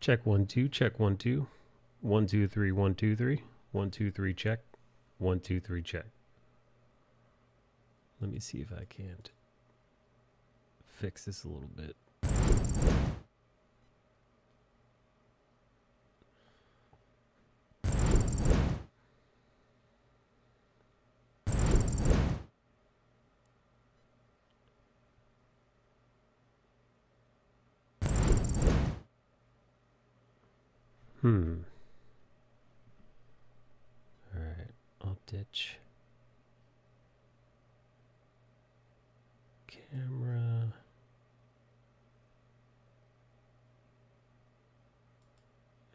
Check 1 2, check 1 2. 1 2 3, 1 2 3. 1 2 3, check. 1 2 3, check. Let me see if I can't fix this a little bit. Alright, I'll ditch camera.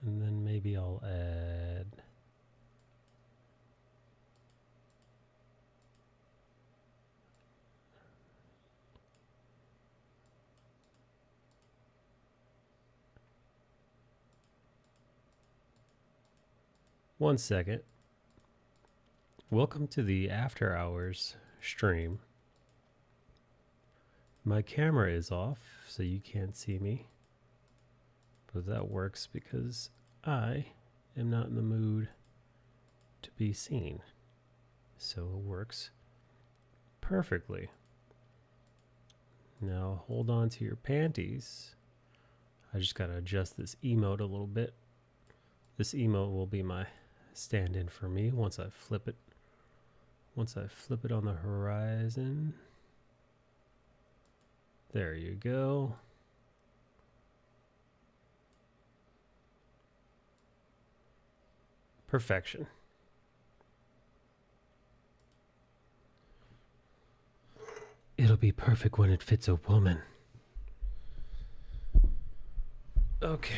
And then maybe I'll add one second. Welcome to the after hours stream. My camera is off, so you can't see me. But that works because I am not in the mood to be seen. So it works perfectly. Now hold on to your panties. I just gotta adjust this emote a little bit. This emote will be my stand-in for me once I flip it. Once I flip it on the horizon. There you go. Perfection. It'll be perfect when it fits a woman. Okay.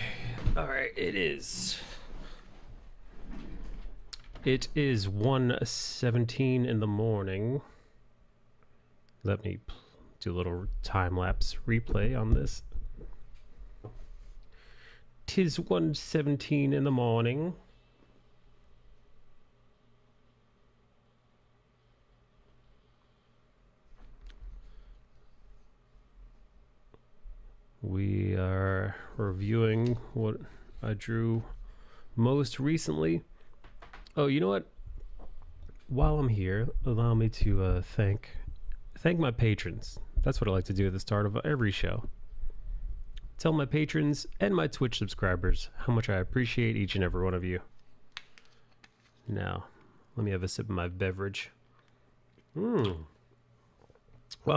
All right. It is 1:17 in the morning. Let me do a little time-lapse replay on this. 'Tis 1:17 in the morning. We are reviewing what I drew most recently. Oh, you know what? While I'm here, allow me to thank my patrons. That's what I like to do at the start of every show. Tell my patrons and my Twitch subscribers how much I appreciate each and every one of you. Now, let me have a sip of my beverage. Wow,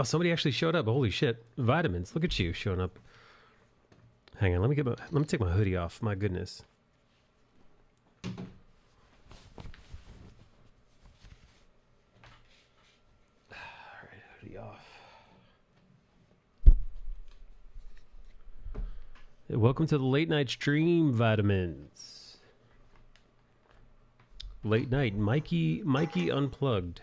somebody actually showed up. Holy shit. Vitamins. Look at you showing up. Hang on, let me take my hoodie off. My goodness. Alright, hoodie off. Welcome to the late night stream, Vitamins. Late night, Mikey Unplugged.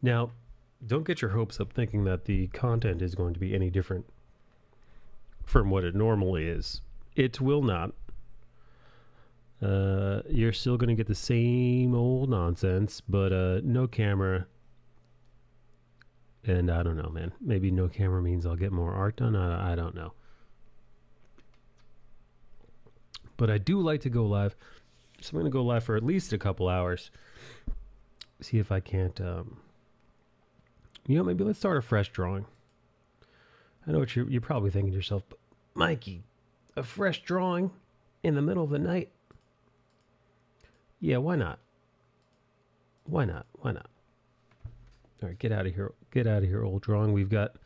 Now, don't get your hopes up thinking that the content is going to be any different from what it normally is. It will not. You're still going to get the same old nonsense, but no camera. And I don't know, man. Maybe no camera means I'll get more art done. I don't know. But I do like to go live. So I'm going to go live for at least a couple hours. See if I can't... you know, maybe let's start a fresh drawing. I know what you're probably thinking to yourself, but Mikey, a fresh drawing in the middle of the night? Yeah, why not? Why not? Why not? All right, get out of here. Get out of here, old drawing. We've got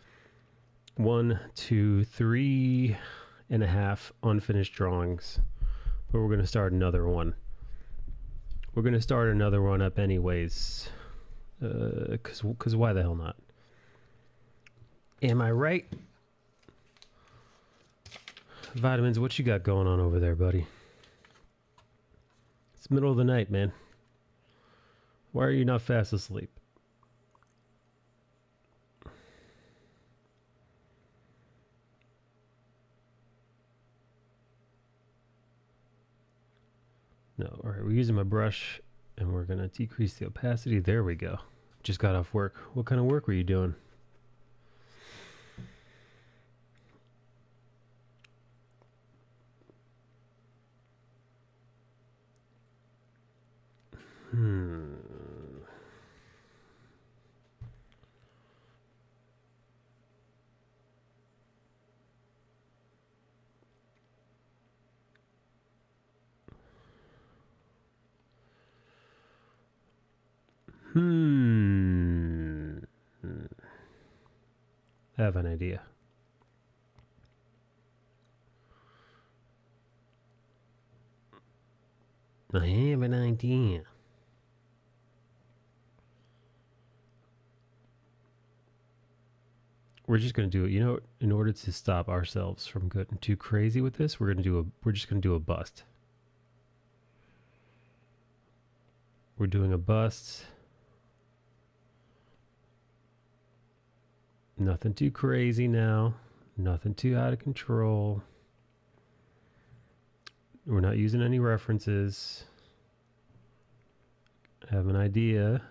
1, 2, 3.5 unfinished drawings, but we're going to start another one. We're going to start another one up anyways. Cause why the hell not? Am I right? Vitamins, what you got going on over there, buddy? It's middle of the night, man. Why are you not fast asleep? No, all right, we're using my brush and we're gonna decrease the opacity. There we go. Just got off work. What kind of work were you doing? I have an idea. I have an idea. We're just gonna do it. You know, in order to stop ourselves from getting too crazy with this, we're just gonna do a bust. We're doing a bust. Nothing too crazy now. Nothing too out of control. We're not using any references. I have an idea.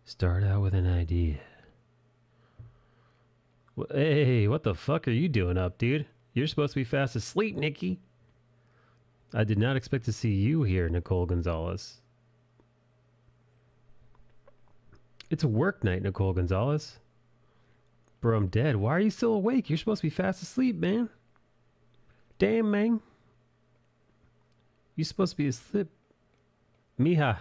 Start out with an idea. Hey, what the fuck are you doing up, dude? You're supposed to be fast asleep, Nikki. I did not expect to see you here, Nicole Gonzalez. It's a work night, Nicole Gonzalez. Bro, I'm dead. Why are you still awake? You're supposed to be fast asleep, man. Damn, man. You're supposed to be asleep. Mija.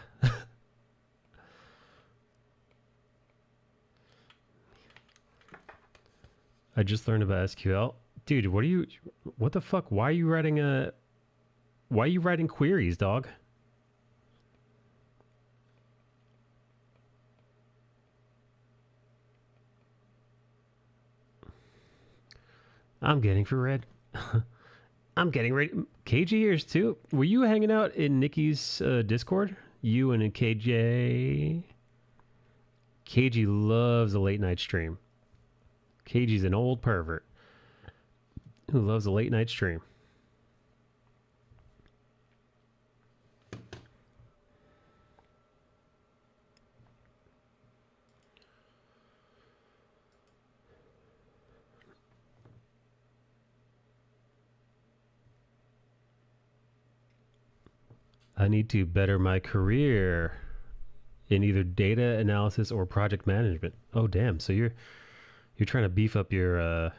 I just learned about SQL. Dude, what the fuck? Why are you writing queries, dog? I'm getting for red. I'm getting ready. KJ here's too. Were you hanging out in Nikki's Discord? You and KJ? KJ loves a late night stream. KJ's an old pervert who loves a late night stream. I need to better my career in either data analysis or project management. Oh damn! So you're trying to beef up your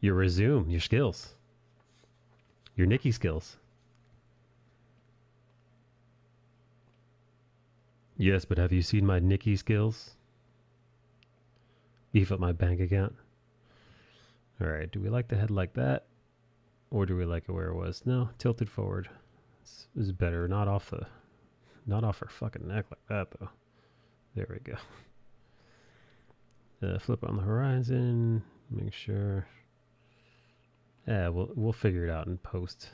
resume, your skills, your Nikki skills. Yes, but have you seen my Nikki skills? Beef up my bank account. All right. Do we like the head like that, or do we like it where it was? No, tilted forward. This is better. Not off her fucking neck like that though. There we go. Flip on the horizon. Make sure. Yeah, we'll figure it out in post.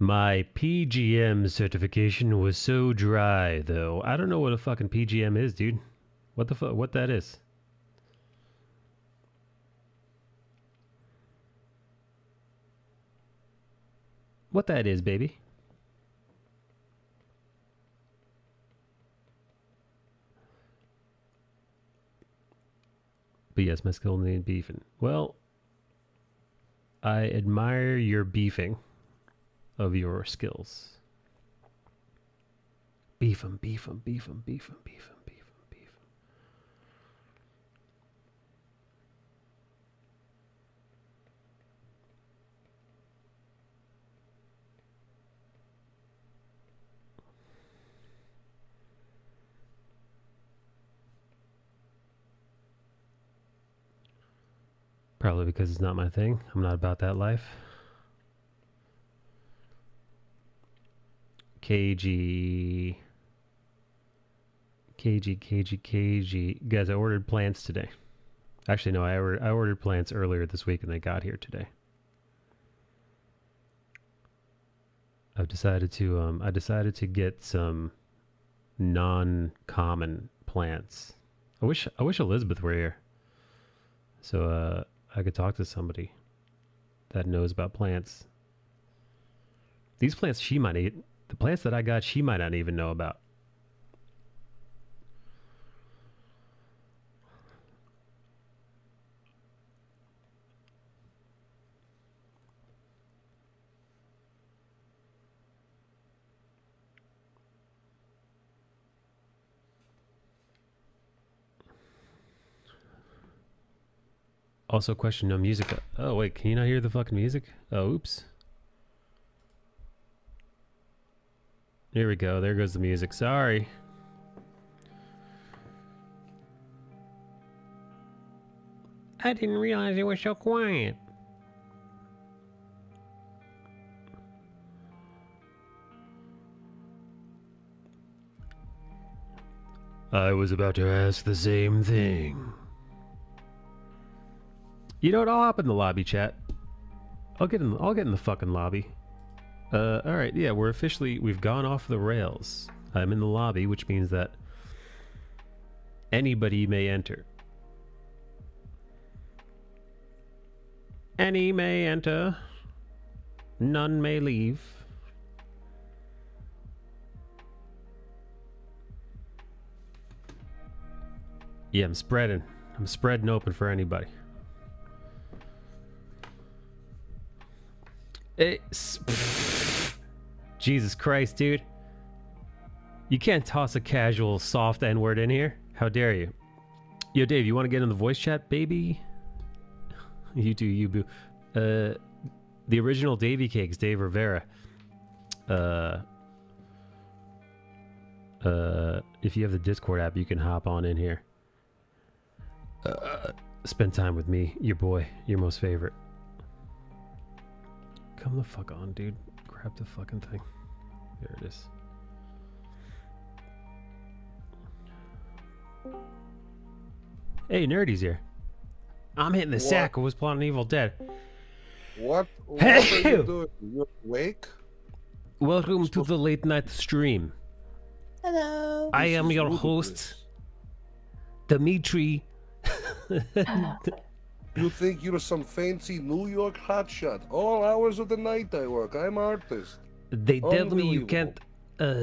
My PGM certification was so dry though. I don't know what a fucking PGM is, dude. What the fuck? What that is? What that is, baby? But yes, my skill need beefing. Well, I admire your beefing of your skills. Beef 'em, beef 'em, beef 'em, beef 'em, beef 'em, beef 'em, beef 'em. Probably because it's not my thing. I'm not about that life. KG. Guys, I ordered plants today. Actually, no, I ordered plants earlier this week and they got here today. I decided to get some non-common plants. I wish Elizabeth were here, so I could talk to somebody that knows about plants. These plants the plants that I got, she might not even know about. Also, question, no music. Oh, wait, can you not hear the fucking music? Oh, oops. Here we go. There goes the music. Sorry. I didn't realize it was so quiet. I was about to ask the same thing. You know what? I'll hop in the lobby, chat. I'll get in the fucking lobby. All right, yeah, we've gone off the rails. I'm in the lobby, which means that anybody may enter. Any may enter. None may leave. Yeah, I'm spreading open for anybody. Jesus Christ, dude. You can't toss a casual soft N-word in here. How dare you? Yo, Dave, you want to get in the voice chat, baby? You do, you boo. The original Davy Cakes, Dave Rivera. If you have the Discord app, you can hop on in here. Spend time with me, your boy, your most favorite. Come the fuck on, dude. Grab the fucking thing. There it is. Hey, Nerdy's here. I'm hitting the sack. I was plotting Evil Dead. What are you doing? You awake? Welcome to the late night stream. Hello. I am your host, Dimitri. You think you're some fancy New York hotshot? All hours of the night I work. I'm artist. They tell me you can't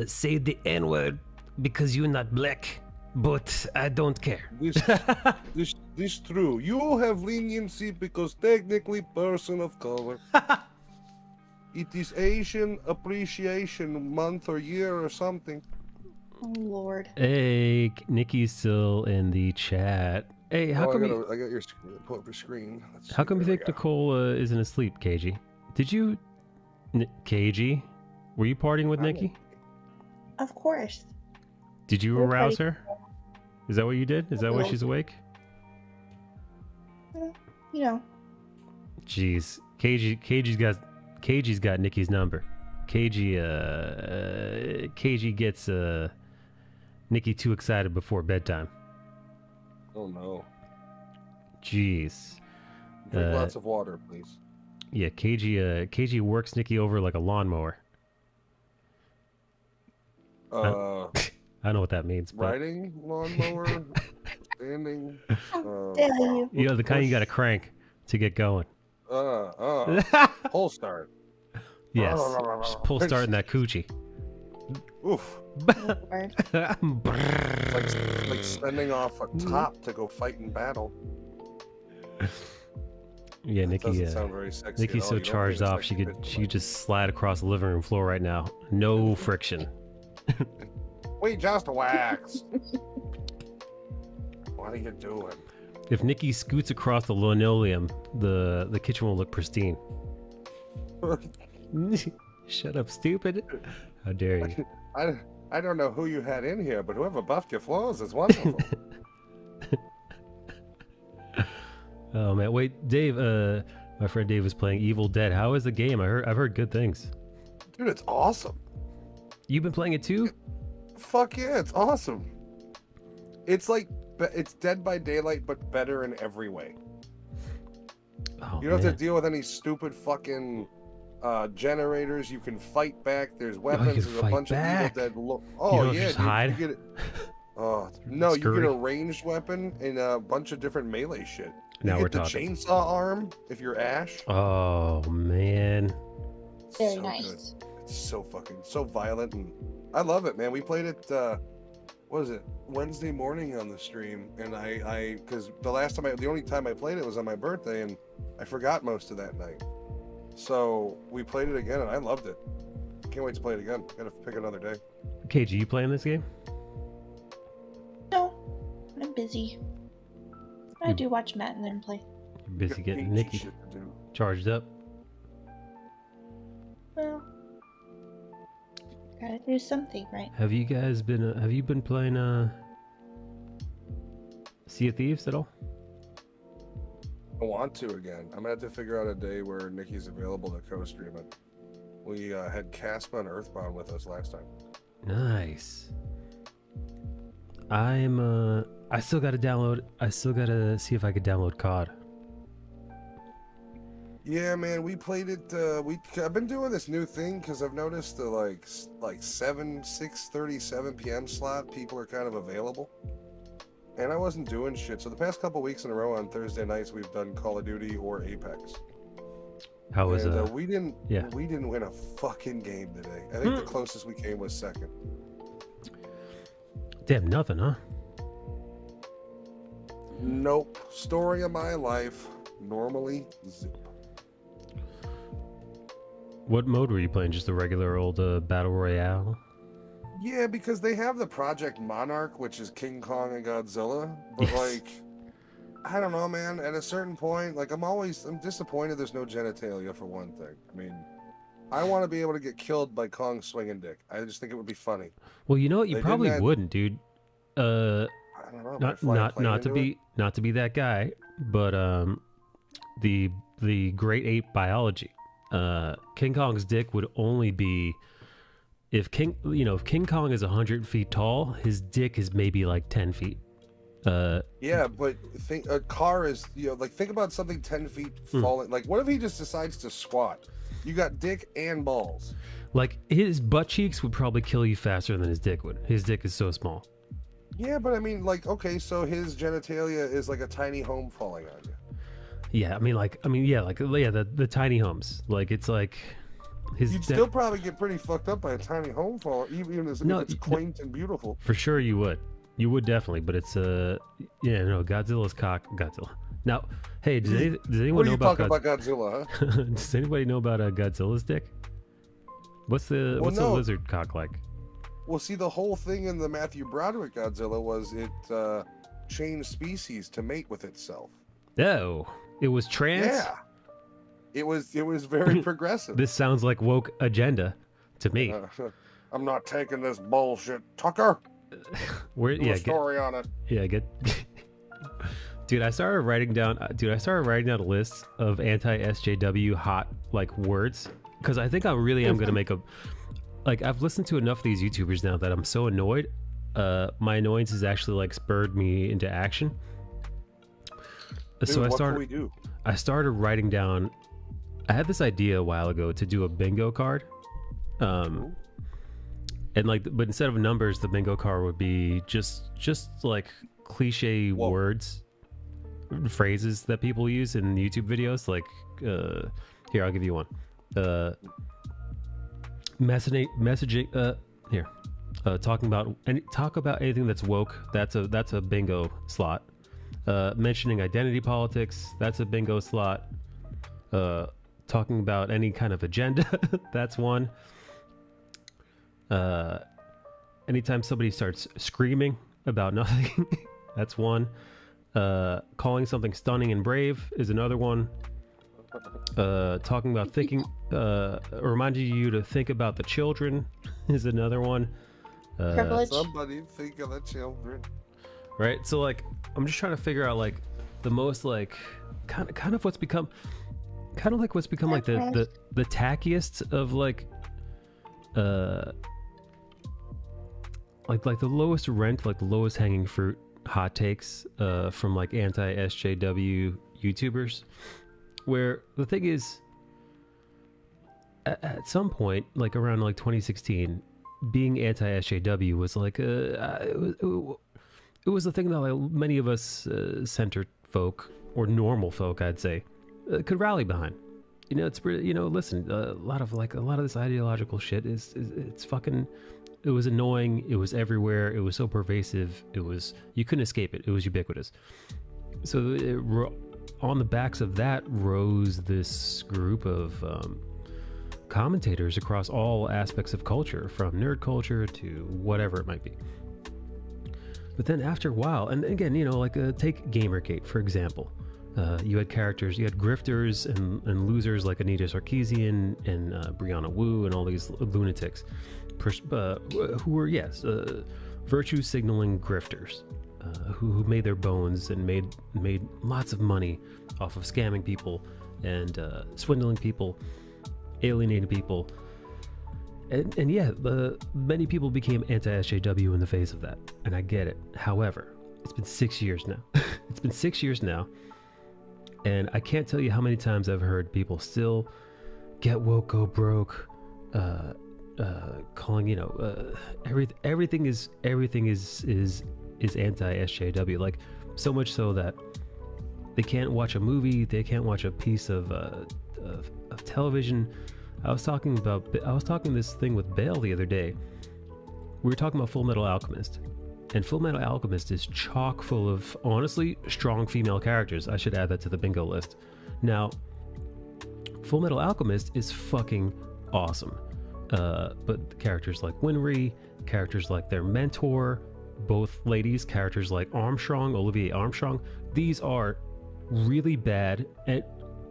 say the N-word because you're not black, but I don't care. This true. You have leniency because technically person of color. It is Asian Appreciation Month or year or something. Oh Lord. Hey, Nikki's still in the chat. Hey, how come I got your screen. Pull up your screen. How come you think Nicole isn't asleep, KG? Did you, KG? Were you partying with Nikki? Of course. Did you arouse her? Is that what you did? Is that why she's awake? You know. Jeez, KG's got Nikki's number. KG gets Nikki too excited before bedtime. Oh no. Jeez. Drink lots of water, please. Yeah, KG works Nikki over like a lawnmower. I don't know what that means. But... Riding lawnmower, standing. You know, the kind you got to crank to get going. Pull start. Yes, just pull start in that coochie. Oof. like sending off a top to go fight in battle. Yeah, Nikki. Doesn't sound very sexy. Nikki's so charged off, she could just slide across the living room floor right now. No friction. We just waxed. What are you doing? If Nikki scoots across the linoleum, the kitchen will look pristine. Shut up, stupid. How dare you? I don't know who you had in here, but whoever buffed your floors is wonderful. Oh man, wait, Dave. My friend Dave was playing Evil Dead. How is the game? I've heard good things. Dude, it's awesome. You've been playing it too? Fuck yeah, it's awesome. It's like it's Dead by Daylight, but better in every way. Oh, you don't have to deal with any stupid fucking generators. You can fight back. There's weapons. There's a bunch of Evil Dead. Oh yeah, just hide? You get it. Oh no, you get a ranged weapon and a bunch of different melee shit. Now we're talking. Chainsaw arm if you're Ash. Oh man. Very nice. Good. It's so violent, and I love it, man. We played it. What was it? Wednesday morning on the stream, and because the only time I played it was on my birthday, and I forgot most of that night. So we played it again, and I loved it. Can't wait to play it again. Gotta pick another day. KG, you playing this game? No, I'm busy. I do watch Matt and then play. You're busy Got getting peachy Nikki shit to do. charged up. Well, gotta do something, right? Have you guys been? Have you been playing Sea of Thieves at all? I want to again. I'm gonna have to figure out a day where Nikki's available to co-stream it. We had Caspa and Earthbound with us last time. Nice. I still gotta download. I still gotta see if I could download COD. Yeah, man, we played it. I've been doing this new thing because I've noticed the like 6:37 p.m. slot, people are kind of available, and I wasn't doing shit. So the past couple weeks in a row on Thursday nights, we've done Call of Duty or Apex. How was we didn't yeah. we didn't win a fucking game today. I think the closest we came was second. Damn, nothing, huh? Nope. Story of my life. Normally zip. What mode were you playing? Just the regular old battle royale? Yeah, because they have the Project Monarch, which is King Kong and Godzilla, but Yes. like, I don't know, man. At a certain point, like, I'm disappointed there's no genitalia for one thing. I mean, I want to be able to get killed by Kong swinging dick. I just think it would be funny. Well, you know what? You They probably didn't add- wouldn't, dude. I don't know. Not to be that guy, but the great ape biology. King Kong's dick would only be if King Kong is 100 feet tall, his dick is maybe like 10 feet. Yeah, but think a car is, like, think about something 10 feet falling. Like, what if he just decides to squat? You got dick and balls. Like his butt cheeks would probably kill you faster than his dick would. His dick is so small. Yeah, but I mean, like, okay, so his genitalia is like a tiny home falling on you. Yeah, the tiny homes. Like it's like his. You'd still probably get pretty fucked up by a tiny home fall, even if it's quaint and beautiful. For sure, you would. You would definitely, but it's Godzilla's cock. Godzilla. Now, hey, does anyone know about Godzilla? Huh? Does anybody know about Godzilla's dick? What's the lizard cock like? Well, see, the whole thing in the Matthew Broderick Godzilla was it changed species to mate with itself. Oh, it was trans? Yeah. It was very progressive. This sounds like woke agenda to me. I'm not taking this bullshit, Tucker. Do a story on it. Yeah, Dude, I started writing down a list of anti-SJW hot like words because I think I really am gonna make a. Like, I've listened to enough of these YouTubers now that I'm so annoyed. My annoyance has actually like spurred me into action. Dude, so what can we do? I started writing down. I had this idea a while ago to do a bingo card, and but instead of numbers, the bingo card would be just like cliche words, phrases that people use in YouTube videos. Like, here, I'll give you one. Messaging. Here. Talk about anything that's woke. That's a bingo slot. Mentioning identity politics. That's a bingo slot. Talking about any kind of agenda. That's one. Anytime somebody starts screaming about nothing. That's one. Calling something stunning and brave is another one. Talking about thinking, reminding you to think about the children is another one. Privilege. Somebody think of the children. Right. So like, I'm just trying to figure out like the most like kind of what's become like the tackiest of like the lowest rent, like the lowest hanging fruit hot takes from like anti-SJW YouTubers. Where the thing is, at some point, like around like 2016, being anti-SJW was like it was the thing that like many of us centered folk or normal folk, I'd say, could rally behind. You know, it's really, listen, a lot of this ideological shit it's fucking. It was annoying. It was everywhere. It was so pervasive. You couldn't escape it. It was ubiquitous. So on the backs of that rose this group of commentators across all aspects of culture, from nerd culture to whatever it might be. But then after a while, and again, take Gamergate, for example. You had characters, you had grifters and losers like Anita Sarkeesian and Brianna Wu and all these lunatics who were, yes, virtue signaling grifters who made their bones and made lots of money off of scamming people and swindling people, alienating people. And yeah, many people became anti-SJW in the face of that, and I get it. However, it's been 6 years now. It's been 6 years now, and I can't tell you how many times I've heard people still get woke, go broke, calling, you know, everything is anti-SJW. Like, so much so that they can't watch a movie, they can't watch a piece of television. I was talking this thing with Bale the other day. We were talking about Full Metal Alchemist, and Full Metal Alchemist is chock full of, honestly, strong female characters. I should add that to the bingo list. Now, Full Metal Alchemist is fucking awesome. But characters like Winry, characters like their mentor, both ladies, characters like Olivier Armstrong, these are really bad and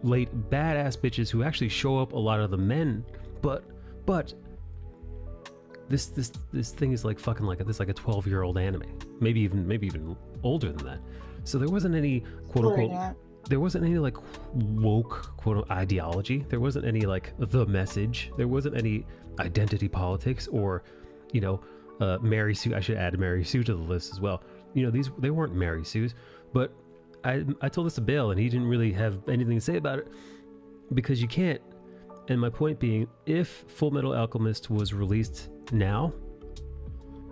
badass bitches who actually show up a lot of the men, but this thing is like fucking like a 12-year-old anime, maybe even older than that. So there wasn't any quote unquote there wasn't any like woke quote ideology. There wasn't any like the message. There wasn't any identity politics or, you know, Mary Sue. I should add Mary Sue to the list as well. You know, they weren't Mary Sues, but I told this to Bale and he didn't really have anything to say about it because you can't. And my point being, if Full Metal Alchemist was released now,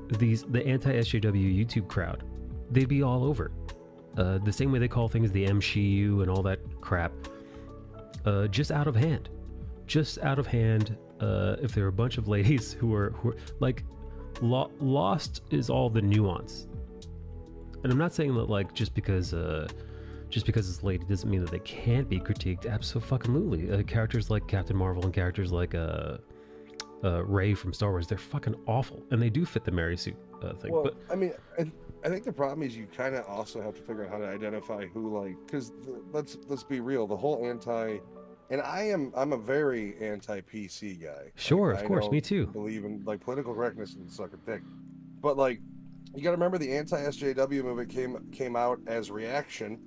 the anti-SJW YouTube crowd, they'd be all over it. The same way they call things the MCU and all that crap, just out of hand. If there are a bunch of ladies who are like, Lost is all the nuance. And I'm not saying that like just because it's lady doesn't mean that they can't be critiqued. Absolutely. Characters like Captain Marvel and characters like Rey from Star Wars, they're fucking awful, and they do fit the Mary Sue thing. Well, but I mean, I think the problem is you kind of also have to figure out how to identify who, like, because let's be real, the whole and I'm a very anti-PC guy. Sure, like, of course, me too. Believe in like political correctness and suck a dick, but like, you got to remember the anti-SJW movement came out as reaction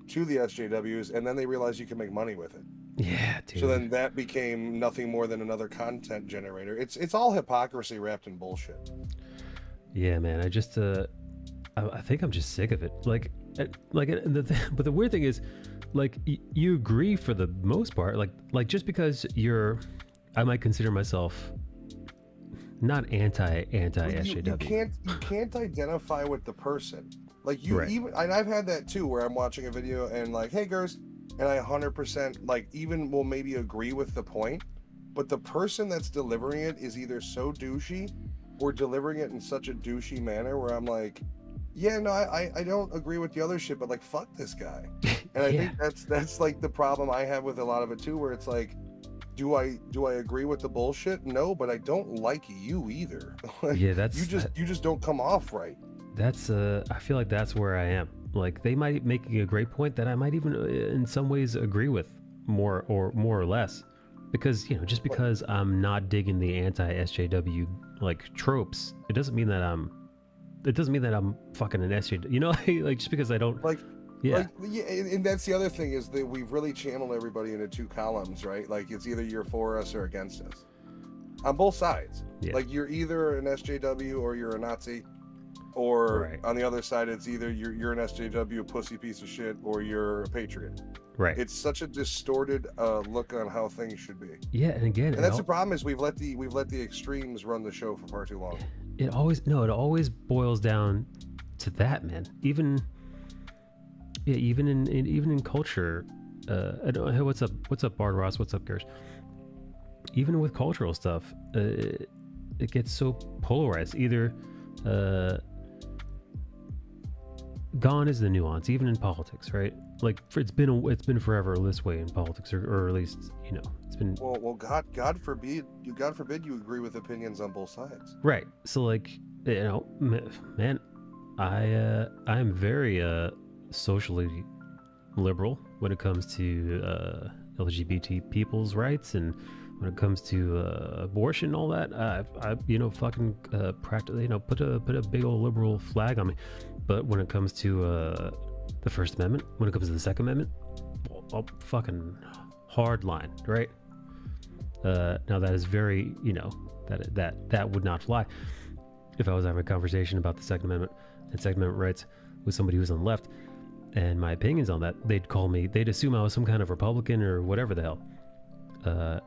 to the SJWs, and then they realized you can make money with it. Yeah, dude. So then that became nothing more than another content generator. It's all hypocrisy wrapped in bullshit. Yeah, man. I think I'm just sick of it. But the weird thing is, like, you agree for the most part. Like just because I might consider myself not anti-SJW. You can't identify with the person. Like you right. Even, and I've had that too, where I'm watching a video and like, hey girls, and I 100% like even will maybe agree with the point, but the person that's delivering it is either so douchey or delivering it in such a douchey manner where I'm like, yeah, no, I don't agree with the other shit, but like, fuck this guy. And I think that's like the problem I have with a lot of it too, where it's like, do I agree with the bullshit? No, but I don't like you either. Like, yeah, you just don't come off right. That's I feel like that's where I am. Like, they might be making a great point that I might even in some ways agree with more or less, because, you know, just because I'm not digging the anti-SJW like tropes, it doesn't mean that I'm fucking an SJW, you know. Like just because I don't and that's the other thing, is that we've really channeled everybody into two columns, right? Like, it's either you're for us or against us on both sides. Like, you're either an SJW or you're a Nazi, or on the other side, it's either you're an SJW pussy piece of shit or you're a patriot. Right. It's such a distorted look on how things should be. Yeah, and again, and that's the problem, is we've let the extremes run the show for far too long. It always boils down to that, man. Even in culture. Hey, what's up, Bard Ross? What's up, Gersh? Even with cultural stuff, it gets so polarized. Either gone is the nuance, even in politics, right? Like, it's been forever this way in politics, or at least, you know, it's been. Well, God forbid you agree with opinions on both sides. Right. So, like, you know, man, I'm very socially liberal when it comes to LGBT people's rights, and when it comes to abortion and all that. I fucking practically, put a big old liberal flag on me. But when it comes to the First Amendment, when it comes to the Second Amendment, well, fucking hard line, right? Now that is very, that would not fly if I was having a conversation about the Second Amendment and Second Amendment rights with somebody who's on the left, and my opinions on that. They'd assume I was some kind of Republican or whatever the hell.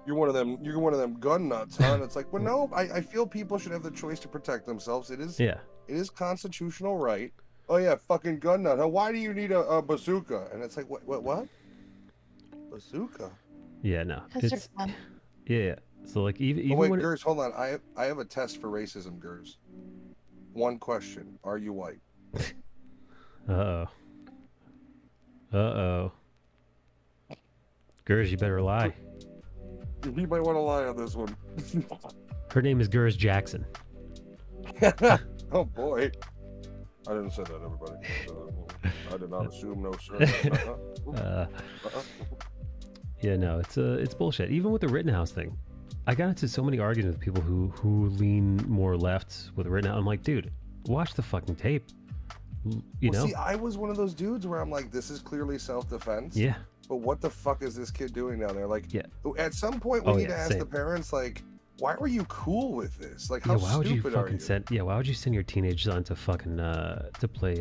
You're one of them gun nuts, huh? And it's like, well, no, I feel people should have the choice to protect themselves. It is constitutional right. Oh yeah, fucking gun nut. Huh? Why do you need a bazooka? And it's like, what? Bazooka? Yeah, no. Because they're fun. Yeah. So like even wait, when Gers, hold on. I have a test for racism, Gers. One question: are you white? Uh-oh. Gers, you better lie. You might want to lie on this one. Her name is Gers Jackson. Oh boy. I didn't say that, everybody. I did not assume, no sir. Yeah, no, it's bullshit. Even with the Rittenhouse thing, I got into so many arguments with people who lean more left with Rittenhouse. I'm like, dude, watch the fucking tape. You know? See, I was one of those dudes where I'm like, this is clearly self-defense. Yeah. But what the fuck is this kid doing down there? Like, yeah. At some point, we need to ask the parents, like, why were you cool with this? Like, how why would you stupid fucking are you? why would you send your teenage son to fucking to play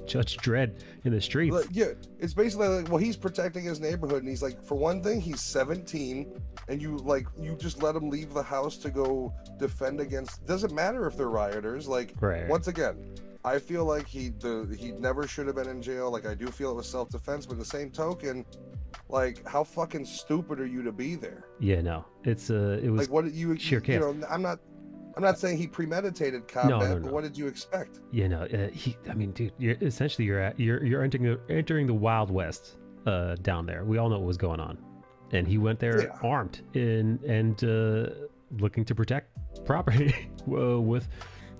Judge Dredd in the streets? Like, yeah, it's basically like, well, he's protecting his neighborhood, and he's like, for one thing, he's 17, and you just let him leave the house to go defend against. Doesn't matter if they're rioters. Like, right. Once again, I feel like he never should have been in jail. Like, I do feel it was self-defense, but the same token, like, how fucking stupid are you to be there? Yeah, no, it was like, what did you sheer chaos. I'm not saying he premeditated combat, no. but what did you expect? Yeah, no, I mean, dude, you're entering the Wild West down there. We all know what was going on, and he went there armed and looking to protect property with.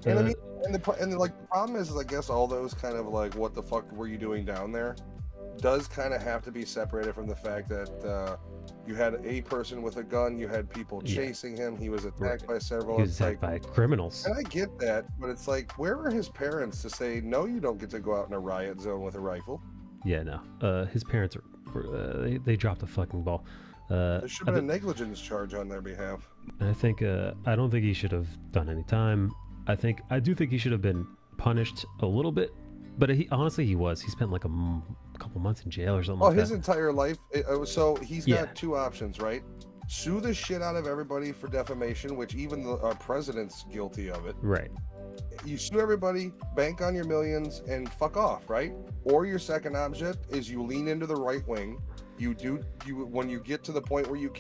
And I mean, the problem is, I guess all those kind of like, what the fuck were you doing down there, does kind of have to be separated from the fact that you had a person with a gun, you had people chasing him, he was attacked by several. He was attacked by criminals. And I get that, but it's like, where are his parents to say, no, you don't get to go out in a riot zone with a rifle? Yeah, no. His parents they dropped the fucking ball. There should have been a negligence charge on their behalf. I think I don't think he should have done any time. I do think he should have been punished a little bit, but he spent like a couple months in jail or something. Oh, his entire life. So he's got two options, right? Sue the shit out of everybody for defamation, which even our president's guilty of it. Right. You sue everybody, bank on your millions, and fuck off, right? Or your second object is you lean into the right wing. When you get to the point where you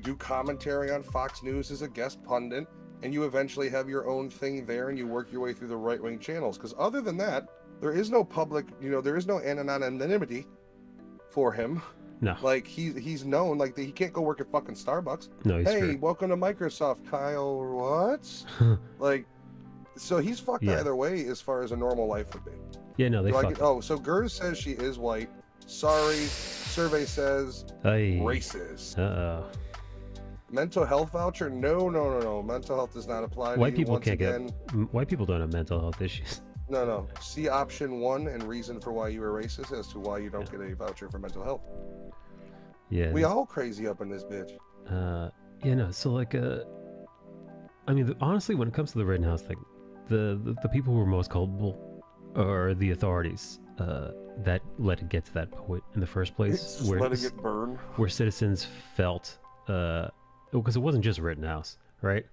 do commentary on Fox News as a guest pundit, and you eventually have your own thing there, and you work your way through the right wing channels. Because other than that, there is no public, there is no anonymity for him. No. Like, he's known, like, he can't go work at fucking Starbucks. No, he's screwed. Welcome to Microsoft, Kyle. What? Like, so he's fucked either way as far as a normal life would be. Yeah, no, they fucked. So Gers says she is white. Sorry. Survey says racist. Uh-oh. Mental health voucher? No. Mental health does not apply to white you. people Once can't again, white people don't have mental health issues. No. See option 1 and reason for why you are racist as to why you don't get a voucher for mental health. Yeah. We all crazy up in this bitch. So like I mean, honestly, when it comes to the Rittenhouse thing, the people who were most culpable are the authorities that let it get to that point in the first place. Just let it get burned. Where citizens felt because it wasn't just Rittenhouse, right?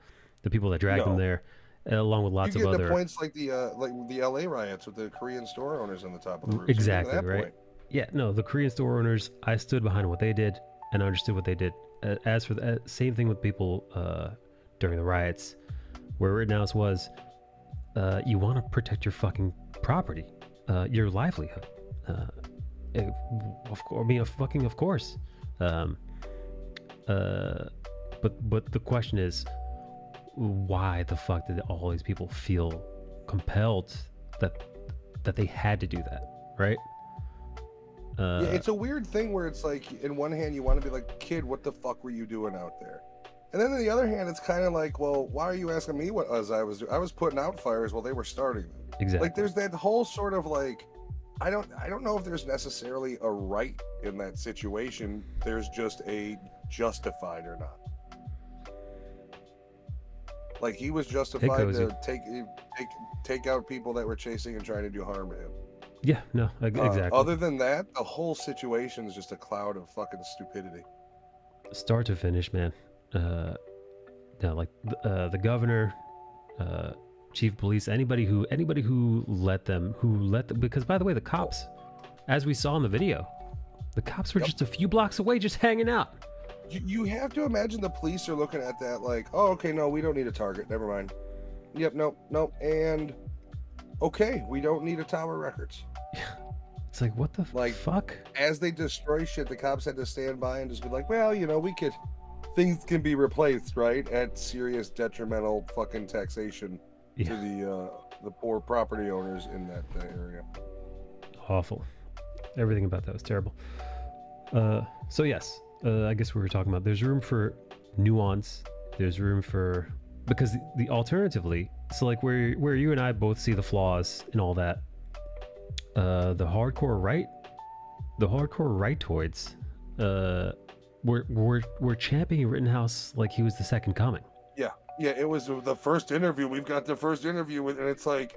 The people that dragged them there, along with lots of other points like the LA riots with the Korean store owners on the top of the roof. Exactly, right? Point. Yeah, no, the Korean store owners, I stood behind what they did and understood what they did. As for the same thing with people during the riots, where Rittenhouse was, you want to protect your fucking property, your livelihood. Of course. But the question is, why the fuck did all these people feel compelled that they had to do that, right? Yeah, it's a weird thing where it's like, in one hand, you want to be like, kid, what the fuck were you doing out there? And then on the other hand, it's kind of like, well, why are you asking me what I was doing? I was putting out fires while they were starting them. Exactly. Like, there's that whole sort of like, I don't know if there's necessarily a right in that situation. There's just a justified or not. Like, he was justified to take out people that were chasing and trying to do harm to him. Yeah, no, exactly. Other than that, the whole situation is just a cloud of fucking stupidity. Start to finish, man. Like the governor, chief of police, anybody who let them, because by the way, the cops, as we saw in the video, the cops were just a few blocks away, just hanging out. You have to imagine the police are looking at that like, oh, okay, no, we don't need a target. Never mind. Yep, nope. And okay, we don't need a Tower Records. It's like, what the fuck? As they destroy shit, the cops had to stand by and just be like, well, things can be replaced, right? At serious detrimental fucking taxation to the poor property owners in that area. Awful. Everything about that was terrible. So yes, I guess we were talking about there's room for nuance. There's room for, because the alternatively, so like where you and I both see the flaws in all that, the hardcore rightoids, we're championing Rittenhouse like he was the second coming. Yeah, it was the first interview. We've got the first interview with, and it's like,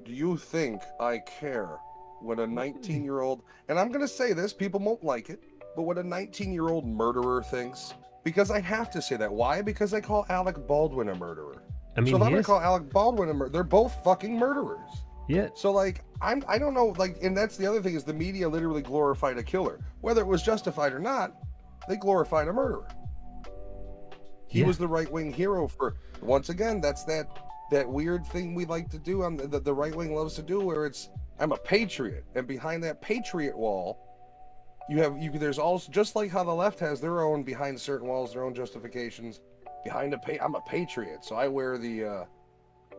do you think I care what a 19-year-old, and I'm gonna say this, people won't like it, but what a 19-year-old murderer thinks? Because I have to say that. Why? Because I call Alec Baldwin a murderer. I mean, so if I'm gonna call Alec Baldwin a murderer, they're both fucking murderers. Yeah. So like, I don't know, like, and that's the other thing is the media literally glorified a killer. Whether it was justified or not, they glorified a murderer. He was the right-wing hero for, once again, that's that weird thing we like to do on the right-wing loves to do, where it's, I'm a patriot, and behind that patriot wall, there's also, just like how the left has their own, behind certain walls, their own justifications. Behind I'm a patriot, so I wear the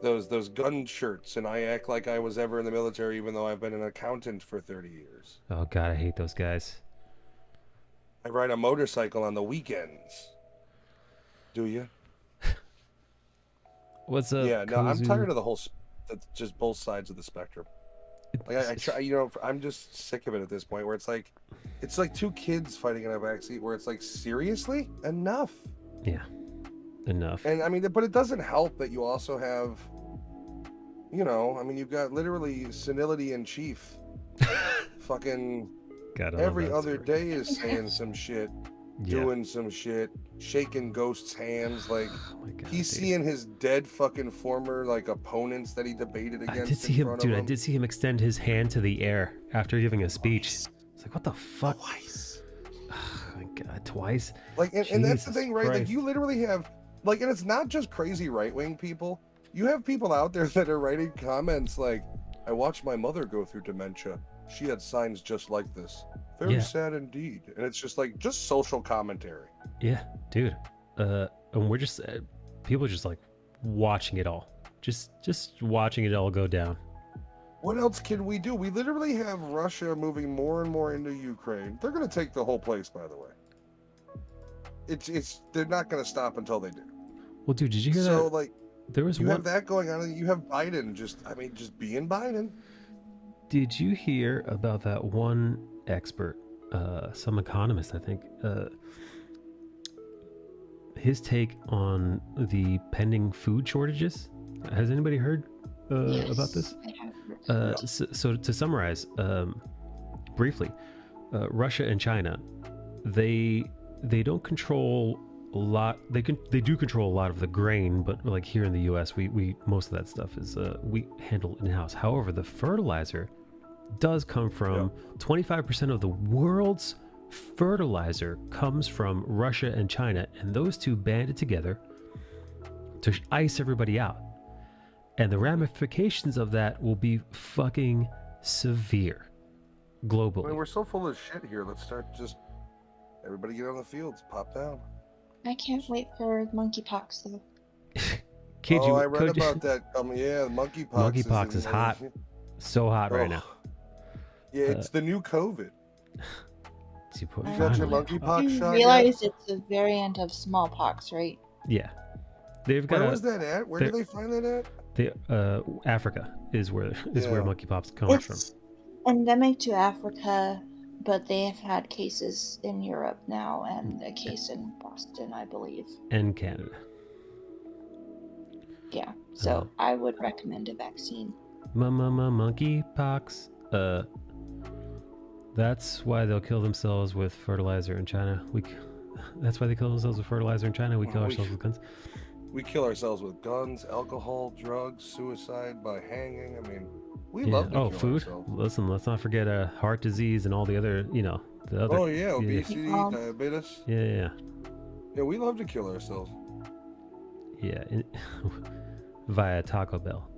those gun shirts, and I act like I was ever in the military, even though I've been an accountant for 30 years. Oh God, I hate those guys. I ride a motorcycle on the weekends. Do you? What's up? Yeah, no, I'm tired of the whole, just both sides of the spectrum. Like I try, I'm just sick of it at this point, where it's like two kids fighting in a backseat, where it's like, seriously, enough. Yeah, enough. And I mean, but it doesn't help that you also have, you've got literally senility in chief. Fucking every other day is saying some shit, doing some shit, shaking ghosts' hands, like he's seeing his dead fucking former opponents that he debated against. I did see him extend his hand to the air after giving a speech. It's like, what the fuck? Twice. Oh my God, twice. And that's the thing, right? Christ. Like, you literally have, and it's not just crazy right-wing people. You have people out there that are writing comments like, I watched my mother go through dementia. She had signs just like this. Very sad indeed. And it's just just social commentary. Yeah, dude. And we're just, people are just watching it all. Just watching it all go down. What else can we do? We literally have Russia moving more and more into Ukraine. They're going to take the whole place, by the way. They're not going to stop until they do. Well, dude, did you hear that? So, there was have that going on. You have Biden just being Biden. Did you hear about that one expert, some economist, I think, his take on the pending food shortages? Has anybody heard about this? So to summarize, briefly, Russia and China, they don't control a lot. They do control a lot of the grain, but here in the U.S., we most of that stuff is we handle in-house. However, the fertilizer does come from 25% of the world's fertilizer comes from Russia and China, and those two banded together to ice everybody out. And the ramifications of that will be fucking severe globally. I mean, we're so full of shit here. Let's start everybody get on the fields, pop down. I can't wait for monkeypox though. I read about that. Monkeypox. Monkeypox is hot. So hot right now. Yeah, it's the new COVID. You got your monkeypox You shot realize it's a variant of smallpox, right? Yeah, they've got. Where was that at? Where did they find that at? Africa is where monkeypox comes from. It's endemic to Africa, but they have had cases in Europe now and a case in Boston, I believe. And Canada. Yeah, so I would recommend a vaccine. Monkeypox. That's why they'll kill themselves with fertilizer in China. That's why they kill themselves with fertilizer in China. We kill ourselves with guns. We kill ourselves with guns, alcohol, drugs, suicide by hanging. I mean, we love to kill food. ourselves. Listen, let's not forget heart disease and all the other, the other. Oh yeah, obesity, diabetes. Yeah. Yeah, we love to kill ourselves. Yeah, via Taco Bell.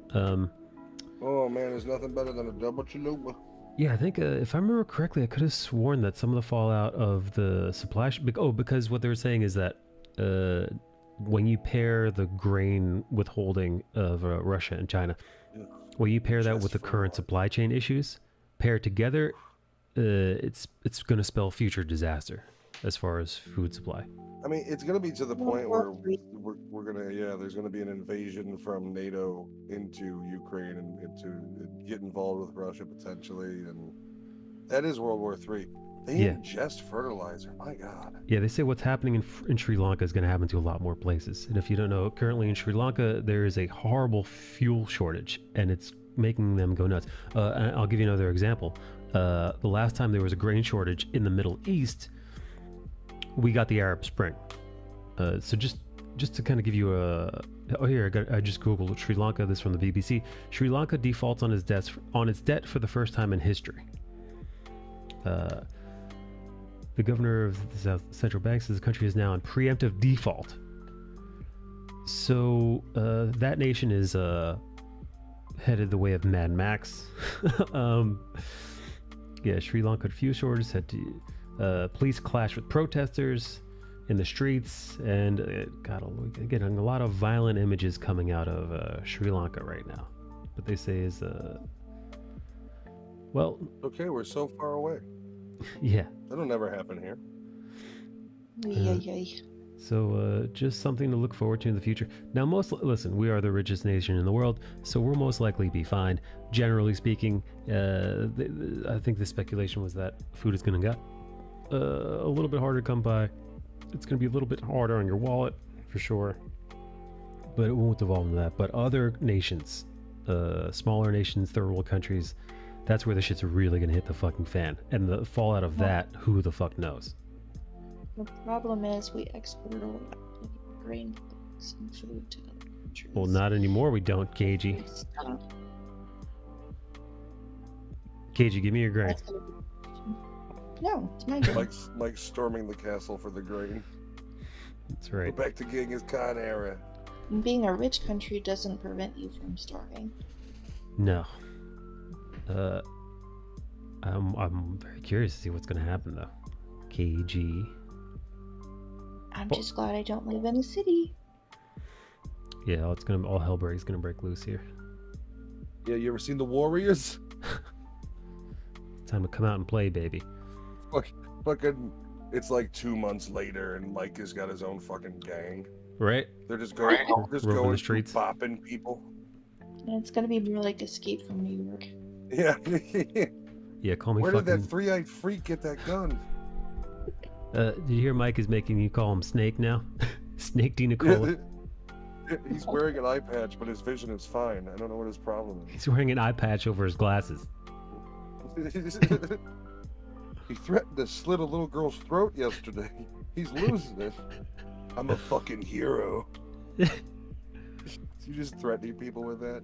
Oh man, there's nothing better than a double chalupa. Yeah, I think if I remember correctly, I could have sworn that some of the fallout of the supply... because what they were saying is that when you pair the grain withholding of Russia and China, when you pair that with the current supply chain issues, pair it together, it's going to spell future disaster as far as food supply. I mean, it's going to be to the point where we're going to, there's going to be an invasion from NATO into Ukraine and into get involved with Russia potentially. And that is World War III. They ingest fertilizer. My God. Yeah, they say what's happening in Sri Lanka is going to happen to a lot more places. And if you don't know, currently in Sri Lanka, there is a horrible fuel shortage and it's making them go nuts. And I'll give you another example. The last time there was a grain shortage in the Middle East, we got the Arab Spring. So just to kind of give you I just googled Sri Lanka. This from the BBC. Sri Lanka defaults on its debt for the first time in history. The governor of the South Central Bank says the country is now in preemptive default. So that nation is headed the way of Mad Max. Sri Lanka fuel shortage had to. Police clash with protesters in the streets, and getting a lot of violent images coming out of Sri Lanka right now. But they say is okay, we're so far away. Yeah, that'll never happen here. So just something to look forward to in the future. Now, we are the richest nation in the world, so we'll most likely be fine. Generally speaking, I think the speculation was that food is going to get a little bit harder to come by. It's going to be a little bit harder on your wallet for sure, but it won't evolve into that. But other nations, smaller nations, third world countries, that's where the shit's really going to hit the fucking fan, and the fallout of that, who the fuck knows. The problem is we export a lot of grain products and food to other countries. Well, not anymore, we don't, KG. KG, give me your grain. No, it's my grain. Mike's storming the castle for the grain. That's right. Go back to Genghis Khan era. Being a rich country doesn't prevent you from starving. No. I'm very curious to see what's going to happen though. KG. I'm just glad I don't live in a city. Yeah, all hell is gonna break loose here. Yeah, you ever seen the Warriors? It's time to come out and play, baby. Fucking, it's like 2 months later, and Mike has got his own fucking gang. Right? They're just going the streets, bopping people. And it's gonna be more like Escape from New York. Yeah. Yeah, call me. Where did that three-eyed freak get that gun? Did you hear Mike is making you call him Snake now? Snake D. Nicola. He's wearing an eye patch, but his vision is fine. I don't know what his problem is. He's wearing an eye patch over his glasses. He threatened to slit a little girl's throat yesterday. He's losing it. I'm a fucking hero. You just threatening people with that?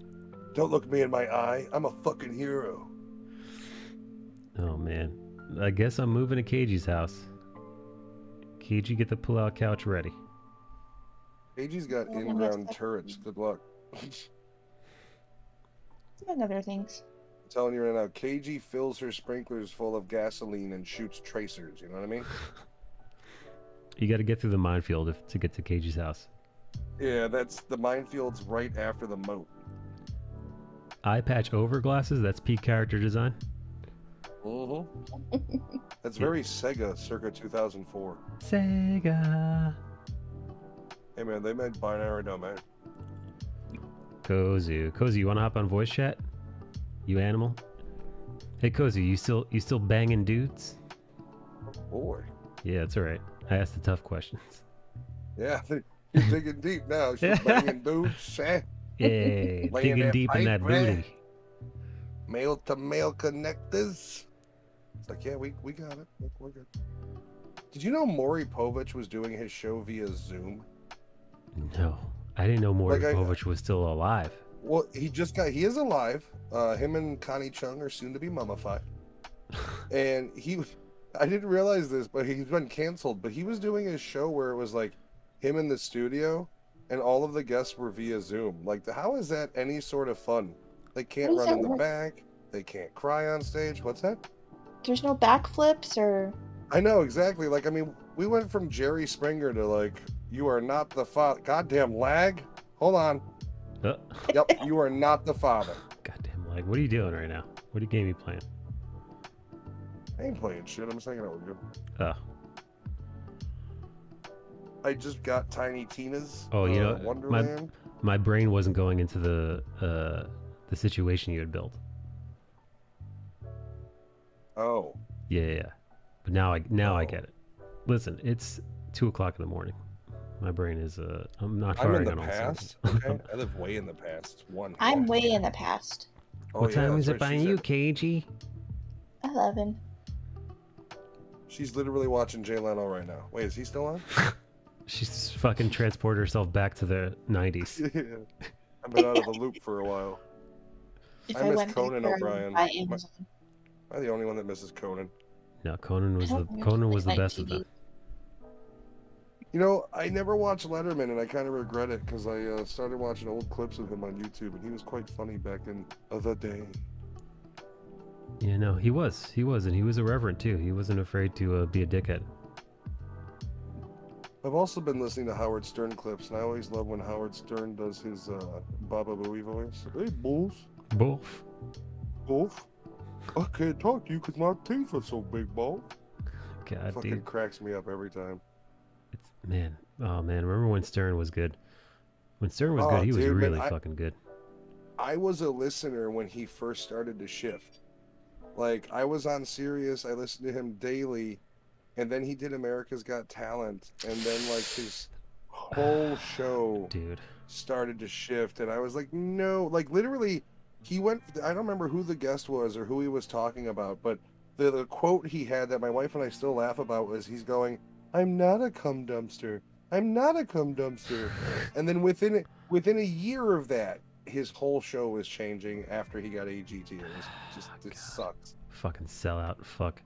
Don't look me in my eye. I'm a fucking hero. Oh man, I guess I'm moving to KG's house. KG, get the pull-out couch ready. KG's got in-ground turrets. Good luck. And other things. I'm telling you right now, KG fills her sprinklers full of gasoline and shoots tracers. You know what I mean? You got to get through the minefield to get to KG's house. Yeah, that's the minefield's right after the moat. Eye patch over glasses? That's peak character design? Mm-hmm. That's very Sega, circa 2004. Sega. Hey man, they made Binary Domain. Kozu, you wanna hop on voice chat? You animal? Hey Kozu, you still banging dudes? Boy. Yeah, it's alright. I asked the tough questions. Yeah, you're digging deep now. She's banging dudes, eh? Yay, Laying digging that deep in pipe, that booty. Male to male connectors. It's like, yeah, we got it. Look, we're good. Did you know Maury Povich was doing his show via Zoom? No, I didn't know Maury Like, Povich was still alive. Well, he is alive. Him and Connie Chung are soon to be mummified. And I didn't realize this, but he's been canceled. But he was doing his show where it was like him in the studio and all of the guests were via Zoom. Like, how is that any sort of fun? They can't run in the back. They can't cry on stage. What's that? There's no backflips or... I know, exactly. Like, I mean, we went from Jerry Springer to, like, you are not the father. Goddamn lag. Hold on. Yep, you are not the father. Goddamn lag. What are you doing right now? What game are you playing? I ain't playing shit. I'm just hanging out with you. Oh. I just got Tiny Tina's Wonderland. My brain wasn't going into the situation you had built. Oh. Yeah. But now I get it. Listen, it's 2:00 in the morning. My brain is I'm not firing on all cylinders. Okay, I live way in the past. It's 1. I'm way in the past. Oh, what time is it by you, KG? 11. She's literally watching Jay Leno right now. Wait, is he still on? She's fucking transported herself back to the 90s. Yeah. I've been out of the loop for a while. I miss Conan O'Brien. Am I the only one that misses Conan? No, Conan was the best of them. You know, I never watched Letterman, and I kind of regret it because I started watching old clips of him on YouTube, and he was quite funny back in the day. Yeah, no, he was, and he was irreverent too. He wasn't afraid to be a dickhead. I've also been listening to Howard Stern clips, and I always love when Howard Stern does his Baba Booey voice. Hey, bulls. Wolf. I can't talk to you because my teeth are so big, ball. God, fucking dude. Cracks me up every time. Oh man, remember when Stern was good? When Stern was good, he was really fucking good. I was a listener when he first started to shift. Like, I was on Sirius, I listened to him daily, and then he did America's Got Talent, and then, like, his whole show started to shift, and I was like, no, like, literally, he went, I don't remember who the guest was or who he was talking about, but the quote he had that my wife and I still laugh about was, he's going, I'm not a cum dumpster. I'm not a cum dumpster. And then within a year of that, his whole show was changing after he got AGT. It was just, it sucks. Fucking sellout. Fuck.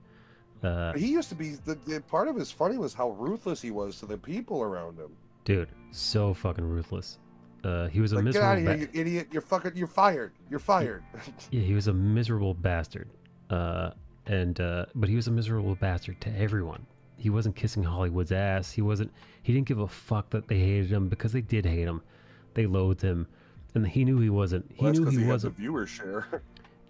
But he used to be, the part of his funny was how ruthless he was to the people around him. Dude, so fucking ruthless. He was a miserable... Get out of here, you idiot. You're fired. You're fired. Yeah, he was a miserable bastard. But he was a miserable bastard to everyone. He wasn't kissing Hollywood's ass. He didn't give a fuck that they hated him because they did hate him. They loathed him. And he knew he wasn't. He knew he wasn't. Had the viewer share.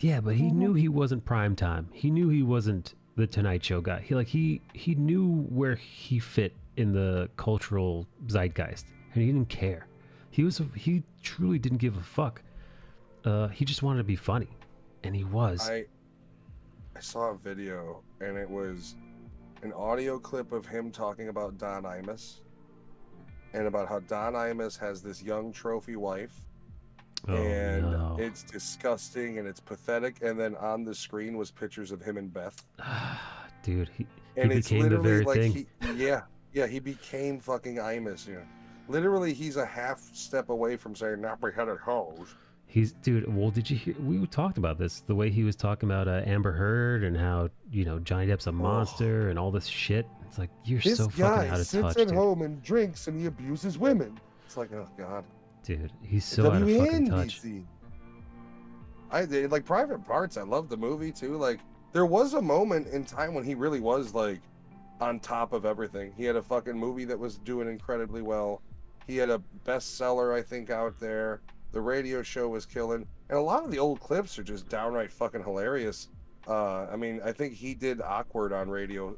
Yeah, but he knew he wasn't prime time. He knew he wasn't the Tonight Show guy. He knew where he fit in the cultural zeitgeist, and he didn't care. He truly didn't give a fuck. He just wanted to be funny, and he was. I saw a video, and it was an audio clip of him talking about Don Imus, and about how Don Imus has this young trophy wife. It's disgusting and it's pathetic, and then on the screen was pictures of him and Beth. Dude, he became the very thing. He became fucking Imus. You know, literally, he's a half step away from saying "nappy-headed hoes." Well, did you hear? We talked about this. The way he was talking about Amber Heard and how Johnny Depp's a monster and all this shit. It's like you're so fucking out of touch. This guy sits at home and drinks and he abuses women. It's like, oh god. Dude, he's so out of fucking touch. I did like Private Parts. I love the movie too. Like, there was a moment in time when he really was like on top of everything. He had a fucking movie that was doing incredibly well. He had a bestseller, I think, out there. The radio show was killing, and a lot of the old clips are just downright fucking hilarious. I mean, I think he did awkward on radio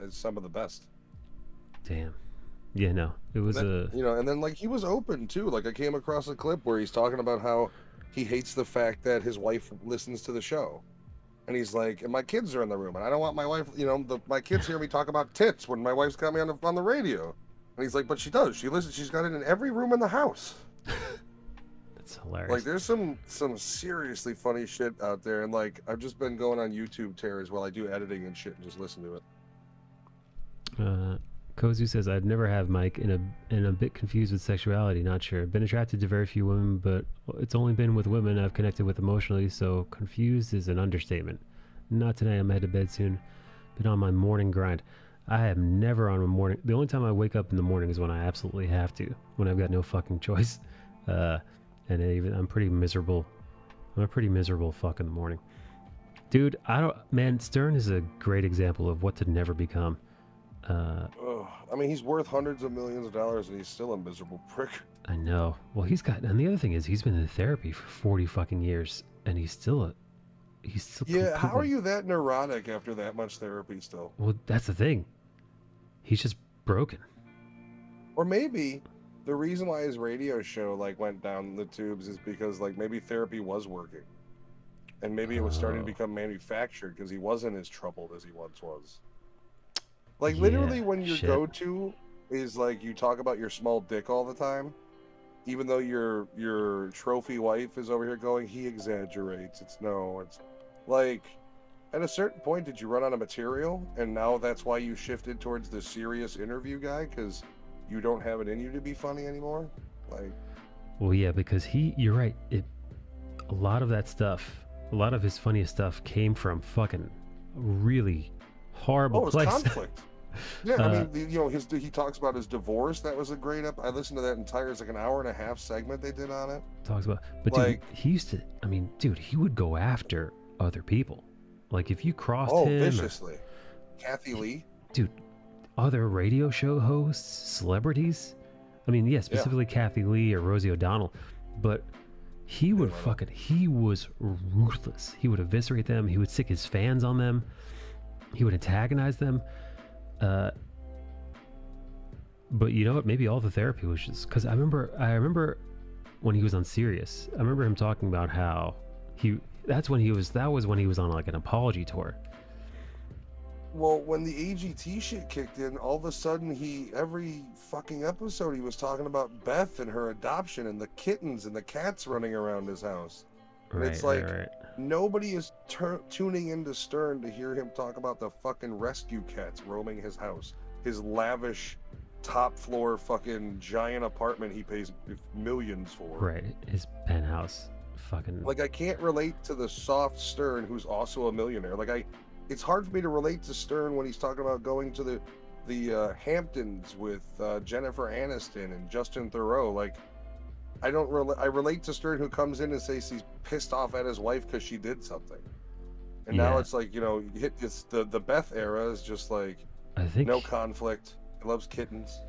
as some of the best. Damn. Yeah, no, it was And then like he was open too. Like I came across a clip where he's talking about how he hates the fact that his wife listens to the show, and he's like, and my kids are in the room, and I don't want my wife, my kids hear me talk about tits when my wife's got me on the radio, and he's like, but she does. She listens. She's got it in every room in the house. That's hilarious. Like there's some seriously funny shit out there, and like I've just been going on YouTube tears while I do editing and shit and just listen to it. Kozu says, I'd never have Mike and a bit confused with sexuality, not sure. Been attracted to very few women, but it's only been with women I've connected with emotionally, so confused is an understatement. Not tonight, I'm headed to bed soon. Been on my morning grind. I am never on a morning. The only time I wake up in the morning is when I absolutely have to, when I've got no fucking choice. And even I'm pretty miserable. I'm a pretty miserable fuck in the morning. Dude, Stern is a great example of what to never become. I mean, he's worth hundreds of millions of dollars, and he's still a miserable prick. I know. Well, and the other thing is, he's been in therapy for 40 fucking years, and he's still. Yeah, how are you that neurotic after that much therapy still? Well, that's the thing. He's just broken. Or maybe the reason why his radio show like went down the tubes is because like maybe therapy was working, and maybe it was starting to become manufactured because he wasn't as troubled as he once was. Like literally when your go-to is like you talk about your small dick all the time, even though your trophy wife is over here going, he exaggerates. It's like at a certain point, did you run out of material? And now that's why you shifted towards the serious interview guy because you don't have it in you to be funny anymore? Like, well, yeah, because you're right. A lot of that stuff, a lot of his funniest stuff came from fucking really horrible places. Conflict. Yeah, I mean, he talks about his divorce. That was a great I listened to that entire, it's like an hour and a half segment they did on it. Talks about, but like, dude, he used to. I mean, dude, he would go after other people. Like if you crossed him, viciously. Kathy Lee, dude, other radio show hosts, celebrities. I mean, yeah, specifically Kathy Lee or Rosie O'Donnell, but he would he was ruthless. He would eviscerate them. He would sick his fans on them. He would antagonize them. But you know what? Maybe all the therapy was just because I remember when he was on Sirius. I remember him talking about how that was when he was on like an apology tour. Well, when the AGT shit kicked in, all of a sudden every fucking episode he was talking about Beth and her adoption and the kittens and the cats running around his house. And it's like nobody is tuning into Stern to hear him talk about the fucking rescue cats roaming his house, his lavish top floor fucking giant apartment he pays millions for. Right, his penthouse. Fucking. Like I can't relate to the soft Stern who's also a millionaire. Like it's hard for me to relate to Stern when he's talking about going to the Hamptons with Jennifer Aniston and Justin Theroux. Like I relate to Stern who comes in and says he's pissed off at his wife because she did something, and now it's like it's the Beth era is just like I think no conflict. He loves kittens.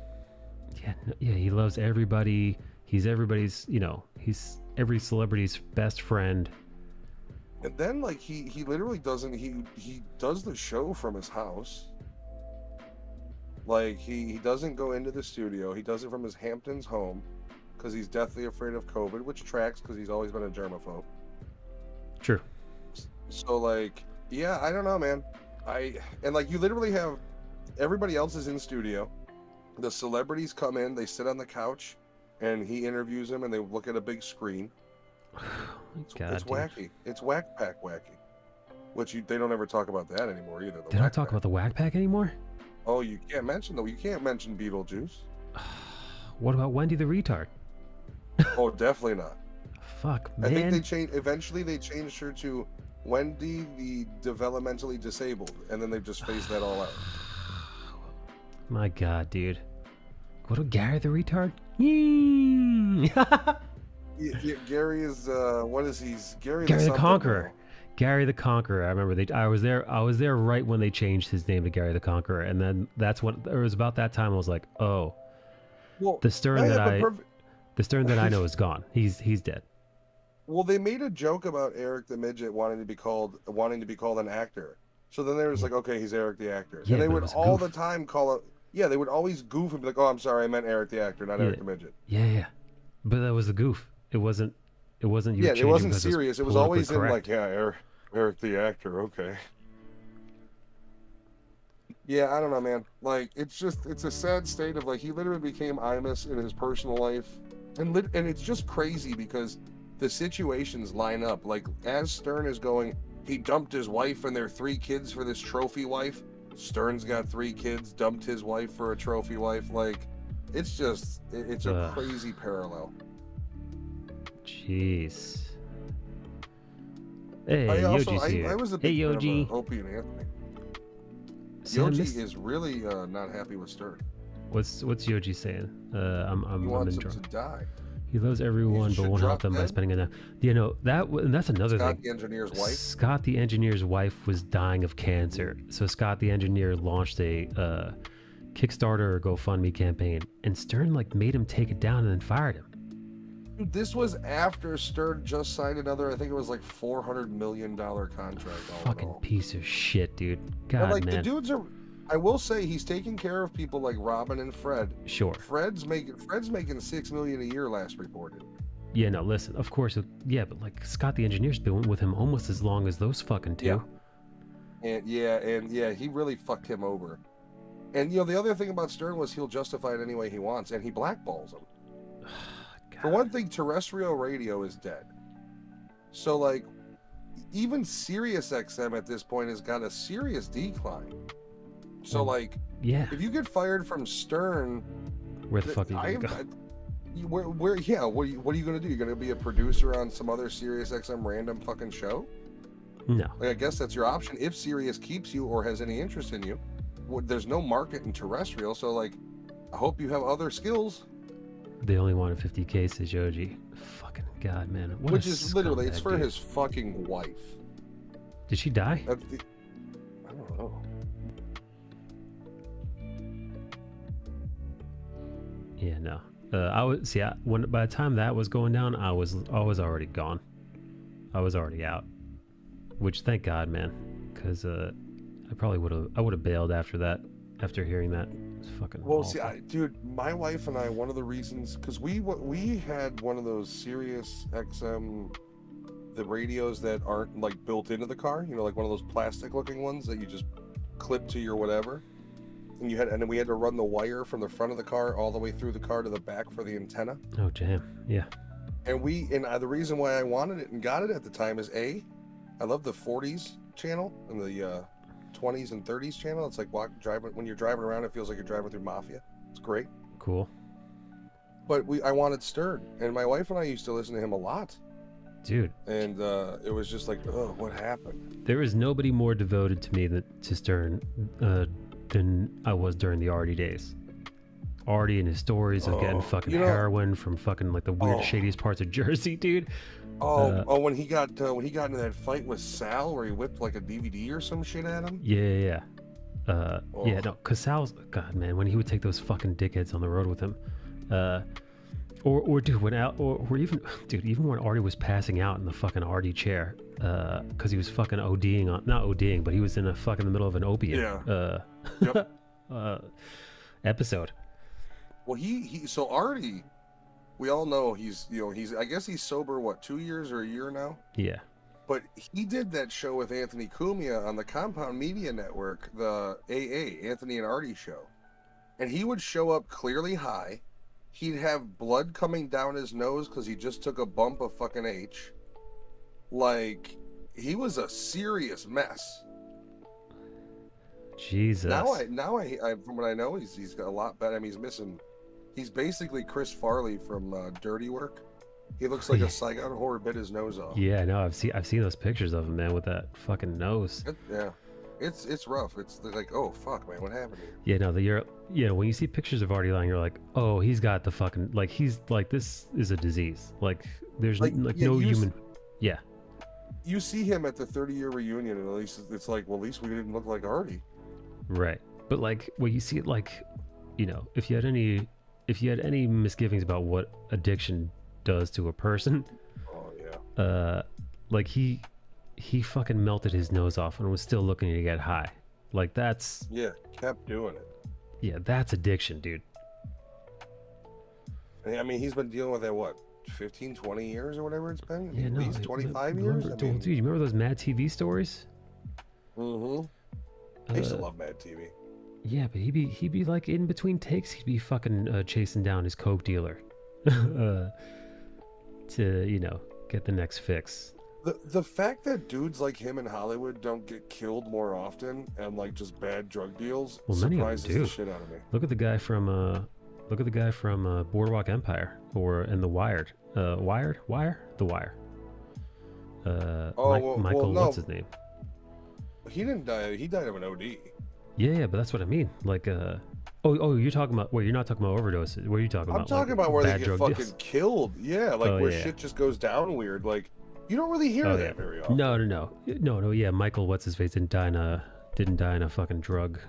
Yeah, he loves everybody. He's everybody's. He's every celebrity's best friend. And then like he literally doesn't he does the show from his house. Like he doesn't go into the studio. He does it from his Hamptons home. Because he's deathly afraid of COVID, which tracks because he's always been a germaphobe. True. So like, yeah, I don't know, man. And like you literally have everybody else is in studio. The celebrities come in, they sit on the couch, and he interviews them, and they look at a big screen. It's wacky. It's whack pack wacky. Which they don't ever talk about that anymore either. They don't talk about the whack pack anymore? Oh, you can't mention Beetlejuice. What about Wendy the retard? Oh, definitely not. Fuck, man. I think they changed. Eventually, they changed her to Wendy the developmentally disabled, and then they've just phased that all out. My God, dude. What about Gary the retard? Gary is what is he? Gary the Conqueror. Now. Gary the Conqueror. I remember I was there right when they changed his name to Gary the Conqueror, and then that's when it was about that time I was like, oh, well, the Stern that I know is gone. He's dead. Well, they made a joke about Eric the Midget wanting to be called an actor. So then they was Yeah, like, okay, he's Eric the actor, and yeah, they but it would was a all the goof. time call it. Yeah, they would always goof and be like, "Oh, I'm sorry, I meant Eric the actor, not Yeah, Eric the Midget." yeah, yeah. But that was a goof. It wasn't. It wasn't you were Yeah, it changing wasn't because it was serious. It was politically always in like, correct. yeah, Eric the actor. Okay. Yeah, I don't know, man. Like, it's a sad state of like he literally became Imus in his personal life, and it's just crazy because the situations line up. Like as Stern is going, he dumped his wife and their 3 kids for this trophy wife. Stern's got 3 kids, dumped his wife for a trophy wife. Like, it's a Ugh, crazy parallel. jeez. I Hey, also Yoji's I here. was a Hey, big fan of Yoji. Opie and Anthony. See, I Yoji missed. is really not happy with Stern. What's Yoji saying? He I'm wants in him to drunk. die. He loves He everyone, but should won't help drop them by dead. spending enough. You know and that's another Scott, thing. the engineer's wife. Scott the engineer's wife was dying of cancer, so Scott the engineer launched a Kickstarter or GoFundMe campaign, and Stern like made him take it down and then fired him. Dude, this was after Stern just signed another, I think it was like $400 million contract. All in Fucking all. piece of shit, dude. And God, like the man. dudes are, I will say he's taking care of people like Robin and Fred. Sure. Fred's making $6 million a year last reported. Yeah, no, listen. Of course, yeah, but like Scott the engineer's been with him almost as long as those fucking two. And he really fucked him over. And you know the other thing about Stern was he'll justify it any way he wants, and he blackballs him. For one thing, terrestrial radio is dead. So like, even Sirius XM at this point has got a serious decline. So like, yeah, if you get fired from Stern, where the fuck are you gonna go? where yeah, what are you gonna do? You're gonna be a producer on some other Sirius XM random fucking show? No. Like, I guess that's your option if Sirius keeps you or has any interest in you. There's no market in terrestrial, so like, I hope you have other skills. They only wanted 50 cases, Yoji. Fucking god, man. What Which a is literally, it's scumbag, for dude. his fucking wife. Did she die? I don't know. Yeah, no. I was when by the time that was going down, I was already gone. I was already out. Which thank God, man, because I probably would have bailed after that. After hearing that, it's fucking. Well, awful. see, dude, my wife and I, one of the reasons, because we had one of those Sirius XM, the radios that aren't like built into the car, you know, like one of those plastic looking ones that you just clip to your whatever. And then we had to run the wire from the front of the car all the way through the car to the back for the antenna. Oh, damn. Yeah. And the reason why I wanted it and got it at the time is I love the 40s channel and the 20s and 30s channel. It's like when you're driving around, it feels like you're driving through Mafia. It's great. Cool. But I wanted Stern, and my wife and I used to listen to him a lot. Dude. And it was just like, oh, what happened? There is nobody more devoted to me to Stern than I was during the Artie days. Artie and his stories of getting fucking heroin from fucking like the weird, shadiest parts of Jersey, dude. When he got into that fight with Sal, where he whipped like a DVD or some shit at him. Yeah. Yeah, no, cause Sal's God, man, when he would take those fucking dickheads on the road with him, or dude, even when Artie was passing out in the fucking Artie chair, cause he was fucking not ODing, but he was in the middle of an opiate episode. Well, so Artie, we all know he's I guess he's sober 2 years or a year now. Yeah. But he did that show with Anthony Cumia on the Compound Media Network, the AA, Anthony and Artie show. And he would show up clearly high. He'd have blood coming down his nose because he just took a bump of fucking H. Like, he was a serious mess. Jesus. Now I from what I know, he's got a lot better. I mean, he's basically Chris Farley from Dirty Work. He looks like a Saigon horror bit his nose off. Yeah, no, I've seen those pictures of him, man, with that fucking nose. It's rough. It's like, oh fuck, man, what happened here? Yeah, no, when you see pictures of Artie Lang, you're like, oh, he's got the fucking he's like, this is a disease. Like, there's no human. Yeah. You see him at the 30-year reunion, and at least it's like, well, at least we didn't look like Artie. Right, but like, when you see it, like, you know, if you had any misgivings about what addiction does to a person, Like he fucking melted his nose off and was still looking to get high. Like that's Yeah, kept doing it. yeah, that's addiction, dude. I mean, he's been dealing with that, what, 15, 20 years or whatever it's been? Yeah, At no, least 25 years? I dude, mean, you remember those Mad TV stories? I used to love Mad TV. Yeah, but he'd be like in between takes, he'd be fucking chasing down his coke dealer to get the next fix. The fact that dudes like him in Hollywood don't get killed more often and like just bad drug deals surprises the shit out of me. Look at the guy from Boardwalk Empire and The Wired. The Wire. Michael, no. what's his name? He didn't die. He died of an OD. Yeah, but that's what I mean. Like, you're talking about. Wait, you're not talking about overdoses. What are you talking about? I'm talking about where they get fucking killed. Yeah, like where shit just goes down weird. Like you don't really hear that very often. No. Yeah, Michael, what's his face, didn't die in a fucking drug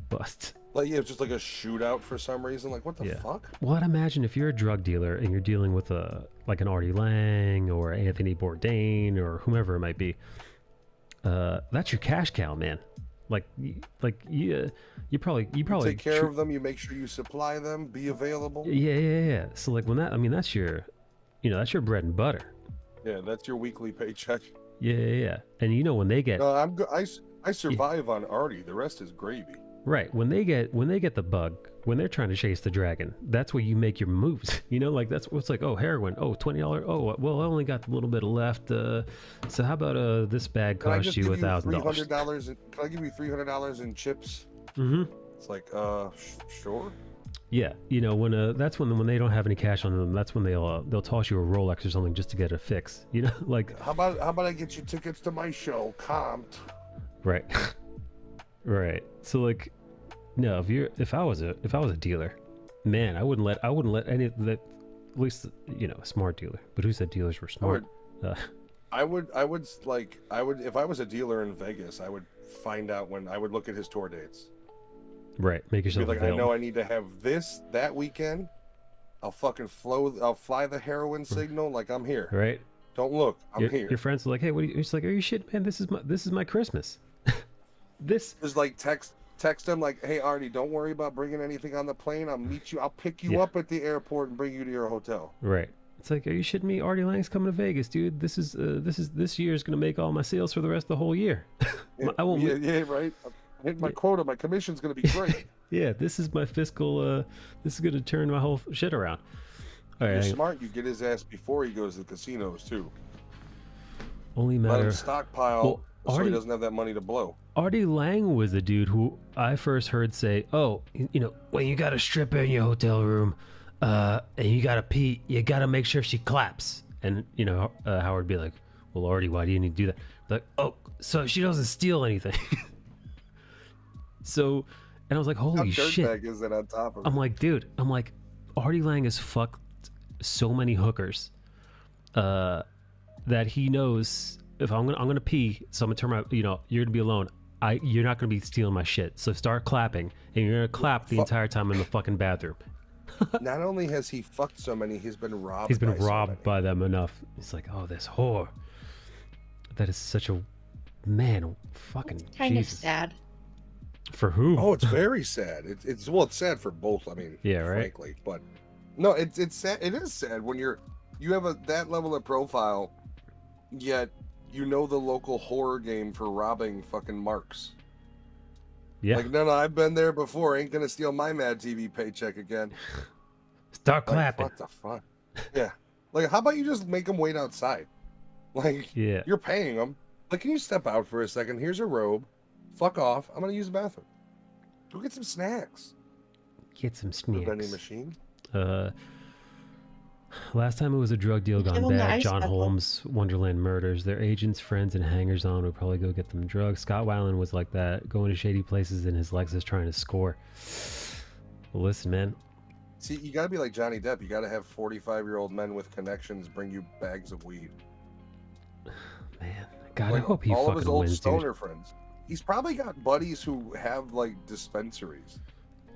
bust. Like it's just like a shootout for some reason. Like what the fuck? Well, I'd imagine if you're a drug dealer and you're dealing with like an Artie Lang or Anthony Bourdain or whomever it might be, that's your cash cow, man. You probably take care of them. You make sure you supply them. Be available. Yeah. So like when that's your, that's your bread and butter. Yeah, that's your weekly paycheck. Yeah. And when they get, I survive on Artie. The rest is gravy. Right. When they get the bug, when they're trying to chase the dragon, that's where you make your moves. Like that's what's like, oh, heroin, oh, $20, oh, well, I only got a little bit left. So how about this bag cost you $1,000? $300. Can I give you $300 in chips? Mm-hmm. It's like, sure. Yeah, when that's when they don't have any cash on them, that's when they'll toss you a Rolex or something just to get a fix. Like how about I get you tickets to my show, comped. Right. Right. So like, no, if I was a dealer, man, I wouldn't let any of that, at least a smart dealer. But who said dealers were smart? I would if I was a dealer in Vegas, I would find out I would look at his tour dates. Right. Make yourself like, available. I know I need to have this that weekend. I'll fly the heroin signal like I'm here. Right. Don't look. I'm here. Your friends are like, hey, what are you? It's like, are you shit, man? This is my Christmas. This is like text them like, hey Artie, don't worry about bringing anything on the plane. I'll pick you up at the airport and bring you to your hotel. Right. It's like, are you shitting me? Artie Lang's coming to Vegas, dude. This year is gonna make all my sales for the rest of the whole year. I won't. Yeah, right. Hit my quota. My commission's gonna be great. Yeah, this is my fiscal. This is gonna turn my whole shit around. All right, you're smart. You get his ass before he goes to the casinos too. Only matter. Let him stockpile so he doesn't have that money to blow. Artie Lang was the dude who I first heard say, "Oh, when you got a stripper in your hotel room, and you gotta pee, you gotta make sure she claps." And Howard would be like, "Well, Artie, why do you need to do that?" Like, "Oh, so she doesn't steal anything." So, and I was like, "Holy shit!" Is it on top of it? I'm like, dude. Artie Lang has fucked so many hookers, that he knows if I'm gonna pee, so I'm gonna turn my, you're gonna be alone. You're not gonna be stealing my shit. So start clapping, and you're gonna clap the entire time in the fucking bathroom. Not only has he fucked so many, he's been robbed. He's been robbed by them enough. It's like, oh, this whore. That is such a man. Fucking kind Jesus. of sad. For who? Oh, it's very sad. It's sad for both. I mean, yeah, right. Frankly, but no, it's sad. It is sad when you have that level of profile, yet the local horror game for robbing fucking marks. Yeah. Like, no, I've been there before. Ain't gonna steal my Mad TV paycheck again. Start clapping. What the fuck? Yeah. Like, how about you just make them wait outside? Like, yeah, you're paying them. Like, can you step out for a second? Here's a robe. Fuck off. I'm gonna use the bathroom. Go get some snacks. Get some The snacks. vending machine. Last time it was a drug deal Give gone them the bad. ice John bucket. Holmes, Wonderland Murders. Their agents, friends, and hangers-on would probably go get them drugs. Scott Weiland was like that, going to shady places in his Lexus trying to score. Well, listen, man. See, you gotta be like Johnny Depp. You gotta have 45-year-old men with connections bring you bags of weed. Man, God, Like, I hope he all fucking of his old wins, stoner dude. friends. He's probably got buddies who have like dispensaries.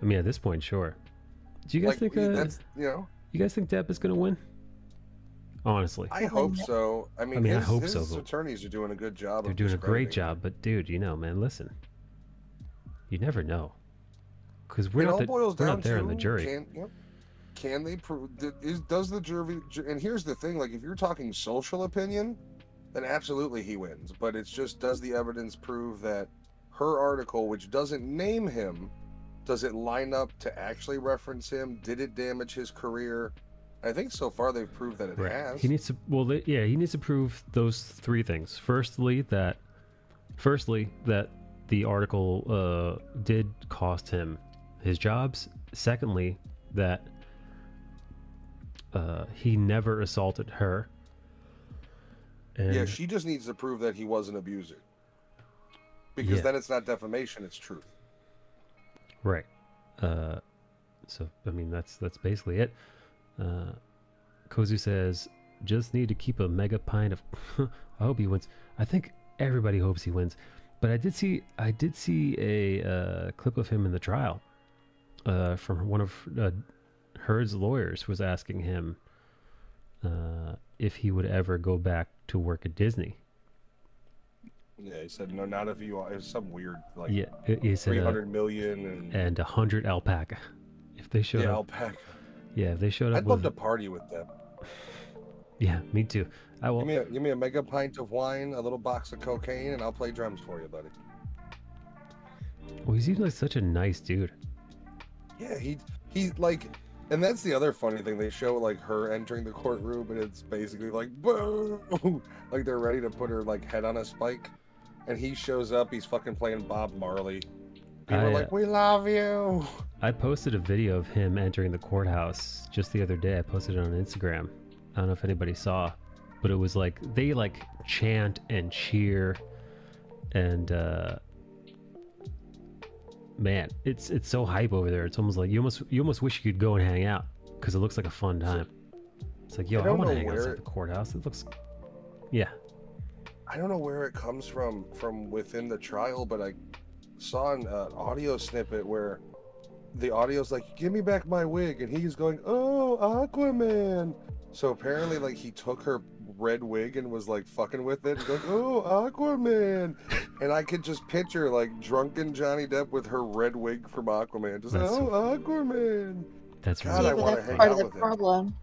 I mean, at this point, sure. Do you guys think? that's You guys think Depp is gonna win? honestly. I hope so. I mean, I his hope so, his but attorneys are doing a good job they're of doing a great discrediting job. it. But dude, man, listen, you never know, because we're It not all boils down there in the to jury. can they prove does the jury? And here's the thing: like, if you're talking social opinion, then absolutely he wins. But it's just, does the evidence prove that her article, which doesn't name him, does it line up to actually reference him? Did it damage his career? I think so far they've proved that it Right. has. He needs to. Well, he needs to prove those three things. Firstly, that the article did cost him his jobs. Secondly, that he never assaulted her. And Yeah, she just needs to prove that he was an abuser. Because then it's not defamation, it's truth. Right. So I mean that's basically it. Kozu says, just need to keep a mega pint of. I hope he wins. I think everybody hopes he wins. But I did see a clip of him in the trial. From one of Heard's lawyers was asking him if he would ever go back to work at Disney. Yeah, he said no, not if you are. It's some weird like he said 300 million and 100 alpaca. If they showed up, alpaca. Yeah, if they showed up. I'd love to party with them. Yeah, me too. I will. Give me a mega pint of wine, a little box of cocaine, and I'll play drums for you, buddy. Well, he seems like such a nice dude. Yeah, he's like, and that's the other funny thing. They show like her entering the courtroom, and it's basically like boom, like they're ready to put her like head on a spike, and he shows up. He's fucking playing Bob Marley. People are like, "We love you." I posted a video of him entering the courthouse just the other day. I posted it on Instagram. I don't know if anybody saw, but it was like they like chant and cheer, and man, it's so hype over there. It's almost like you almost wish you could go and hang out because it looks like a fun time. It's like, yo, I want to hang outside the courthouse. It looks, yeah. I don't know where it comes from within the trial, but I saw an audio snippet where the audio's like, "Give me back my wig," and he's going, "Oh, Aquaman." So apparently, like, he took her red wig and was like fucking with it and going, "Oh, Aquaman," and I could just picture like drunken Johnny Depp with her red wig from Aquaman, just Aquaman. That's God, I want to hang part out of the with problem.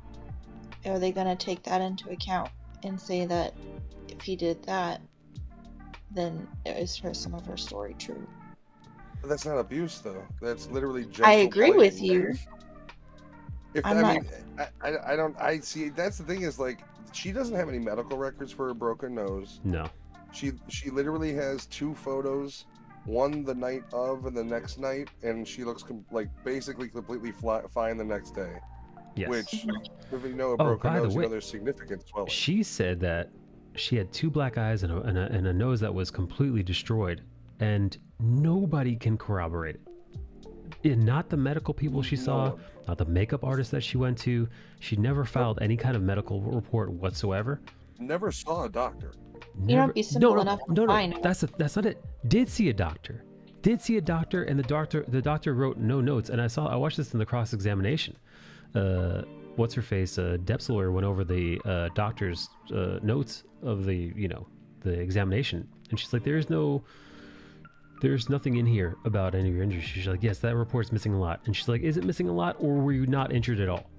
Are they going to take that into account and say that if he did that, then is some of her story true? But that's not abuse, though. That's literally gentle. I agree with you. I see. That's the thing is, like, she doesn't have any medical records for her broken nose. No. She literally has 2 photos, one the night of and the next night, and she looks like basically completely fine the next day. Yes. Which, if you know a broken nose, you know there's significant swelling. She said that she had 2 black eyes and a nose that was completely destroyed, and nobody can corroborate it. Not the medical people she saw, not the makeup artist that she went to. She never filed any kind of medical report whatsoever. Never saw a doctor. You don't be simple enough to find. That's not it. Did see a doctor, and the doctor wrote no notes. And I watched this in the cross examination. What's her face? Depp's lawyer went over the doctor's notes of the examination, and she's like, there's nothing in here about any of your injuries. She's like, yes, that report's missing a lot. And she's like, is it missing a lot, or were you not injured at all?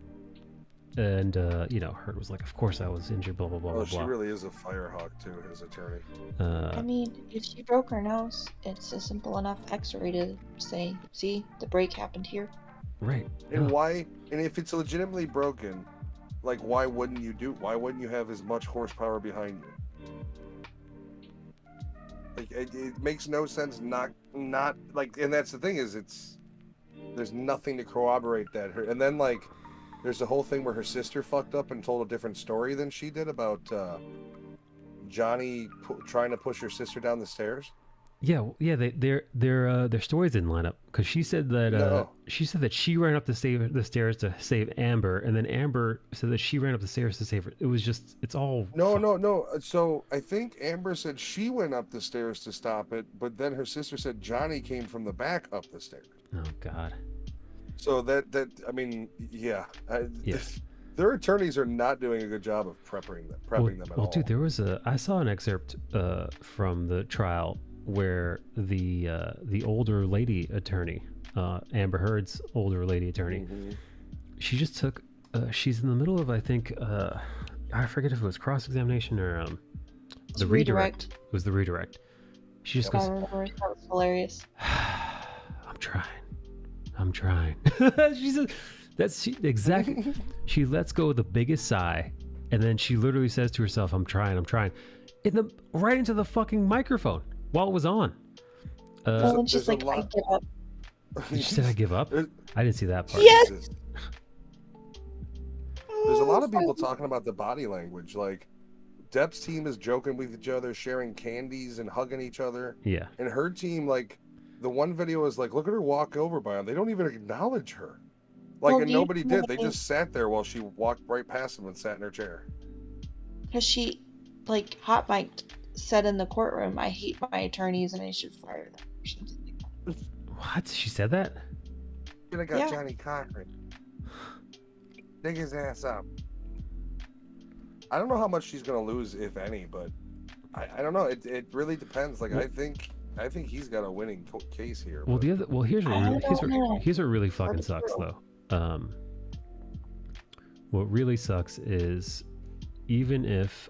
And Heard was like, of course I was injured, blah blah blah blah. She really is a firehawk too, his attorney. I mean, if she broke her nose, it's a simple enough X-ray to say, see, the break happened here. Right. And why? And if it's legitimately broken, like, why wouldn't you have as much horsepower behind you? Like, it makes no sense. Not like, and that's the thing is, there's nothing to corroborate that. And then like, there's the whole thing where her sister fucked up and told a different story than she did about Johnny trying to push her sister down the stairs. Yeah. Their stories didn't line up because she said that she ran up the stairs to save Amber, and then Amber said that she ran up the stairs to save her. It was just, it's all no. So I think Amber said she went up the stairs to stop it, but then her sister said Johnny came from the back up the stairs. Oh God. So that I mean, yeah. their attorneys are not doing a good job of prepping them at Well, all. dude, I saw an excerpt from the trial where the older lady attorney, Amber Heard's older lady attorney, she just took. She's in the middle of, I think, I forget if it was cross-examination or the redirect. It was the redirect. She just goes, I remember that was hilarious. I'm trying. She said, exactly. She lets go of the biggest sigh, and then she literally says to herself, I'm trying. Right into the fucking microphone while it was on. And she's like, I give up. She said, I give up? I didn't see that part. Yes! There's a lot of people talking about the body language. Like, Depp's team is joking with each other, sharing candies and hugging each other. Yeah. And her team, like, the one video is like, look at her walk over by him. They don't even acknowledge her. Like, and nobody did. They just sat there while she walked right past him and sat in her chair. Because she, like, hot mic'd said in the courtroom, I hate my attorneys and I should fire them or something like that. What? She said that? Should have got Johnny Cochran. Dig his ass up. I don't know how much she's gonna lose, if any, but I don't know. It really depends. Like, I think he's got a winning case here. Well, here's what really fucking sucks though. What really sucks is even if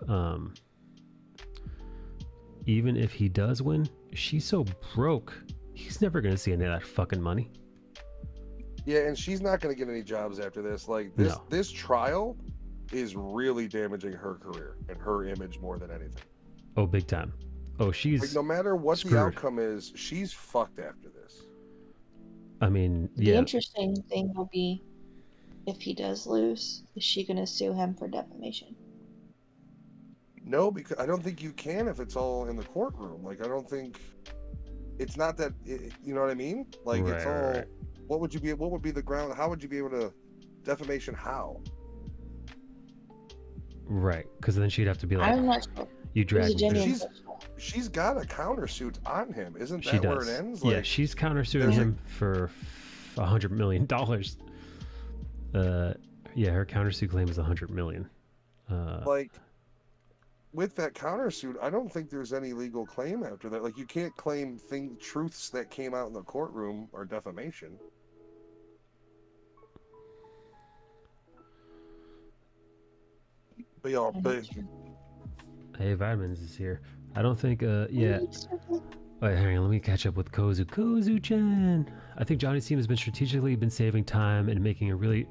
he does win, she's so broke, he's never gonna see any of that fucking money. Yeah, and she's not gonna get any jobs after this. Like, this trial is really damaging her career and her image more than anything. Oh, big time. Oh, she's like, no matter what screwed. The outcome is, she's fucked after this. I mean, yeah. The interesting thing will be, if he does lose, is she going to sue him for defamation? No, because I don't think you can if it's all in the courtroom. Like, I don't think it's not that. You know what I mean? Like, it's all. Right. What would be the ground? How would you be able to defamation? How? Right, because then she'd have to be like, I'm not sure. You drag me. She's got a countersuit on him. Isn't that where it ends? Like, yeah, she's countersuing him for $100 million. Yeah, her countersuit claim is $100 million. Like, with that countersuit, I don't think there's any legal claim after that. Like, you can't claim truths that came out in the courtroom or defamation. But y'all, Hey, Vitamins is here. I don't think, yeah. Wait, hang on, let me catch up with Kozu. Kozu-chan! I think Johnny's team has been strategically saving time and make a really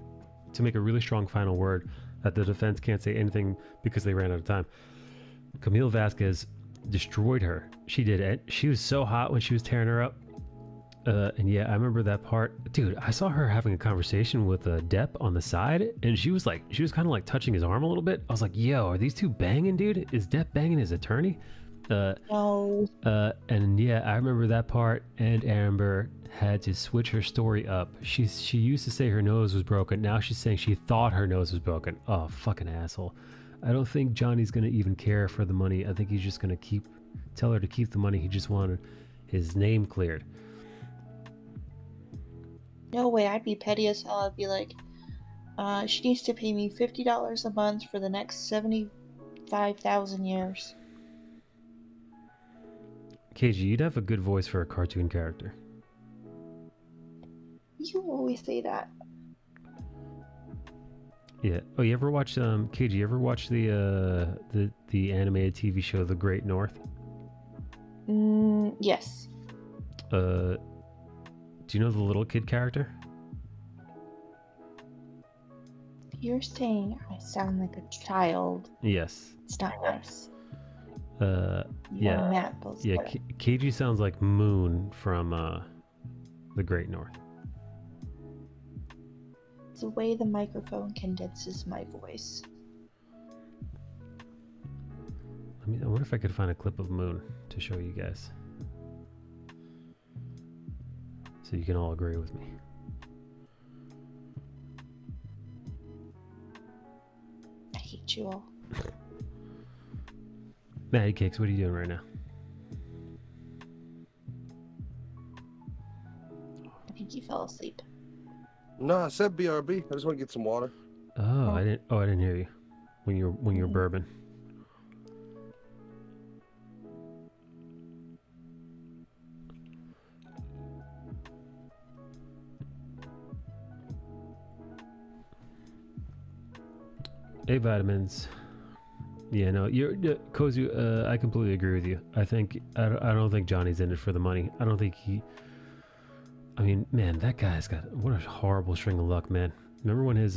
strong final word that the defense can't say anything because they ran out of time. Camille Vasquez destroyed her. She did it. She was so hot when she was tearing her up. And yeah, I remember that part. Dude, I saw her having a conversation with Depp on the side, and she was kind of like touching his arm a little bit. I was like, yo, are these two banging, dude? Is Depp banging his attorney? No. And yeah, I remember that part, and Amber had to switch her story up. She used to say her nose was broken. Now she's saying she thought her nose was broken. Oh, fucking asshole. I don't think Johnny's going to even care for the money. I think he's just going to tell her to keep the money. He just wanted his name cleared. No way, I'd be petty as hell. I'd be like, she needs to pay me $50 a month for the next 75,000 years. KG, you'd have a good voice for a cartoon character. You always say that. Yeah. Oh, you ever watch KG? You ever watch the animated TV show The Great North? Yes. Do you know the little kid character? You're saying I sound like a child. Yes. It's not nice. Yeah. KG sounds like Moon from The Great North. It's the way the microphone condenses my voice. I wonder if I could find a clip of Moon to show you guys, so you can all agree with me. I hate you all. Matty Cakes, what are you doing right now? I think you fell asleep. No, I said BRB. I just want to get some water. Oh, Oh. I didn't hear you when you're Mhm. bourbon. A vitamins. Yeah, no, you're Kozu. I completely agree with you. I don't think Johnny's in it for the money. I don't think he. I mean, man, that guy's got what a horrible string of luck, man. Remember when his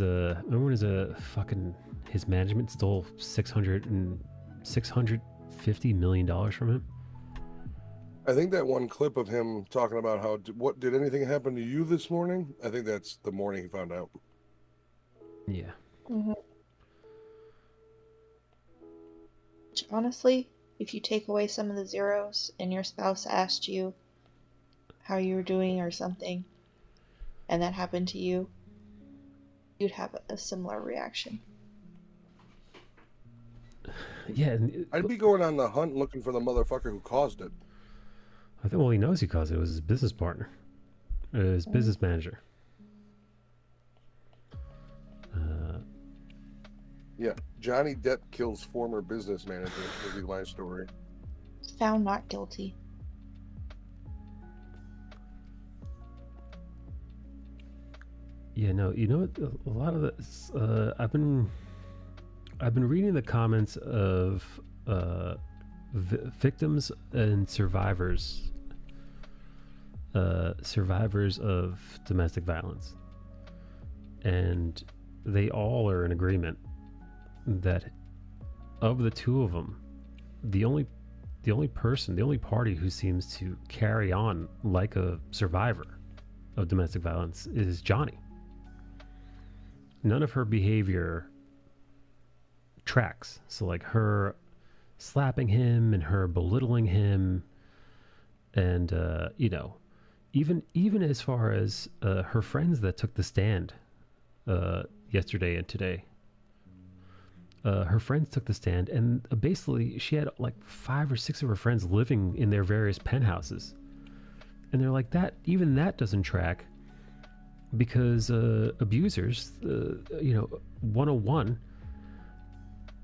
fucking his management stole $650 million from him? I think that one clip of him talking about how what did anything happen to you this morning? I think that's the morning he found out. Yeah. Mhm. Which, honestly, if you take away some of the zeros and your spouse asked you how you were doing or something, and that happened to you, you'd have a similar reaction. Yeah. I'd be going on the hunt looking for the motherfucker who caused it. I think well he knows he caused it. It was his business partner, his business manager. Yeah, Johnny Depp kills former business manager. Would be my story. Found not guilty. Yeah, no, you know what? A lot of this, I've been reading the comments of victims and survivors of domestic violence, and they all are in agreement that of the two of them, the only party who seems to carry on like a survivor of domestic violence is Johnny. None of her behavior tracks. So like her slapping him and her belittling him, and even as far as her friends that took the stand yesterday and today. Her friends took the stand, and basically she had like 5 or 6 of her friends living in their various penthouses, and they're like that. Even that doesn't track because abusers, 101,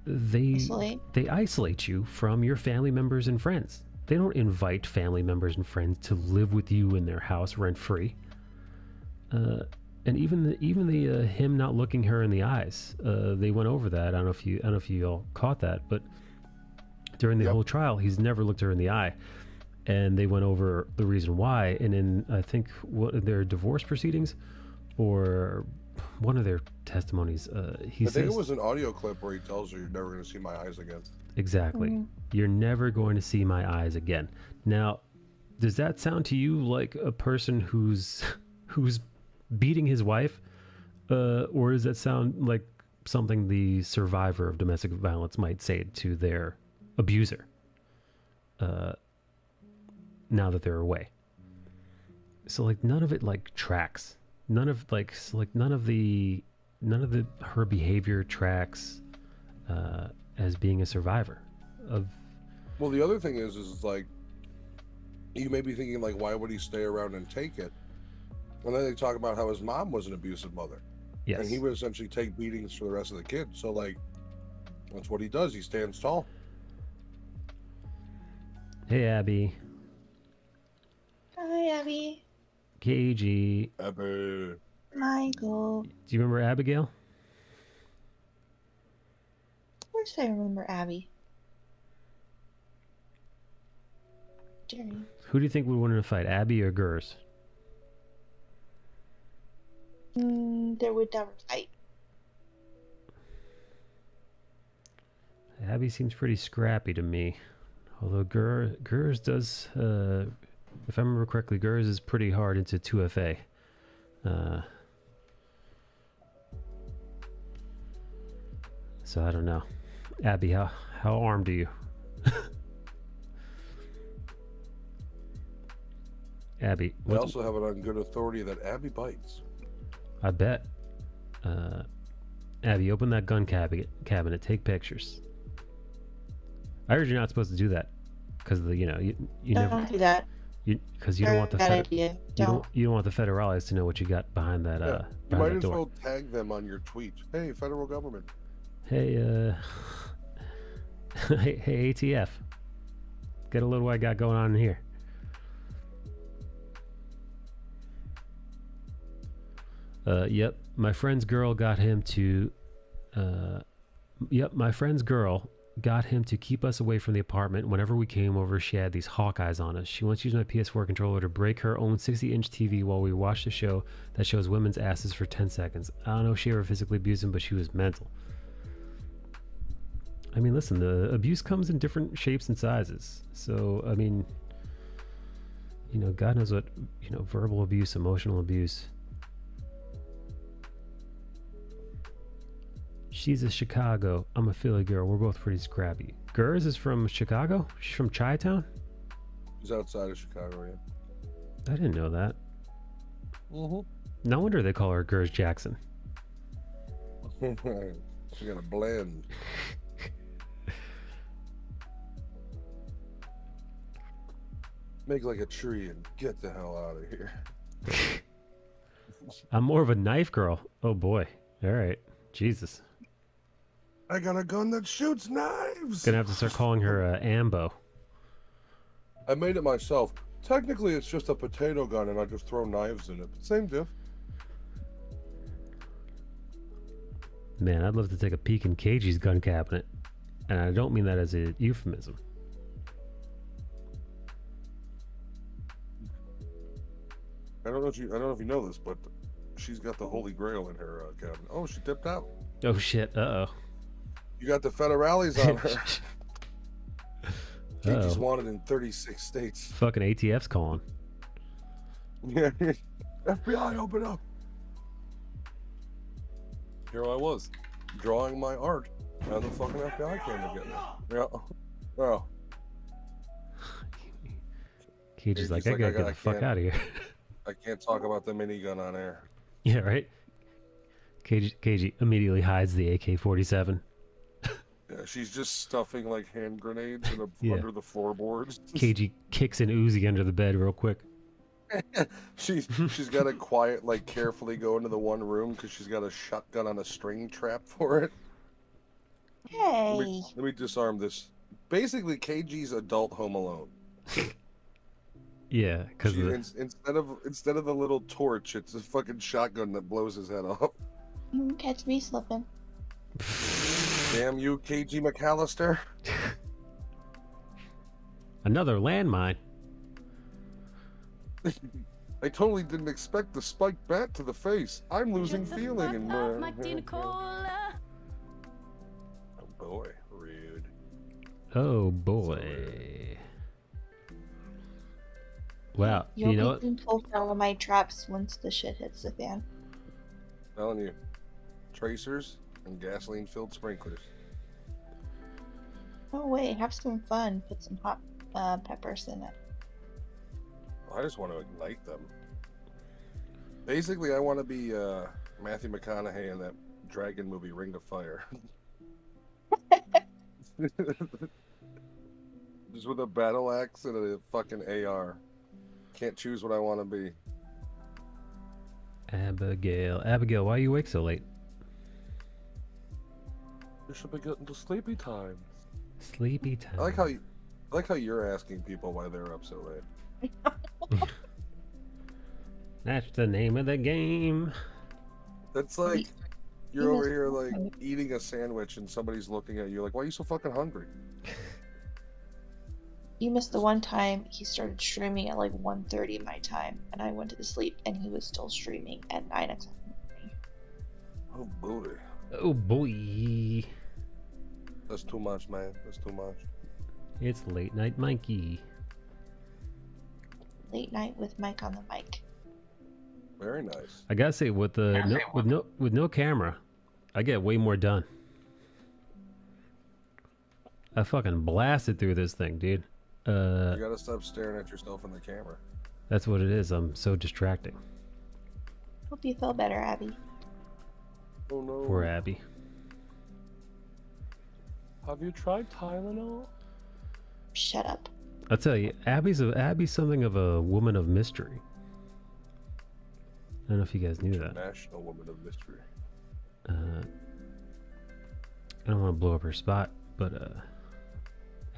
they isolate you from your family members and friends. They don't invite family members and friends to live with you in their house rent free. And even the him not looking her in the eyes, they went over that. I don't know if you all caught that, but during the whole trial, he's never looked her in the eye, and they went over the reason why. And in I think their divorce proceedings, or one of their testimonies, he says, I think it was an audio clip where he tells her, "You're never going to see my eyes again." Exactly. You're never going to see my eyes again. Now, does that sound to you like a person who's beating his wife, or does that sound like something the survivor of domestic violence might say to their abuser now that they're away? So like none of it like tracks. None of the her behavior tracks as being a survivor of. Well, the other thing is like, you may be thinking like, why would he stay around and take it? And then they talk about how his mom was an abusive mother. Yes. And he would essentially take beatings for the rest of the kids. So like, that's what he does. He stands tall. Hey, Abby. Hi, Abby. KG. Abby. Michael. Do you remember Abigail? Of course I remember Abby. Jerry. Who do you think would win in a fight, Abby or Gers? There would never fight. Abby seems pretty scrappy to me. Although Gers does, if I remember correctly, Gers is pretty hard into 2FA. So I don't know. Abby, how armed are you? Abby. They also have it on good authority that Abby bites. I bet. Abby, open that gun cabinet. Take pictures. I heard you're not supposed to do that because you Don't never do that. Because you don't want the Bad idea. Don't. you don't want the federales to know what you got behind that Yeah. You behind might that as door. well tag them on your tweet. Hey, federal government. Hey, hey, ATF. Get a little what I got going on in here. Yep, my friend's girl got him to. Yep, my friend's girl got him to keep us away from the apartment. Whenever we came over, she had these hawk eyes on us. She once used my PS4 controller to break her own 60-inch TV while we watched a show that shows women's asses for 10 seconds. I don't know if she ever physically abused him, but she was mental. I mean, listen, the abuse comes in different shapes and sizes. So, I mean, you know, God knows what, you know, verbal abuse, emotional abuse. She's a Chicago. I'm a Philly girl. We're both pretty scrappy. Gers is from Chicago? She's from Chi-Town? He's outside of Chicago, yeah. I didn't know that. Mm-hmm. No wonder they call her Gers Jackson. She got a blend. Make like a tree and get the hell out of here. I'm more of a knife girl. Oh boy. All right. Jesus. I got a gun that shoots knives. Gonna have to start calling her Ambo. I made it myself. Technically, it's just a potato gun, and I just throw knives in it. But same diff. Man, I'd love to take a peek in KG's gun cabinet. And I don't mean that as a euphemism. I don't know if you know this, but she's got the Holy Grail in her cabinet. Oh, she dipped out. Oh shit, uh-oh. You got the federales on her. KG's Uh-oh. wanted in 36 states. Fucking ATF's calling. Yeah. FBI, open up. Here I was, drawing my art, and the fucking FBI came to get me. Yeah. Oh. KG's like, I gotta get the fuck out of here. I can't talk about the minigun on air. Yeah, right? KG immediately hides the AK-47. Yeah, she's just stuffing like hand grenades under the floorboards. KG kicks an Uzi under the bed real quick. she's got to quiet, like carefully go into the one room because she's got a shotgun on a string trap for it. Hey. Let me disarm this. Basically, KG's adult Home Alone. Yeah, because instead of the little torch, it's a fucking shotgun that blows his head off. Catch me slipping. Damn you, KG McAllister. another landmine. I totally didn't expect the spiked bat to the face. I'm losing feeling and oh boy, rude. Oh boy. Wow, You'll you know be in full for all my traps once the shit hits the fan. Telling you, tracers and gasoline-filled sprinklers. Oh wait, have some fun. Put some hot peppers in it. I just want to ignite them. Basically, I want to be Matthew McConaughey in that dragon movie, Ring of Fire. Just with a battle axe and a fucking AR. Can't choose what I want to be. Abigail, why are you awake so late? You should be getting to sleepy time. Sleepy time. I like how you're asking people why they're up so late. That's the name of the game. That's like you're over here like eating a sandwich and somebody's looking at you like, why are you so fucking hungry? You missed the one time he started streaming at like 1:30 my time, and I went to sleep, and he was still streaming at 9 o'clock in the morning. Oh boy. Oh boy. That's too much, man. That's too much. It's late night Mikey. Late night with Mike on the mic. Very nice. I gotta say, with no camera, I get way more done. I fucking blasted through this thing, dude. You gotta stop staring at yourself in the camera. That's what it is. I'm so distracting. Hope you feel better, Abby. Oh no. Poor Abby. Have you tried Tylenol? Shut up. I'll tell you, Abby's something of a woman of mystery. I don't know if you guys knew that. National woman of mystery. I don't want to blow up her spot, but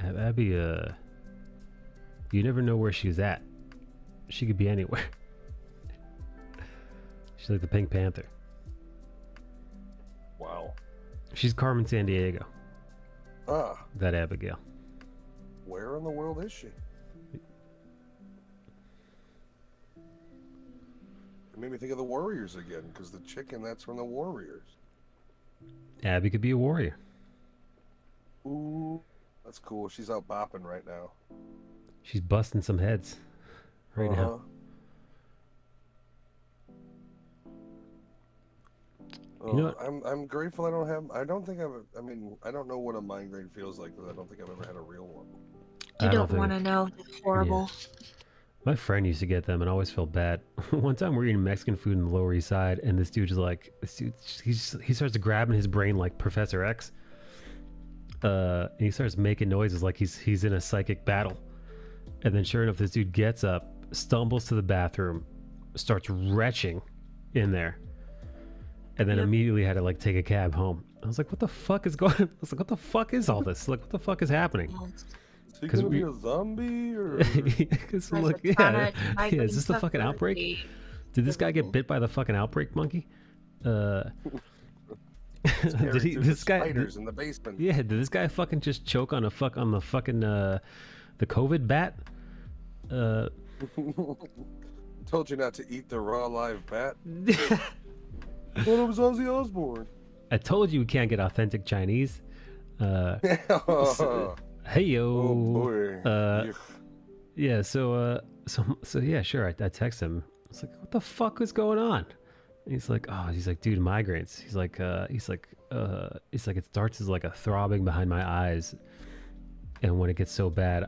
Abby, you never know where she's at. She could be anywhere. She's like the Pink Panther. Wow. She's Carmen Sandiego. Ah. That Abigail. Where in the world is she? It made me think of the Warriors again, because the chicken, that's from the Warriors. Abby could be a warrior. Ooh. That's cool. She's out bopping right now. She's busting some heads right now. Oh, You know what? I'm grateful I don't think I mean, I don't know what a migraine feels like, because I don't think I've ever had a real one. You I don't think- want to know. It's horrible. My friend used to get them and always felt bad. One time we're eating Mexican food in the Lower East Side, and this dude he starts grabbing his brain like Professor X. And he starts making noises like he's in a psychic battle. And then sure enough, this dude gets up, stumbles to the bathroom, starts retching in there, and then immediately had to like take a cab home. I was like, what the fuck is going on? I was like, what the fuck is all this? Like, what the fuck is happening? Is he gonna be a zombie or? Because like, yeah, is this the fucking outbreak? Did this guy get bit by the fucking outbreak monkey? Did he? This guy? Spiders in the basement. Yeah, did this guy fucking just choke on the fucking the COVID bat? Told you not to eat the raw live bat. But it was Ozzy Osbourne. I told you we can't get authentic Chinese. Hey yo. Oh boy. Yeah. So yeah, sure. I text him. I was like, what the fuck is going on? And he's like, dude, migraines. He's like, it starts as like a throbbing behind my eyes, and when it gets so bad,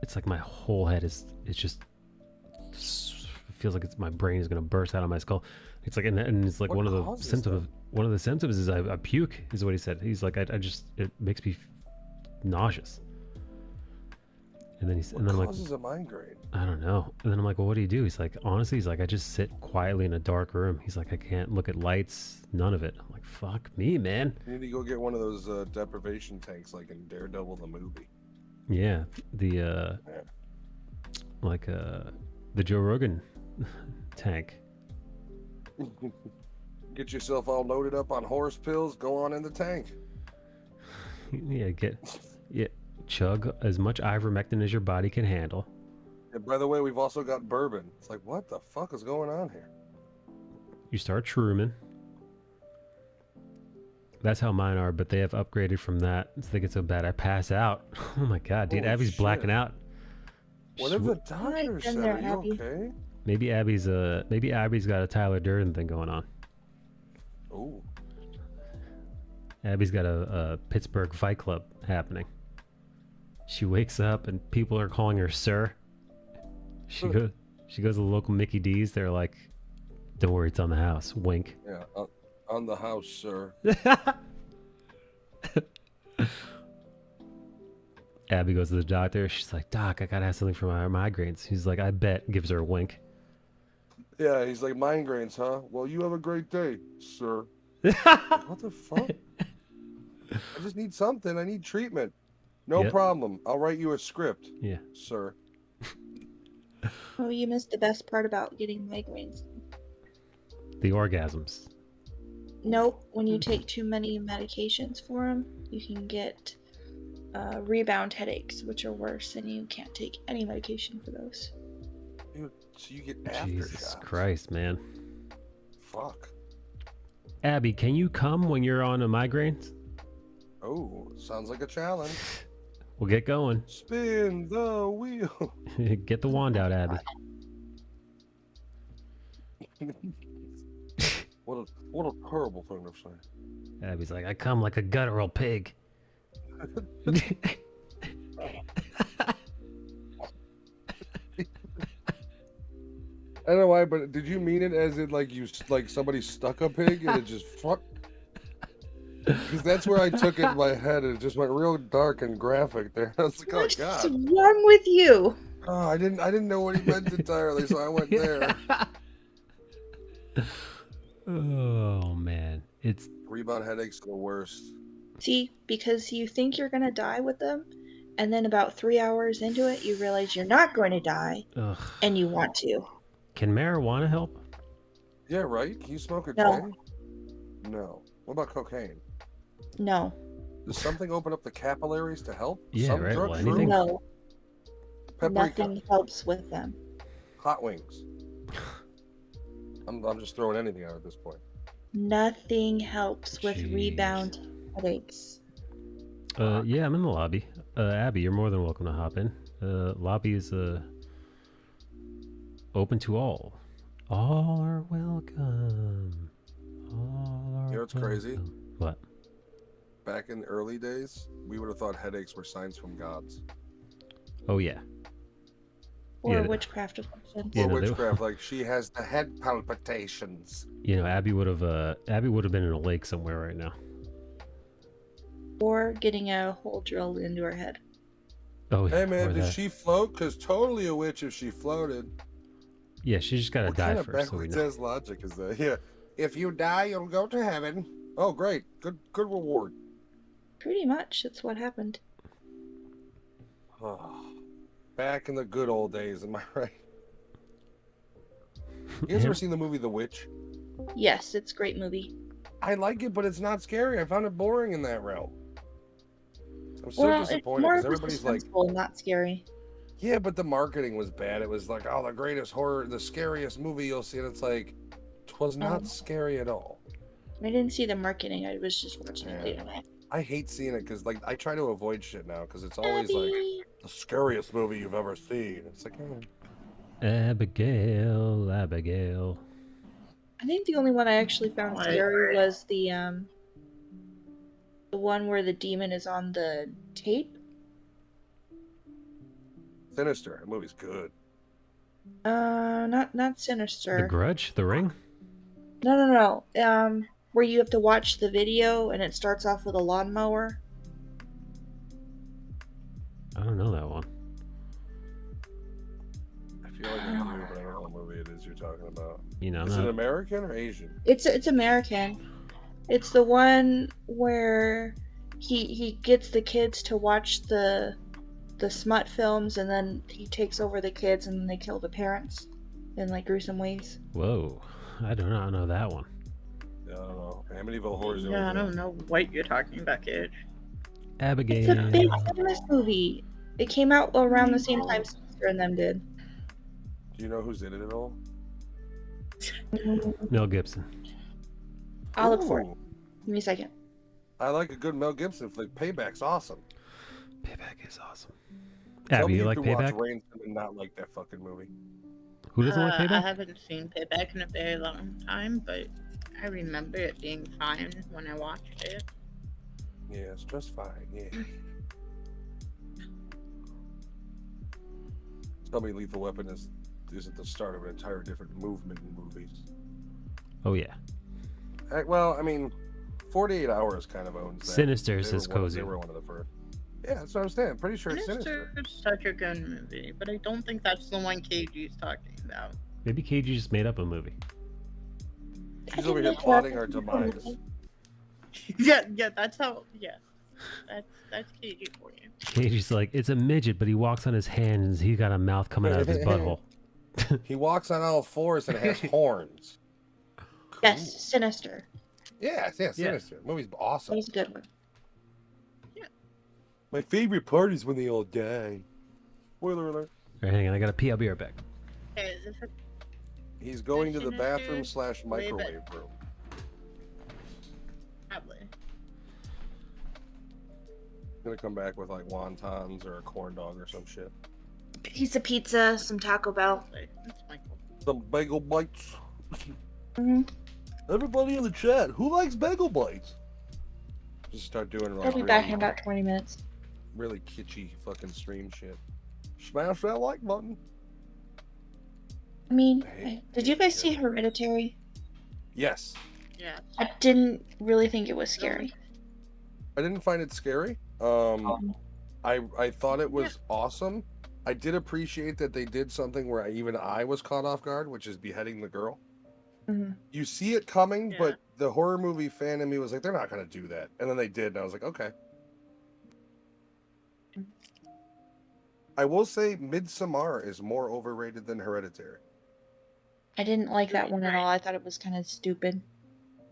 it's like my whole head it feels like my brain is gonna burst out of my skull. It's like, and it's like one of the symptoms is I puke, is what he said. He's like, it makes me nauseous. And then I'm like, causes a migraine? I don't know. And then I'm like, well, what do you do? He's like, honestly, I just sit quietly in a dark room. He's like, I can't look at lights, none of it. I'm like, fuck me, man. You need to go get one of those deprivation tanks, like in Daredevil the movie. Yeah, the Joe Rogan tank. Get yourself all loaded up on horse pills. Go on in the tank. Chug as much ivermectin as your body can handle. And by the way, we've also got bourbon. It's like, what the fuck is going on here? You start shrooming. That's how mine are, but they have upgraded from that. So they get so bad I pass out. Oh my god, dude, Holy Abby's shit. blacking out. What did the doctor Been said? there, Are you Abby. okay? Maybe Abby's got a Tyler Durden thing going on. Oh. Abby's got a Pittsburgh Fight Club happening. She wakes up and people are calling her sir. She goes to the local Mickey D's. They're like, don't worry, it's on the house. Wink. Yeah, on the house, sir. Abby goes to the doctor. She's like, Doc, I gotta have something for my migraines. He's like, I bet. Gives her a wink. Yeah, he's like, migraines, huh? Well, you have a great day, sir. Like, what the fuck? I just need something. I need treatment. No Yep. problem. I'll write you a script, Yeah. sir. Oh, you missed the best part about getting migraines. The orgasms. Nope. When you take too many medications for them, you can get rebound headaches, which are worse, and you can't take any medication for those. Dude, so you get aftershocks. Jesus Christ, man. Fuck. Abby, can you come when you're on a migraine? Oh, sounds like a challenge. We'll get going. Spin the wheel. Get the wand out, Abby. What a terrible thing to say. Abby's like, I come like a guttural pig. I don't know why, but did you mean it as in like somebody stuck a pig and it just fuck? Because that's where I took it in my head, and it just went real dark and graphic there. I was like, oh What's god. wrong with you? Oh, I didn't know what he meant entirely, so I went there. Oh man, it's Rebound headaches are the worst. See, because you think you're gonna die with them, and then about 3 hours into it, you realize you're not going to die, ugh. and you want to. Can marijuana help? Yeah, right? Can you smoke a No. J? No. What about cocaine? No. Does something open up the capillaries to help? Yeah, Some right, drug, well, true? anything. No. Paprika, Nothing helps with them. hot wings. I'm just throwing anything out at this point. Nothing helps with Jeez. rebound headaches. Yeah, I'm in the lobby. Abby, you're more than welcome to hop in. Lobby is open to all. All are welcome. All are You know what's crazy? welcome. What? Back in the early days, we would have thought headaches were signs from gods. Oh yeah. Or Yeah. witchcraft afflictions. Yeah, Or no, they- witchcraft, like she has the head palpitations. You know, Abby would have been in a lake somewhere right now. Or getting a hole drilled into her head. Oh Hey or man, did that. she float? Cause totally a witch if she floated. Yeah, she just gotta What die kind of first, so we backwards know. ass logic is that? Yeah. If you die, you'll go to heaven. Oh great. Good reward. Pretty much, that's what happened. Oh, back in the good old days, am I right? You guys ever seen the movie The Witch? Yes, it's a great movie. I like it, but it's not scary. I found it boring in that realm. I'm so Well, it's disappointed more because of a everybody's like, suspenseful, not scary. yeah, but the marketing was bad. It was like, oh, the greatest horror, the scariest movie you'll see. And it's like, it was not scary at all. I didn't see the marketing. I was just watching it Yeah. late at night. I hate seeing it because like I try to avoid shit now because it's always like the scariest movie you've ever seen. It's like, Abigail. I think the only one I actually found scary was the one where the demon is on the tape. Sinister. That movie's good. Not Sinister. The Grudge, The Ring. No. Where you have to watch the video and it starts off with a lawnmower. I don't know that one. I feel like I do, but I don't know what movie it is you're talking about. You know, Is it American or Asian? It's American. It's the one where he gets the kids to watch the smut films and then he takes over the kids and then they kill the parents in like gruesome ways. Whoa, I do not know that one. Yeah, I don't know. Amityville Horror's the Yeah, I only don't thing. know what you're talking about, kid. Abigail. It's a big famous movie. It came out around the same time Sister and them did. Do you know who's in it at all? Mel Gibson. I'll look for it. Ooh, Give me a second. I like a good Mel Gibson flick. Payback's awesome. Payback is awesome. Tell Abby, me you you like can Payback? watch Ransom and not like that fucking movie. Who doesn't like I Payback? haven't seen Payback in a very long time, but I remember it being fine when I watched it. Yeah, it's just fine. Yeah. Tell me Lethal Weapon isn't the start of an entire different movement in movies. Oh yeah. Well, I mean, 48 Hours kind of owns that. Sinister, They says were one- Cozy. They were one of the first. Yeah, that's what I'm saying. Pretty sure it's Sinister Sinister. is such a good movie, but I don't think that's the one KG's talking about. Maybe KG just made up a movie. She's over here plotting our demise. yeah, that's how. Yeah, that's KG for you. KG's like, it's a midget, but he walks on his hands. He's got a mouth coming out of his butthole. He walks on all fours and has horns. Yes, Sinister. Yeah, Sinister. Movie's That awesome. was a good one. My favorite part is when they all die. Spoiler alert. All right, hang on, I gotta pee. I'll be right back. Okay, is this a He's going to the Sinister, bathroom/microwave room. probably? Gonna come back with like wontons or a corn dog or some shit. Piece of pizza, some Taco Bell. Wait, it's Michael. Some bagel bites. Mm-hmm. Everybody in the chat, who likes bagel bites? Just start doing like I'll be back in about 20 minutes. really kitschy fucking stream shit. Smash that like button. I mean, Hey, did you guys see Hereditary? Yes. Yeah. I didn't really think it was scary. I didn't find it scary. I thought it was awesome. I did appreciate that they did something where even I was caught off guard, which is beheading the girl. Mm-hmm. You see it coming, Yeah. but the horror movie fan in me was like, they're not going to do that. And then they did, and I was like, okay. I will say Midsommar is more overrated than Hereditary. I didn't like that one at Right. all. I thought it was kind of stupid.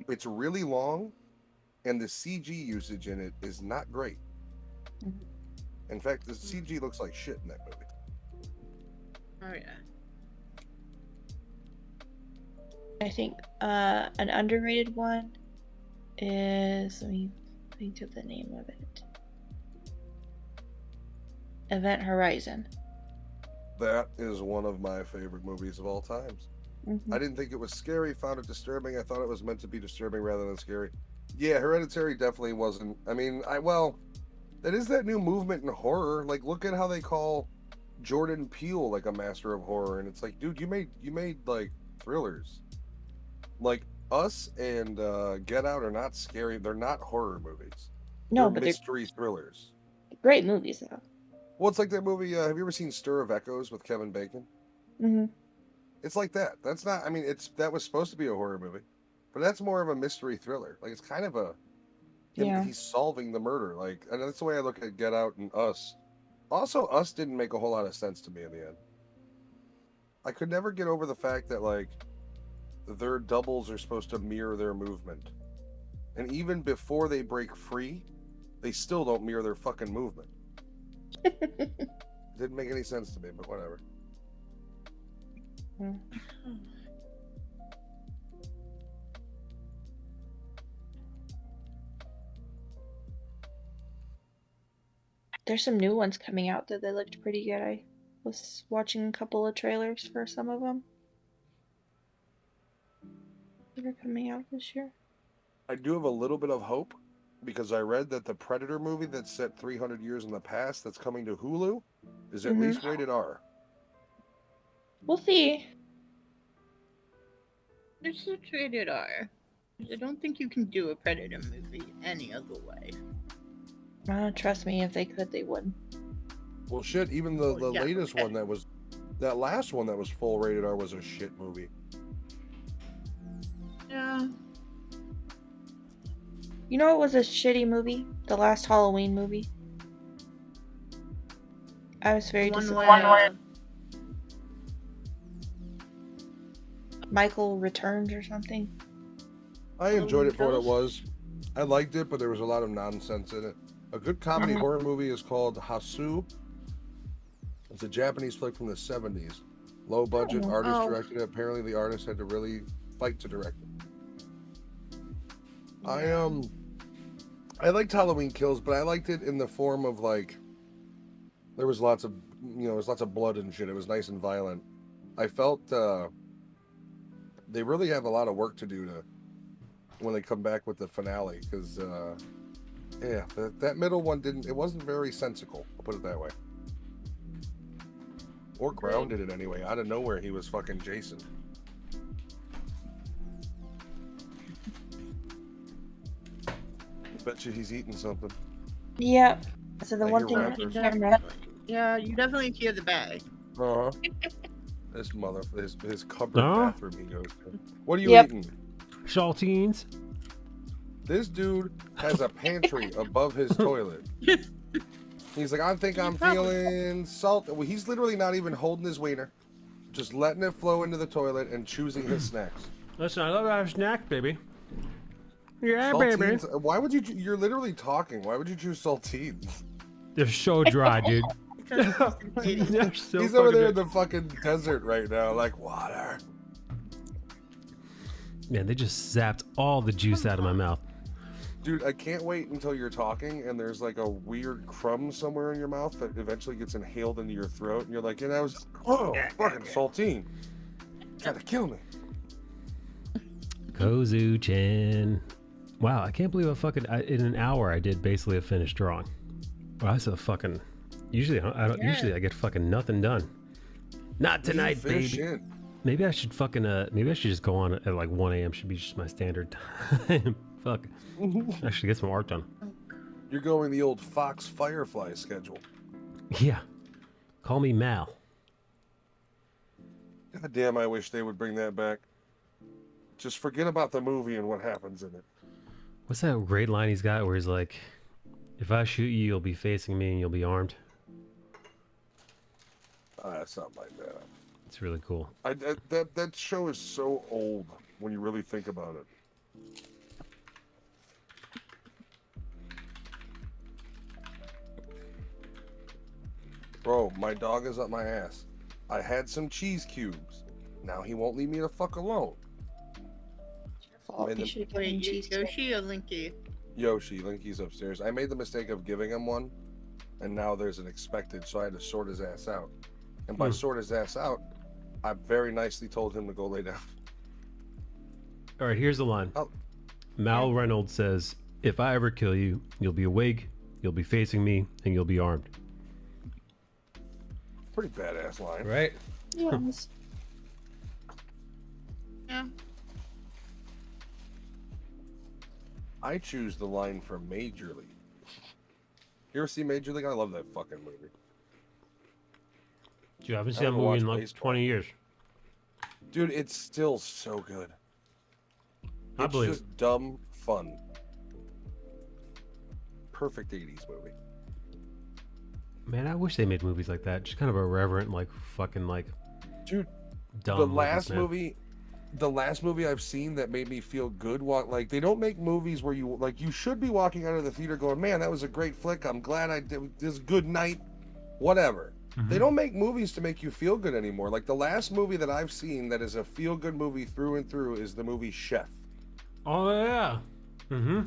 It's really long, and the CG usage in it is not great. Mhm. In fact, the CG looks like shit in that movie. Oh yeah. I think an underrated one is, let me think of the name of it. Event Horizon. That is one of my favorite movies of all times. Mm-hmm. I didn't think it was scary, found it disturbing. I thought it was meant to be disturbing rather than scary. Yeah, Hereditary definitely wasn't. I mean, that is that new movement in horror. Like, look at how they call Jordan Peele like a master of horror, and it's like, dude, you made like thrillers. Like Us and Get Out are not scary. They're not horror movies. No, They're but they're mystery thrillers. great movies though. Well, it's like that movie. Have you ever seen Stir of Echoes with Kevin Bacon? Mm-hmm. It's like that. That's not. I mean, that was supposed to be a horror movie, but that's more of a mystery thriller. Like it's kind of Yeah. he's solving the murder. Like, and that's the way I look at Get Out and Us. Also, Us didn't make a whole lot of sense to me in the end. I could never get over the fact that like their doubles are supposed to mirror their movement, and even before they break free, they still don't mirror their fucking movement. Didn't make any sense to me, but whatever. There's some new ones coming out that they looked pretty good. I was watching a couple of trailers for some of them. They're coming out this year. I do have a little bit of hope because I read that the Predator movie that's set 300 years in the past that's coming to Hulu is at least rated R. We'll see. This is rated R. I don't think you can do a Predator movie any other way. Trust me, if they could, they would. Well, shit, even the yeah, latest okay. one that last one that was full rated R was a shit movie. Yeah. You know, it was a shitty movie. The last Halloween movie. I was very disappointed. Where Michael Returns or something. I enjoyed it for what it Kills? was. I liked it, but there was a lot of nonsense in it. A good comedy horror movie is called Hasu. It's a Japanese flick from the 70s. Low budget, artist directed it. Apparently the artist had to really fight to direct it. I liked Halloween Kills, but I liked it in the form of like there was lots of blood and shit. It was nice and violent. I felt they really have a lot of work to do when they come back with the finale because that middle one it wasn't very sensical, I'll put it that way. Or grounded in any way. Out of nowhere he was fucking Jason. Bet you he's eating something. Yeah. So the I one hear thing I rappers. camera. Yeah, you definitely hear the bag. Uh-huh. This his cupboard Huh? bathroom he goes to. What are you Yep. eating? Saltines. This dude has a pantry above his toilet. He's like, I think I'm feeling salt. Well, he's literally not even holding his wiener, just letting it flow into the toilet and choosing his snacks. Listen, I love our snack, baby. Yeah, baby. Saltines. Why would you? You're literally talking. Why would you choose saltines? They're so dry, dude. Because he's an idiot. They're so He's over fucking there in dry. the fucking desert right now, like water. Man, they just zapped all the juice out of my mouth. Dude, I can't wait until you're talking and there's like a weird crumb somewhere in your mouth that eventually gets inhaled into your throat, and you're like, and I was, oh, fucking saltine. Gotta kill me. Kozu-chan. Wow, I can't believe in an hour I did basically a finished drawing. Wow, that's a fucking. Usually I don't. Yeah. Usually I get fucking nothing done. Not tonight, Finish baby. it. Maybe I should fucking. Maybe I should just go on at like 1 a.m. Should be just my standard time. Fuck. I should get some art done. You're going the old Fox Firefly schedule. Yeah. Call me Mal. God damn, I wish they would bring that back. Just forget about the movie and what happens in it. What's that great line he's got where he's like, if I shoot you, you'll be facing me and you'll be armed? Something like that. It's really cool. That show is so old when you really think about it. Bro, my dog is up my ass. I had some cheese cubes. Now he won't leave me the fuck alone. It's your fault. You should have given him Wait, cheese. Yoshi or Linky? Yoshi, Linky's upstairs. I made the mistake of giving him one, and now there's an expected, so I had to sort his ass out. And by sort his ass out, I very nicely told him to go lay down. All right, here's the line. Mal Reynolds says, if I ever kill you, you'll be awake, you'll be facing me, and you'll be armed. Pretty badass line. Right? Yes. Yeah. I choose the line from Major League. You ever see Major League? I love that fucking movie. Dude, I haven't I seen that haven't movie in watched like baseball. 20 years. Dude, it's still so good. I It's believe just dumb fun. Perfect 80s movie. Man, I wish they made movies like that. Just kind of irreverent, like fucking like Dude, dumb. the movies, last man. movie I've seen that made me feel good, like they don't make movies where you should be walking out of the theater going, man, that was a great flick. I'm glad I did this. Good night, whatever. They don't make movies to make you feel good anymore. Like the last movie that I've seen that is a feel good movie through and through is the movie Chef. Oh yeah.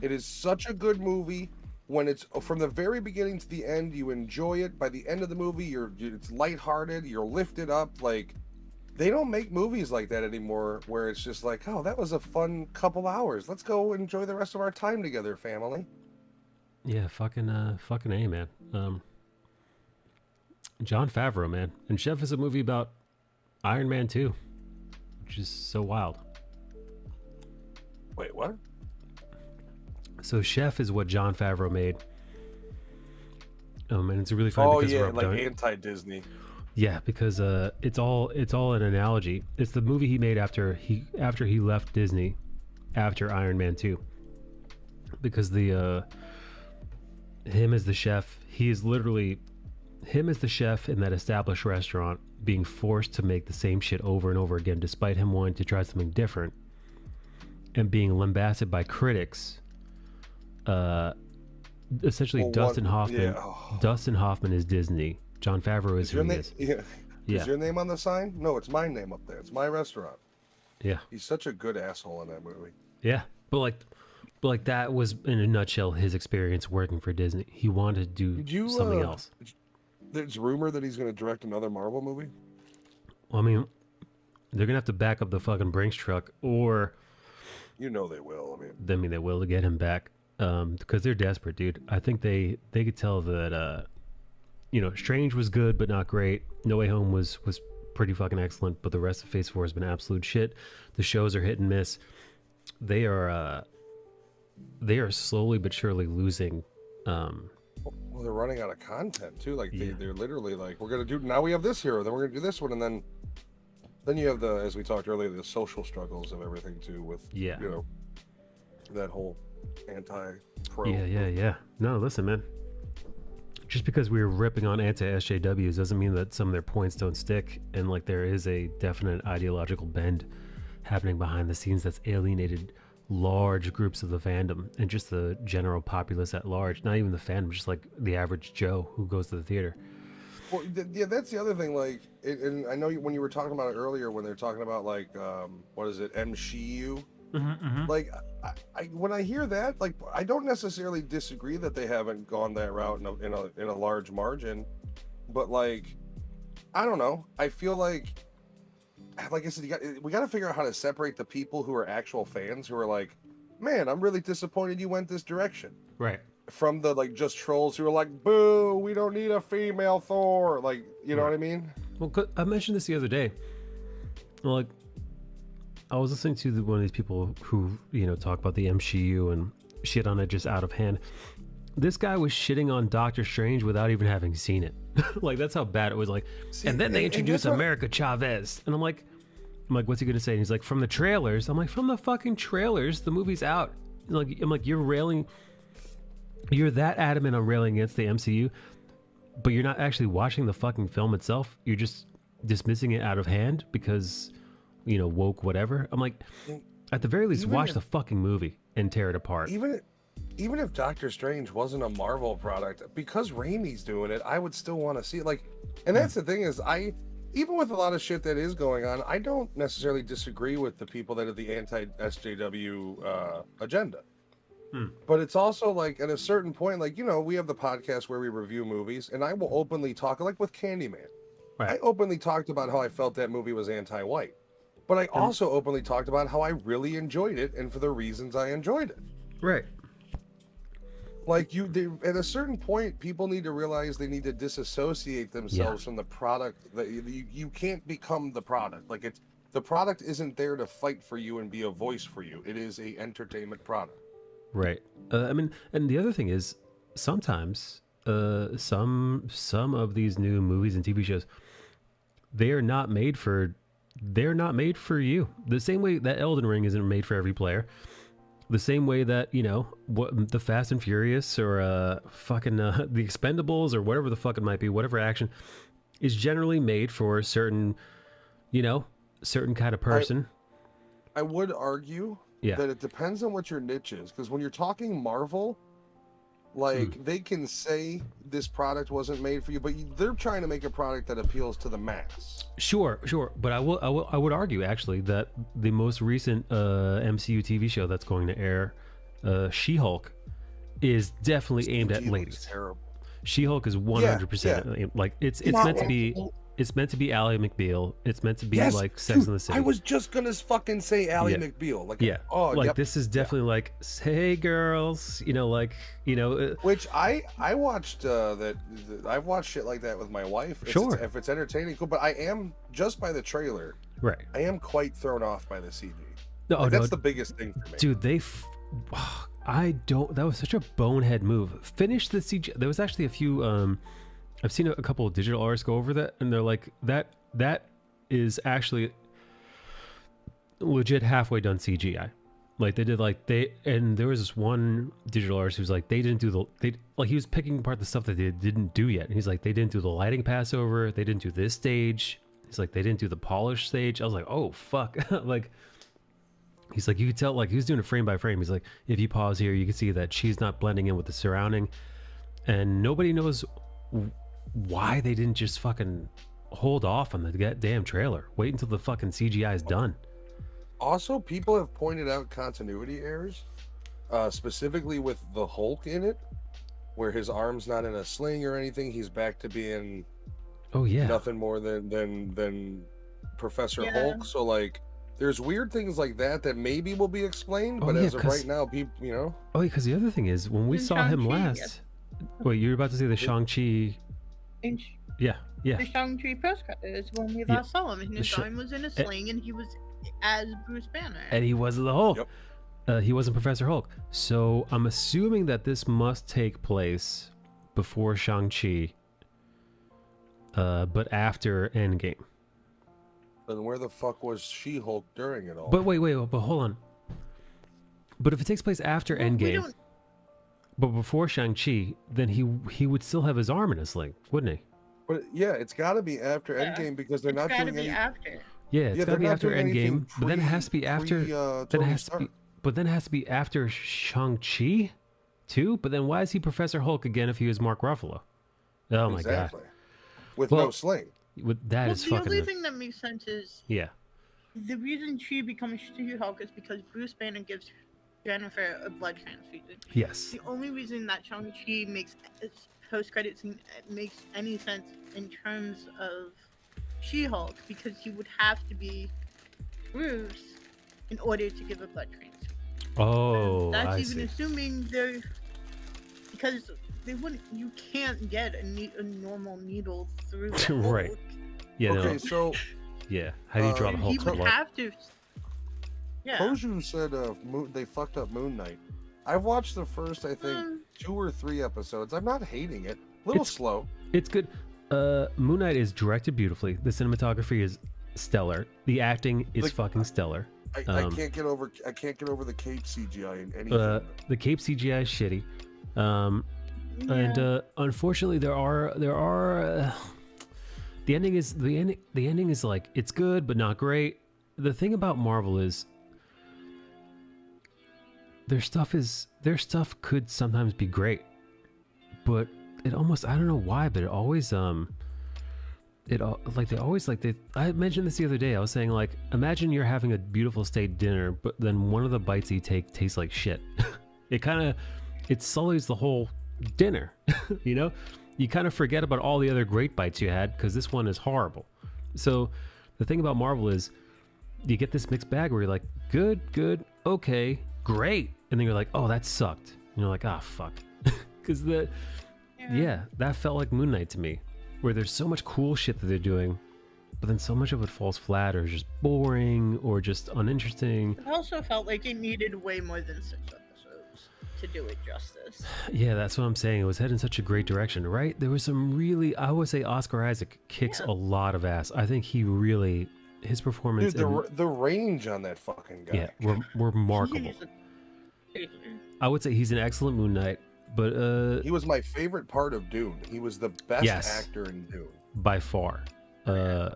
It is such a good movie. When it's from the very beginning to the end, you enjoy it. By the end of the movie, it's lighthearted. You're lifted up. Like they don't make movies like that anymore, where it's just like, oh, that was a fun couple hours. Let's go enjoy the rest of our time together, family. Yeah, fucking A, man. Jon Favreau, man. And Chef is a movie about Iron Man 2, which is so wild. Wait, what? So Chef is what Jon Favreau made. And it's really funny Oh because yeah, we're like done. anti-Disney. Yeah, because it's all an analogy. It's the movie he made after he left Disney, after Iron Man 2. Because him as the chef, he is literally him as the chef in that established restaurant being forced to make the same shit over and over again, despite him wanting to try something different, and being lambasted by critics. Essentially, Dustin Hoffman. Yeah. Oh. Dustin Hoffman is Disney. Jon Favreau is who your he name? is. Yeah. Yeah. Is your name on the sign? No, it's my name up there. It's my restaurant. Yeah. He's such a good asshole in that movie. Yeah. But like that was in a nutshell his experience working for Disney. He wanted to do something else. There's rumor that he's going to direct another Marvel movie. Well, I mean, they're gonna have to back up the fucking Brinks truck, or You know they will. they will to get him back, because they're desperate, dude. I think they could tell that Strange was good but not great. No Way Home was pretty fucking excellent, but the rest of Phase 4 has been absolute shit. The shows are hit and miss. They are slowly but surely losing. Well, they're running out of content too. Like they're literally like, we're gonna do now. We have this hero, then we're gonna do this one, and then you have as we talked earlier, the social struggles of everything too. With that whole anti-pro. Yeah. No, listen, man. Just because we were ripping on anti-SJWs doesn't mean that some of their points don't stick, and like there is a definite ideological bend happening behind the scenes that's alienated large groups of the fandom and just the general populace at large. Not even the fandom, just like the average Joe who goes to the theater. Well, yeah, that's the other thing. Like, and I know when you were talking about it earlier, when they're talking about like, what is it, MCU? Like, I when I hear that, like, I don't necessarily disagree that they haven't gone that route in a large margin, but like, I don't know. I feel like I said, we got to figure out how to separate the people who are actual fans who are like, man, I'm really disappointed you went this direction. Right. From the like just trolls who are like, boo, we don't need a female Thor. Like, you know what I mean? Well, I mentioned this the other day. Like, I was listening to one of these people who talk about the MCU and shit on it just out of hand, this guy was shitting on Doctor Strange without even having seen it. Like, that's how bad it was. Like, See, and then they introduce that's what- America Chavez, and I'm like, what's he gonna say? And he's like, from the trailers. I'm like, from the fucking trailers, the movie's out. Like, I'm like, you're that adamant on railing against the MCU, but you're not actually watching the fucking film itself. You're just dismissing it out of hand because, woke whatever. I'm like, at the very least, watch the fucking movie and tear it apart. Even if Doctor Strange wasn't a Marvel product, because Raimi's doing it, I would still want to see it. Like, and that's the thing is, even with a lot of shit that is going on, I don't necessarily disagree with the people that have the anti-SJW agenda. But it's also like at a certain point, like, we have the podcast where we review movies, and I will openly talk, like with Candyman. Right. I openly talked about how I felt that movie was anti-white. But I also openly talked about how I really enjoyed it and for the reasons I enjoyed it. Right. Like at a certain point, people need to realize they need to disassociate themselves from the product. That you can't become the product. Like the product isn't there to fight for you and be a voice for you. It is a entertainment product. Right. And the other thing is, sometimes some of these new movies and TV shows, they're not made for you. The same way that Elden Ring isn't made for every player. The same way that, what the Fast and Furious or fucking the Expendables or whatever the fuck it might be, whatever action is generally made for a certain kind of person. I would argue that it depends on what your niche is, because when you're talking Marvel, like they can say this product wasn't made for you, but they're trying to make a product that appeals to the mass. Sure, but I would argue actually that the most recent MCU TV show that's going to air, She-Hulk, is definitely aimed at ladies. Terrible. She-Hulk is 100% like it's meant to be. It's meant to be Ally McBeal. It's meant to be like Sex in the City. I was just gonna fucking say Ally McBeal. Like, this is definitely like, hey girls, Which I watched I've watched shit like that with my wife. If it's entertaining, cool. But I am, just by the trailer, right? I am quite thrown off by the CG. No, that's the biggest thing for me, dude. That was such a bonehead move. Finish the CG. There was actually a few. I've seen a couple of digital artists go over that, and they're like, that is actually legit halfway done CGI. Like they did, and there was this one digital artist who's like, he was picking apart the stuff that they didn't do yet. And he's like, they didn't do the lighting passover, they didn't do this stage. He's like, they didn't do the polish stage. I was like, oh fuck. Like, he's like, you could tell, like he was doing it frame by frame. He's like, if you pause here, you can see that she's not blending in with the surrounding, and nobody knows why they didn't just fucking hold off on the damn trailer. Wait until the fucking CGI is done. Also, people have pointed out continuity errors, specifically with the Hulk in it, where his arm's not in a sling or anything. He's back to being nothing more than Professor Hulk. So like, there's weird things like that maybe will be explained, but as of right now, people, Oh, because the other thing is, when we saw him last, wait, you're about to say the Shang-Chi. Yeah. The Shang-Chi press cut is when we last saw him, and his arm was in a sling, and he was as Bruce Banner. And he wasn't the Hulk. Yep. He wasn't Professor Hulk. So I'm assuming that this must take place before Shang-Chi, but after Endgame. Then where the fuck was She-Hulk during it all? But wait, but hold on. But if it takes place after Endgame, but before Shang-Chi, then he would still have his arm in a sling, wouldn't he? But it's got to be after Endgame, because they're not doing any. After. Yeah, it's got to be after Endgame, but then it has to be after. Then it has to be after Shang-Chi, too. But then why is he Professor Hulk again if he was Mark Ruffalo? Oh my god! With no sling. That is fucking. The only thing that makes sense is the reason she becomes She-Hulk is because Bruce Banner gives Jennifer a blood transfusion. Yes. The only reason that Shang-Chi makes post-credit scene makes any sense in terms of She-Hulk, because he would have to be Bruce in order to give a blood transfusion. Oh, and that's I even see. assuming they're, because they wouldn't. You can't get a normal needle through the Hulk. Right. Yeah. Okay, No. so Yeah. How do you draw the Hulk? He would have to. Yeah. Koju said they fucked up Moon Knight. I've watched the first, I think, 2 or 3 episodes. I'm not hating it. A little slow. It's good. Moon Knight is directed beautifully. The cinematography is stellar. The acting is fucking stellar. I can't get over the cape CGI in anything. The cape CGI is shitty. And unfortunately, there are the ending is like, it's good but not great. The thing about Marvel is their stuff could sometimes be great, but it almost, I don't know why, but it always I mentioned this the other day. I was saying, like, imagine you're having a beautiful steak dinner, but then one of the bites you take tastes like shit. It sullies the whole dinner. You know, you kind of forget about all the other great bites you had because this one is horrible. So the thing about Marvel is you get this mixed bag where you're like, good, okay, great, and then you're like, oh, that sucked, and you're like, ah, fuck. Because that felt like Moon Knight to me, where there's so much cool shit that they're doing, but then so much of it falls flat or is just boring or just uninteresting. It also felt like it needed way more than 6 episodes to do it justice. Yeah, that's what I'm saying. It was heading in such a great direction, right? There was some really, I would say Oscar Isaac kicks a lot of ass. I think he really, his performance... Dude, the range on that fucking guy. Yeah, remarkable. I would say he's an excellent Moon Knight, but... he was my favorite part of Dune. He was the best actor in Dune. By far. Yeah,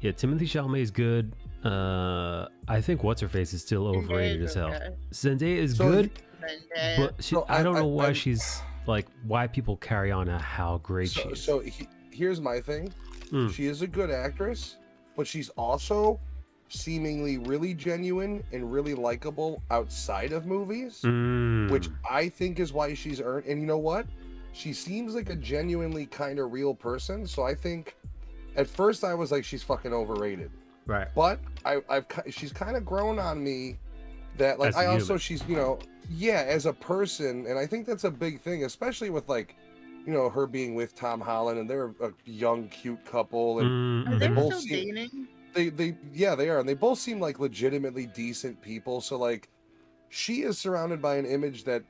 Timothée Chalamet is good. I think What's-Her-Face is still overrated as hell. Zendaya is good, but I don't know why she's, like, why people carry on how great she is. So here's my thing. She is a good actress, but she's also seemingly really genuine and really likable outside of movies, which I think is why she's earned. And you know what? She seems like a genuinely kind of real person. So I think at first I was like, she's fucking overrated. Right. But she's kind of grown on me that, like, she's, you know, as a person. And I think that's a big thing, especially with, like, you know, her being with Tom Holland, and they're a young, cute couple. And Are they both still dating? They are, and they both seem like legitimately decent people. So, like, she is surrounded by an image that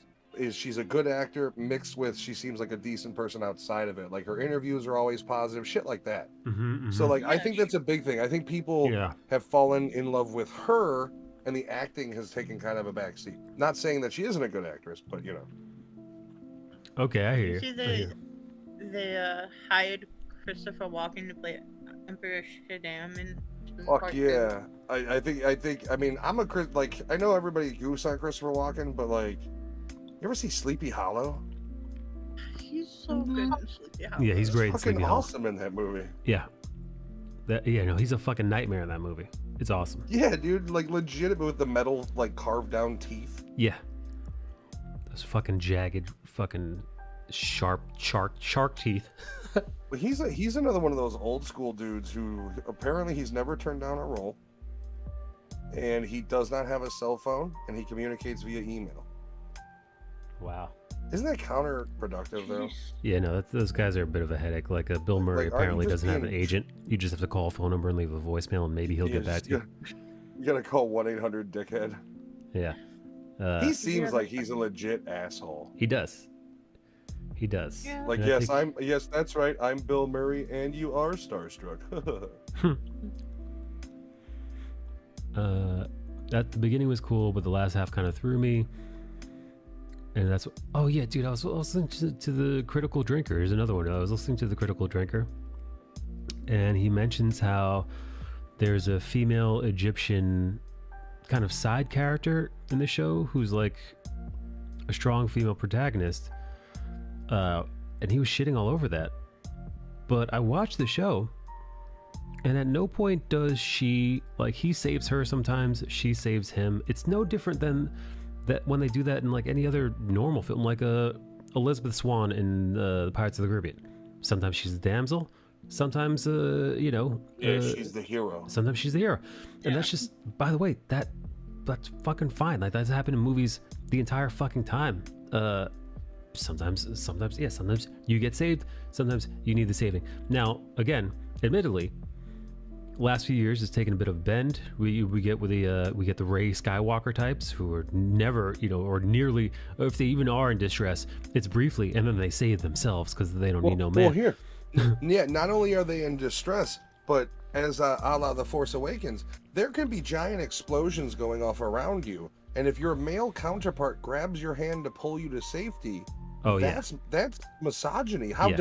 she's a good actor mixed with she seems like a decent person outside of it. Like, her interviews are always positive, shit like that. So, like, I think that's a big thing. I think people have fallen in love with her, and the acting has taken kind of a backseat. Not saying that she isn't a good actress, but, you know. Okay, I hear you. See, they hired Christopher Walken to play Emperor Shaddam in Fuck yeah. I think I mean, I know everybody goose on Christopher Walken, but, like, you ever see Sleepy Hollow? He's so good in Sleepy Hollow. Yeah, he's great in Sleepy Hollow. Awesome in that movie. Yeah. He's a fucking nightmare in that movie. It's awesome. Yeah, dude, like, legitimate with the metal, like, carved down teeth. Yeah. Those fucking jagged, fucking sharp shark teeth. But he's another one of those old school dudes who apparently he's never turned down a role, and he does not have a cell phone, and he communicates via email. Wow. Isn't that counterproductive, though? Yeah, no, those guys are a bit of a headache. Like, Bill Murray apparently doesn't have an agent. You just have to call a phone number and leave a voicemail, and maybe he'll get back to you. You gotta call 1-800-dickhead. Yeah. He seems like he's a legit asshole. He does. He does. Yeah. Like, yes, that's right. I'm Bill Murray, and you are starstruck. At the beginning was cool, but the last half kind of threw me. And that's what, oh yeah, dude, I was listening to the Critical Drinker. Here's another one. I was listening to the Critical Drinker, and he mentions how there's a female Egyptian kind of side character in the show who's like a strong female protagonist, and he was shitting all over that. But I watched the show, and at no point does she, like, he saves her sometimes, she saves him. It's no different than that when they do that in, like, any other normal film, like Elizabeth Swann in the Pirates of the Caribbean. Sometimes she's the damsel, sometimes she's the hero. Sometimes she's the hero. And that's just, by the way, that's fucking fine. Like, that's happened in movies the entire fucking time. Sometimes you get saved, sometimes you need the saving. Now, again, admittedly, last few years, it's taken a bit of a bend. We get with the we get the Rey Skywalker types who are never, or nearly, or if they even are in distress, it's briefly, and then they save themselves because they don't need no man. Well, here, yeah. Not only are they in distress, but as a la The Force Awakens, there can be giant explosions going off around you, and if your male counterpart grabs your hand to pull you to safety, that's misogyny. How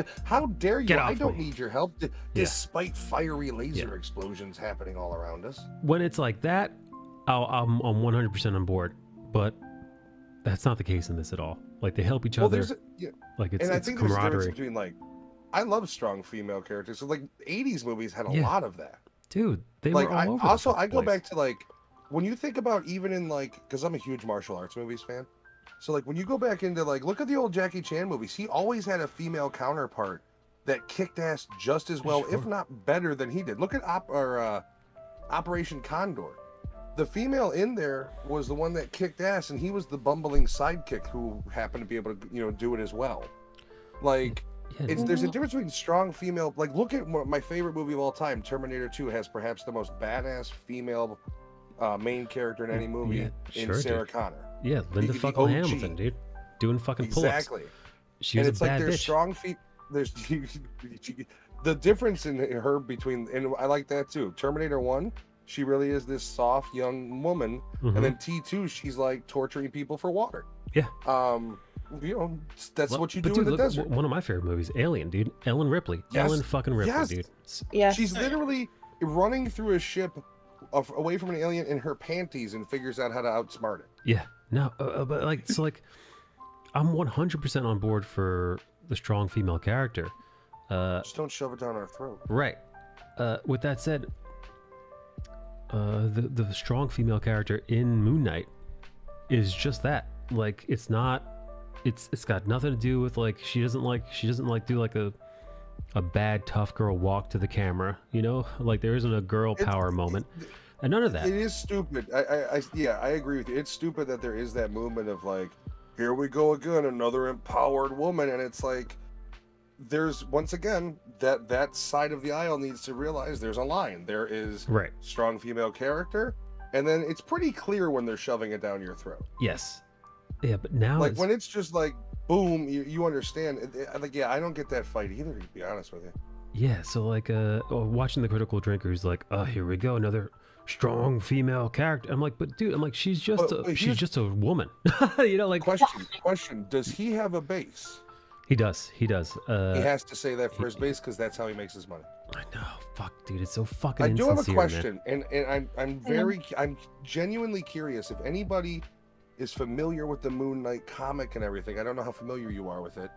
dare you? I don't need your help, despite fiery laser explosions happening all around us. When it's like that, I'm 100% on board, but that's not the case in this at all. Like, they help each other. Like, it's I think camaraderie. there's a difference between, like, I love strong female characters. So, like, 80s movies had a lot of that. Dude, they were all over the I go place. back to, like, when you think about even in, like, because I'm a huge martial arts movies fan. So, like, when you go back into, like, look at the old Jackie Chan movies. He always had a female counterpart that kicked ass just as well, if not better than he did. Look at Operation Condor. The female in there was the one that kicked ass, and he was the bumbling sidekick who happened to be able to, do it as well. Like, there's a difference between strong female. Like, look at my favorite movie of all time, Terminator 2, has perhaps the most badass female main character in any movie in Sarah Connor. Yeah, Linda fucking Hamilton, dude, doing fucking pull-ups. Exactly. She was a bad bitch. Strong there's the difference in her between, and I like that too. Terminator 1, she really is this soft young woman, and then T2, she's like torturing people for water. Yeah. That's what you do in the desert. One of my favorite movies, Alien, dude. Ellen Ripley. Yes. Ellen fucking Ripley, dude. Yeah. She's literally running through a ship away from an alien in her panties and figures out how to outsmart it. Yeah. No, but like, so like, I'm 100% on board for the strong female character. Just don't shove it down our throat. Right. With that said, the strong female character in Moon Knight is just that. Like, it's not. It's got nothing to do with, like, she doesn't do like a bad tough girl walk to the camera. Like, there isn't a girl power moment. And none of that. It is stupid. I agree with you. It's stupid that there is that movement of, like, here we go again, another empowered woman, and it's like, there's, once again, that side of the aisle needs to realize there's a line. There is strong female character, and then it's pretty clear when they're shoving it down your throat. Yes. Yeah, but now like when it's just like boom, you understand. Like, I don't get that fight either, to be honest with you. Yeah, so like watching the Critical Drinkers, like, oh, here we go, another strong female character. I'm like, but dude, she's just a woman. Like, question, does he have a base? He does. He has to say that for his base because that's how he makes his money. I know. Fuck, dude, it's so fucking I do have a question, man. and I'm genuinely curious if anybody is familiar with the Moon Knight comic and everything. I don't know how familiar you are with it.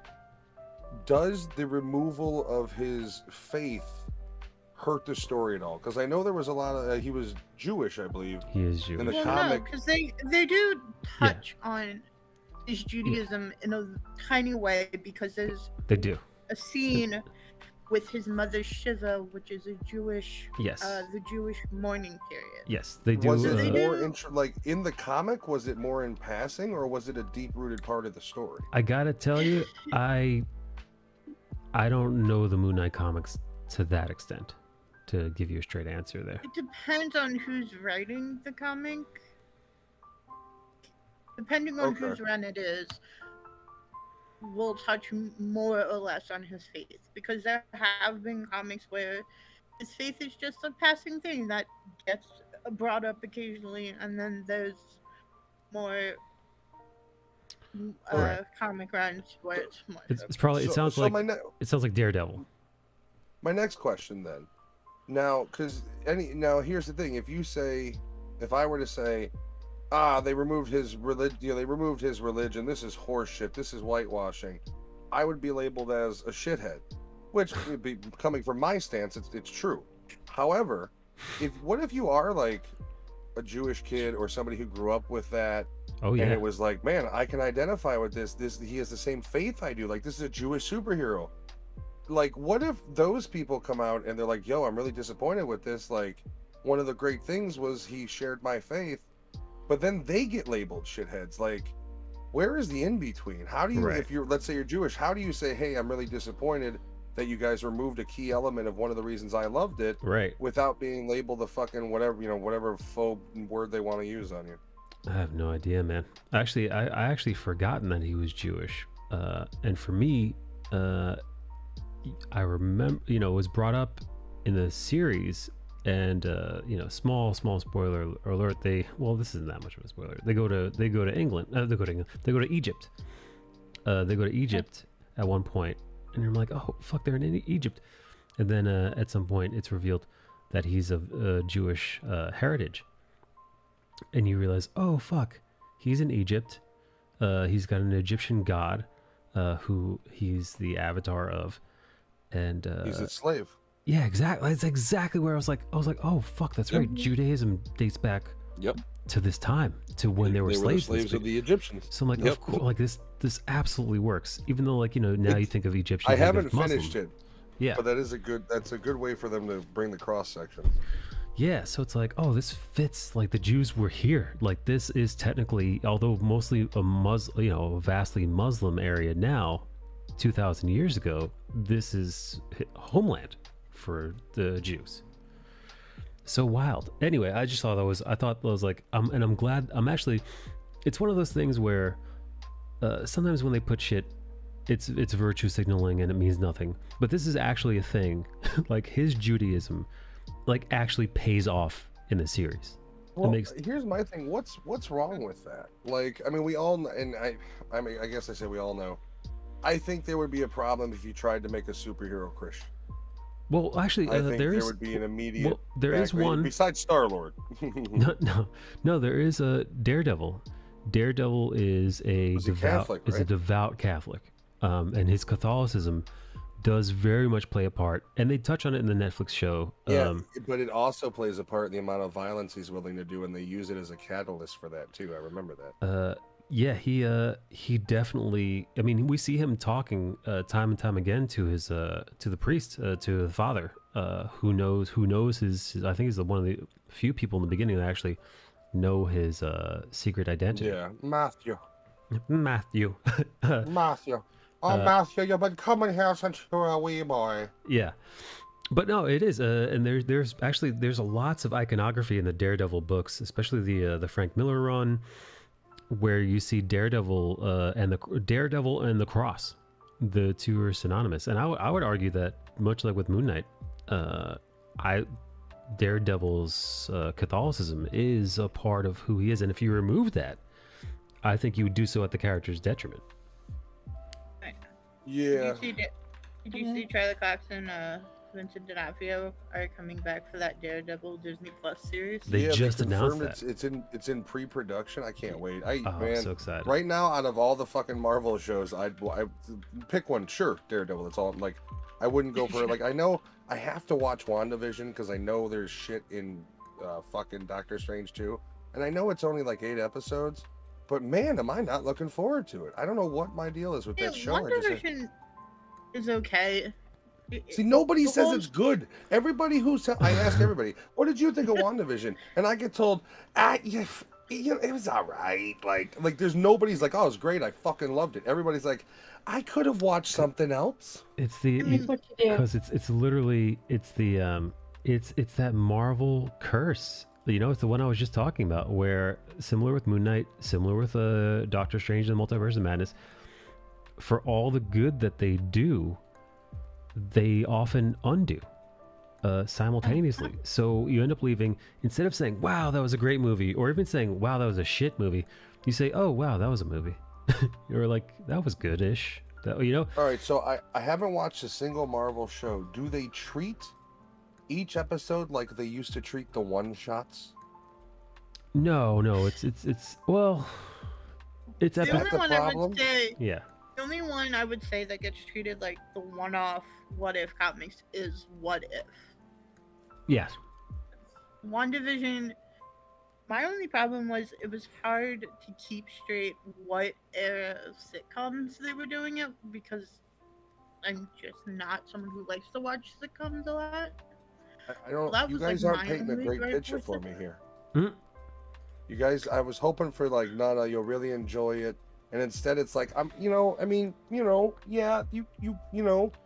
Does the removal of his faith hurt the story at all? Because I know there was a lot of he was Jewish, I believe. He is Jewish. In the comic, because they do touch on his Judaism in a tiny way, because there's a scene with his mother Shiva, which is a Jewish the Jewish mourning period. Yes, they do. Was it more like in the comic? Was it more in passing, or was it a deep-rooted part of the story? I gotta tell you, I don't know the Moon Knight comics to that extent to give you a straight answer there. It depends on who's writing the comic. Depending on whose run it is, will touch more or less on his faith, because there have been comics where his faith is just a passing thing that gets brought up occasionally, and then there's more comic runs where it's more. It's probably it sounds like Daredevil. My next question then, now here's the thing: if I were to say, they removed his religion, this is horseshit, this is whitewashing, I would be labeled as a shithead, which would be, coming from my stance, it's true. However, what if you are like a Jewish kid or somebody who grew up with that, and it was like, man, I can identify with this, he has the same faith I do, like, this is a Jewish superhero. Like, what if those people come out and they're like, yo, I'm really disappointed with this, like, one of the great things was he shared my faith, but then they get labeled shitheads. Like, where is the in-between? How do you, if you're, let's say you're Jewish, how do you say, hey, I'm really disappointed that you guys removed a key element of one of the reasons I loved it, Right. without being labeled the fucking whatever, whatever faux word they want to use on you. I have no idea, man. Actually, I actually forgotten that he was Jewish. And for me, I remember, it was brought up in the series, and small spoiler alert. This isn't that much of a spoiler. They go to England. They go to Egypt. They go to Egypt at one point, and you're like, oh fuck, they're in Egypt. And then at some point, it's revealed that he's of Jewish heritage, and you realize, oh fuck, he's in Egypt. He's got an Egyptian god, who he's the avatar of, and He's a slave. yeah, exactly. That's exactly where I was like, oh fuck, that's right. Judaism dates back Yep. to this time, to when they were slaves. of the Egyptians. So I'm like, Yep. of course, like this absolutely works. Even though, like, now you think of Egyptians. I you think haven't of Muslim. finished it, Yeah, but that's a good way for them to bring the cross section. yeah. So it's like, oh, this fits. Like the Jews were here. Like this is technically, although mostly a vastly Muslim area now, 2,000 years ago, this is homeland for the Jews. So wild. Anyway, I just thought that was like, and I'm glad. It's one of those things where sometimes when they put shit, it's virtue signaling and it means nothing. But this is actually a thing. Like his Judaism, like actually pays off in the series. Well, here's my thing. What's wrong with that? Like, I mean, we all, and I guess I say we all know. I think there would be a problem if you tried to make a superhero Christian. Well, actually, I think there would be an immediate. Well, there is one besides Star-Lord. No. There is a Daredevil. Daredevil is a devout Catholic, and his Catholicism does very much play a part, and they touch on it in the Netflix show. Yeah, but it also plays a part in the amount of violence he's willing to do, and they use it as a catalyst for that too. I remember that. Yeah, he definitely. I mean, we see him talking time and time again to the priest, to the father, who knows his. I think he's one of the few people in the beginning that actually know his secret identity. Yeah, Matthew. Matthew. Matthew. Oh, Matthew, you've been coming here since you were a wee boy. Yeah. But no, it is, and there's lots of iconography in the Daredevil books, especially the Frank Miller run, where you see Daredevil and the cross. The two are synonymous, and I would argue that much like with Moon Knight, Daredevil's Catholicism is a part of who he is, and if you remove that, I think you would do so at the character's detriment. Yeah. Did you see Charlie Cox and Vincent D'Onofrio are coming back for that Daredevil Disney Plus series? They just announced that. It's in pre-production. I can't wait. I'm so excited. Right now, out of all the fucking Marvel shows, I'd pick one. Sure, Daredevil. That's all. Like, I wouldn't go for like. I know I have to watch WandaVision because I know there's shit in fucking Doctor Strange too, and I know it's only like 8 episodes. But man, am I not looking forward to it? I don't know what my deal is with that show. WandaVision is okay. See, nobody says it's good. Everybody I ask everybody, what did you think of WandaVision? And I get told, yeah, it was all right. Like there's nobody's like, oh, it was great. I fucking loved it. Everybody's like, I could have watched something else. It's because it's literally it's that Marvel curse. It's the one I was just talking about, where similar with Moon Knight, similar with Doctor Strange and the Multiverse of Madness, for all the good that they do, they often undo simultaneously. So you end up leaving, instead of saying, wow, that was a great movie, or even saying, wow, that was a shit movie, you say, oh, wow, that was a movie. You're like, that was good-ish. All right, so I haven't watched a single Marvel show. Do they treat each episode like they used to treat the one-shots? No, it's well, it's the only one problem? I would say, yeah. The only one I would say that gets treated like the one-off What If comics is What If. Yes. WandaVision, my only problem was it was hard to keep straight what era of sitcoms they were doing it, because I'm just not someone who likes to watch sitcoms a lot. I don't. That You was, guys like, aren't my painting a only great gripe picture with for it. me here. Mm. You guys, I was hoping for like, no, you'll really enjoy it. And instead, it's like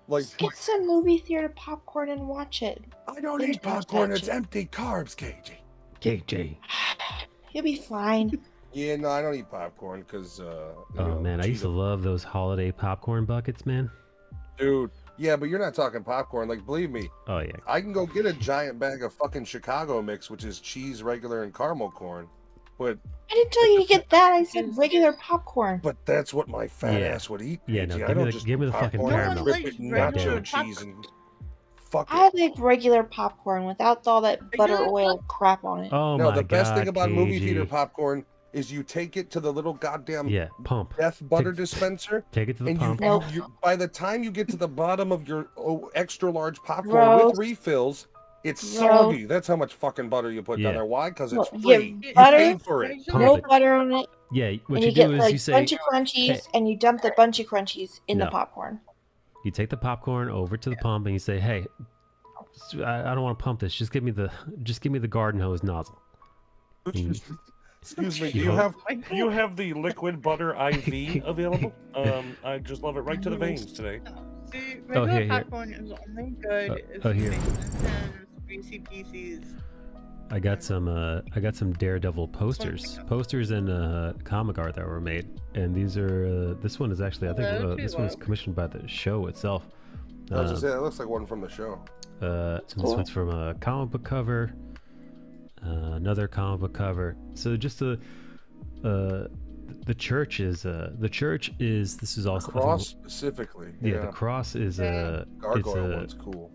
like Just get some movie theater popcorn and watch it. I don't Binge eat watch popcorn. that It's shit. empty carbs, KG. KJ. You'll be fine. Yeah, no, I don't eat popcorn because. Oh man, I used to love those holiday popcorn buckets, man. Dude, yeah, but you're not talking popcorn. Like, believe me, Oh yeah. I can go get a giant bag of fucking Chicago mix, which is cheese, regular, and caramel corn. But I didn't tell you to get that. I said regular popcorn. that's what my fat Yeah. ass would eat. Yeah, KG. no, I give me don't the- just give me eat the fucking popcorn, caramel. rip No one it, likes regular nacho cheese, and fuck it. I like regular popcorn without all that butter Regular oil crap on it. Oh No, my the best god, thing about movie theater KG. popcorn is you take it to the little goddamn Yeah, pump. death butter Take- dispenser, Take it to the and pump. Nope. by the time you get to the bottom of your extra large popcorn Gross. with refills, it's Gross. soggy. That's how much fucking butter you put down Yeah. there. Why? Because Well, it's you free. get You butter, paid for it. Pump no it. butter on it, Yeah, what and you you get do is like you say bunch of crunchies, hey. and you dump the bunch of crunchies in the No. popcorn. you take the popcorn over to the pump and you say, "Hey, I don't want to pump this. Just give me the garden hose nozzle." Excuse me. You know- Do you have the liquid butter IV available? I just love it right to the veins today. See, Oh, regular here, here. popcorn is only good if oh, you here. make them greasy pieces. I got some Daredevil posters and comic art that were made, and these are this one is actually I think Hello, this one was Kilo. commissioned by the show itself. I was just saying, it looks like one from the show. This one's from a comic book cover, another comic book cover. So just the church is this is also Cross specifically. yeah, the cross is it's Gargoyle one's cool.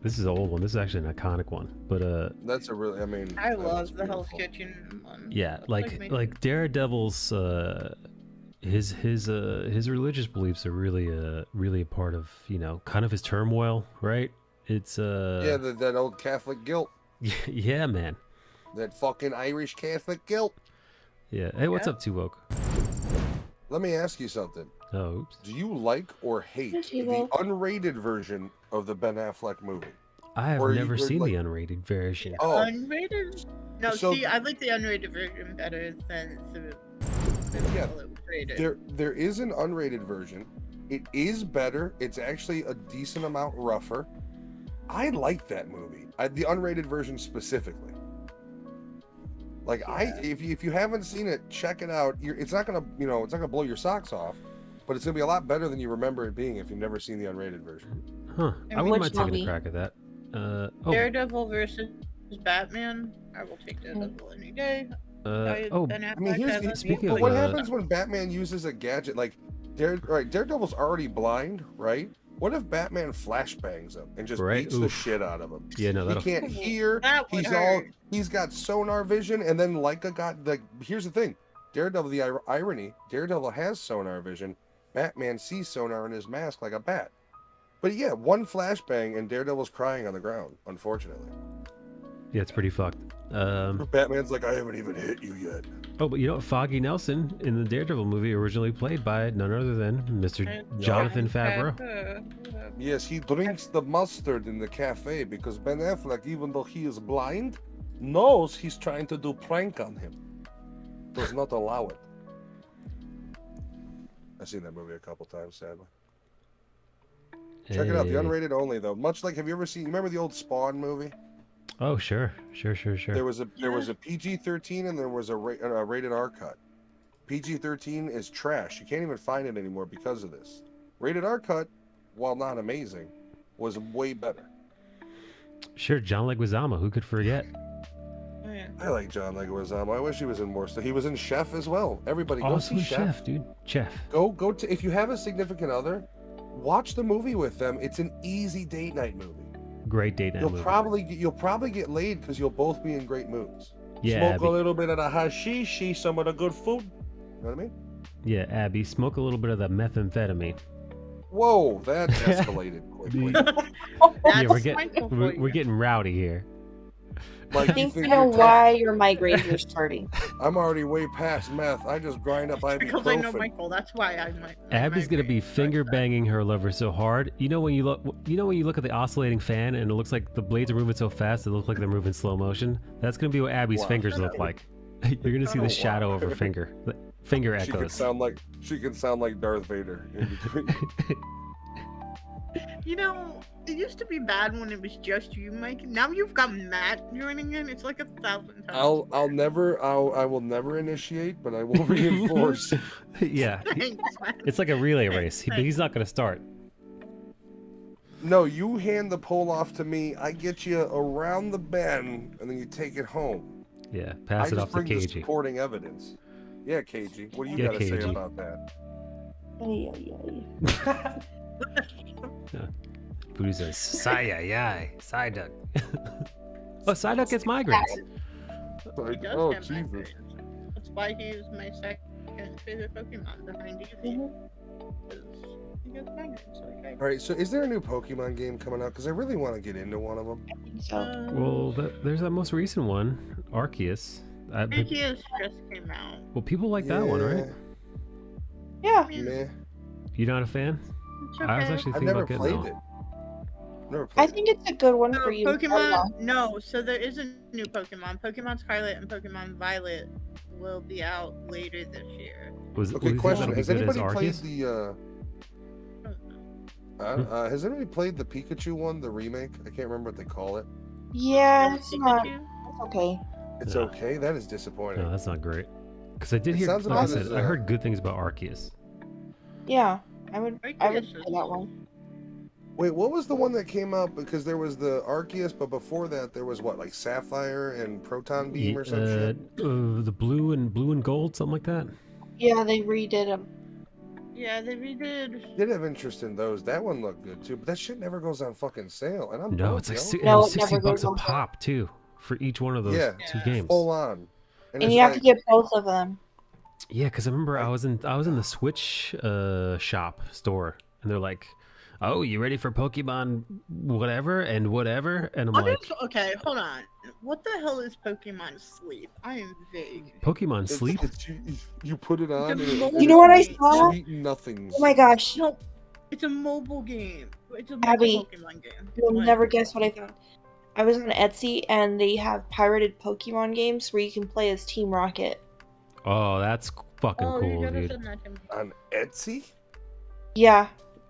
this is an old one. This is actually an iconic one, but That's a really. I mean, I that love looks the Hell's beautiful. Kitchen one. yeah, That's like amazing. Daredevil's his religious beliefs are really a part of kind of his turmoil, right? It's Yeah, that old Catholic guilt. yeah, man. That fucking Irish Catholic guilt. Yeah. Hey, what's Yeah. up, Tuvok? Let me ask you something. Oh, oops. Do you like or hate Yes, you the will. unrated version of the Ben Affleck movie? I have Or you never would seen like- the unrated version. Oh, Unrated? No, So- see, I like the unrated version better than the Yeah, that was rated. there is an unrated version. It is better. It's actually a decent amount rougher. I like that movie. The unrated version specifically. Like if you haven't seen it, check it out. It's not gonna blow your socks off, but it's gonna be a lot better than you remember it being if you've never seen the unrated version. Huh. And I wouldn't which mind taking a movie? crack at that. Oh, Daredevil versus Batman. I will take Daredevil any day. oh, Ben I mean, Affleck has speaking but of, what happens when Batman uses a gadget like Daredevil's already blind, right? What if Batman flashbangs him and just Right, beats the oof. shit out of him? yeah, no, He that'll can't hear. That would hurt. He's got sonar vision, and then here's the thing, Daredevil. The irony: Daredevil has sonar vision. Batman sees sonar in his mask like a bat. But yeah, one flashbang and Daredevil's crying on the ground. Unfortunately, yeah, it's pretty fucked. Batman's like, I haven't even hit you yet. Oh, but Foggy Nelson in the Daredevil movie originally played by none other than Mr. Jonathan Favreau. Yes, he drinks the mustard in the cafe because Ben Affleck, even though he is blind, knows he's trying to do prank on him. Does not allow it. I've seen that movie a couple times, sadly. Check it out, the Hey. unrated only though. Much like, have you ever seen? You remember the old Spawn movie? Oh, sure. There was a PG-13 and there was a rated R cut. PG-13 is trash. You can't even find it anymore because of this. Rated R cut, while not amazing, was way better. Sure, John Leguizamo. Who could forget? Oh, yeah. I like John Leguizamo. I wish he was in more stuff. He was in Chef as well. Everybody go Awesome see chef, dude. Chef. Go to, if you have a significant other, watch the movie with them. It's an easy date night movie. Great date night movie. You'll probably get laid because you'll both be in great moods. Yeah, Smoke Abby. a little bit of the hashish, see some of the good food. You know what I mean? Yeah, Abby. Smoke a little bit of that methamphetamine. Whoa, that escalated quickly. Yeah, we're That's getting Michael for we're you. getting rowdy here. Like, I you think I think know you're tough? why your migraines are starting. I'm already way past meth. I just grind up Because I know ibuprofen. Michael, that's why I might. Abby's gonna be finger banging her lover so hard. You know when you look at the oscillating fan and it looks like the blades are moving so fast, it looks like they're moving slow motion. That's gonna be what Abby's Wow. fingers look like. You're gonna see Oh, the wow. shadow of her finger. Finger She can echoes. sound like Darth Vader in between. You know, it used to be bad when it was just you, Mike. Now you've got Matt joining in. It's like 1,000 times. I will never initiate, but I will reinforce. Yeah, Thanks, man. it's like a relay race, but he's not gonna start. No, you hand the pole off to me. I get you around the bend, and then you take it home. Yeah, I pass it just off to bring the KG. supporting evidence. Yeah, KG. What do you Yeah, got to say KG. about that? Booty says, "Sigh, Psyduck." Oh, Psyduck gets migraines. He does Oh, have Jesus. migraines. That's why he is my second favorite Pokemon behind Eevee. Because he gets migraines. Okay. All right, so is there a new Pokemon game coming out? Because I really want to get into one of them. So Well, there's that most recent one, Arceus. Arceus just came out. Well, people like that one, right? yeah, Meh. You not a fan? It's I was okay. actually I've thinking never about getting played that it. one. Never I played it. think it's a good one So for you. to start Pokemon, on. no. So there is a new Pokemon. Pokemon Scarlet and Pokemon Violet will be out later this year. Was Okay, you think question: that'll be Has good as anybody played Arceus? the? Has anybody played the Pikachu one, the remake? I can't remember what they call it. Yeah, Still it's not. Pikachu? It's okay. It's No. okay. That is disappointing. No, that's not great. Because I did It hear, sounds like I about said, as, I heard good things about Arceus. Yeah, I would play Arceus that one. Wait, what was the one that came out? Because there was the Arceus, but before that there was what, like Sapphire and Proton Beam or some shit? The blue and gold, something like that. Yeah, they redid them. Yeah, they redid. Did have interest in those. That one looked good too, but that shit never goes on fucking sale. And I'm No, broke, it's like yo. No, it was it never $60 goes a on sale. pop too for each one of those Yeah. two Yeah. games. Full on. And it's you have to like- get both of them. Yeah, because I remember Like- I was in the Switch shop store, and they're like, "Oh, you ready for Pokemon whatever and whatever?" And I'm What like, is, okay, hold on. What the hell is Pokemon Sleep? I am vague. "Pokemon it's- Sleep." you put it on. It's a And mobile You know what I game. saw? Sweet nothings. Oh my gosh, No, it's a mobile game. It's a Abby, mobile Pokemon game. you'll What? never guess what I found. I was on Etsy and they have pirated Pokemon games where you can play as Team Rocket. Oh, that's fucking Oh, you cool, never dude. said that to me. On Etsy? Yeah,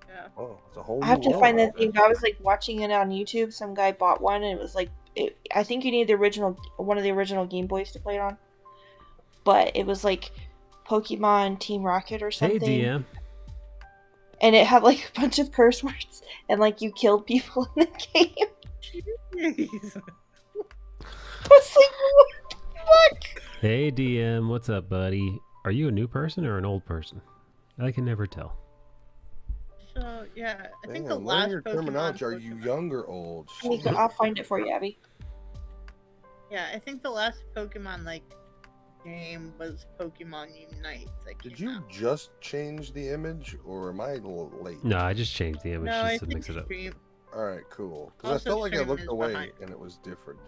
Yeah. Oh, it's a whole I have new to world find out that thing. I was like watching it on YouTube. Some guy bought one and it was like, I think you need the original, one of the original Game Boys to play it on. But it was like Pokemon Team Rocket or Hey, something. DM. And it had like a bunch of curse words and like you killed people in the game. Jeez. I was like, what the fuck? Hey, DM. What's up, buddy? Are you a new person or an old person? I can never tell. So yeah, I think Damn, the learn last your Pokemon. terminology. Are you young or old? I'll find it for you, Abby. Yeah, I think the last Pokemon like game was Pokemon Unite. That Did came you out. just change the image, or am I a little late? No, I just changed the image No, I just to think mix it up. stream. All right, cool. Because I Also, felt like I stream looked is away behind. and it was different.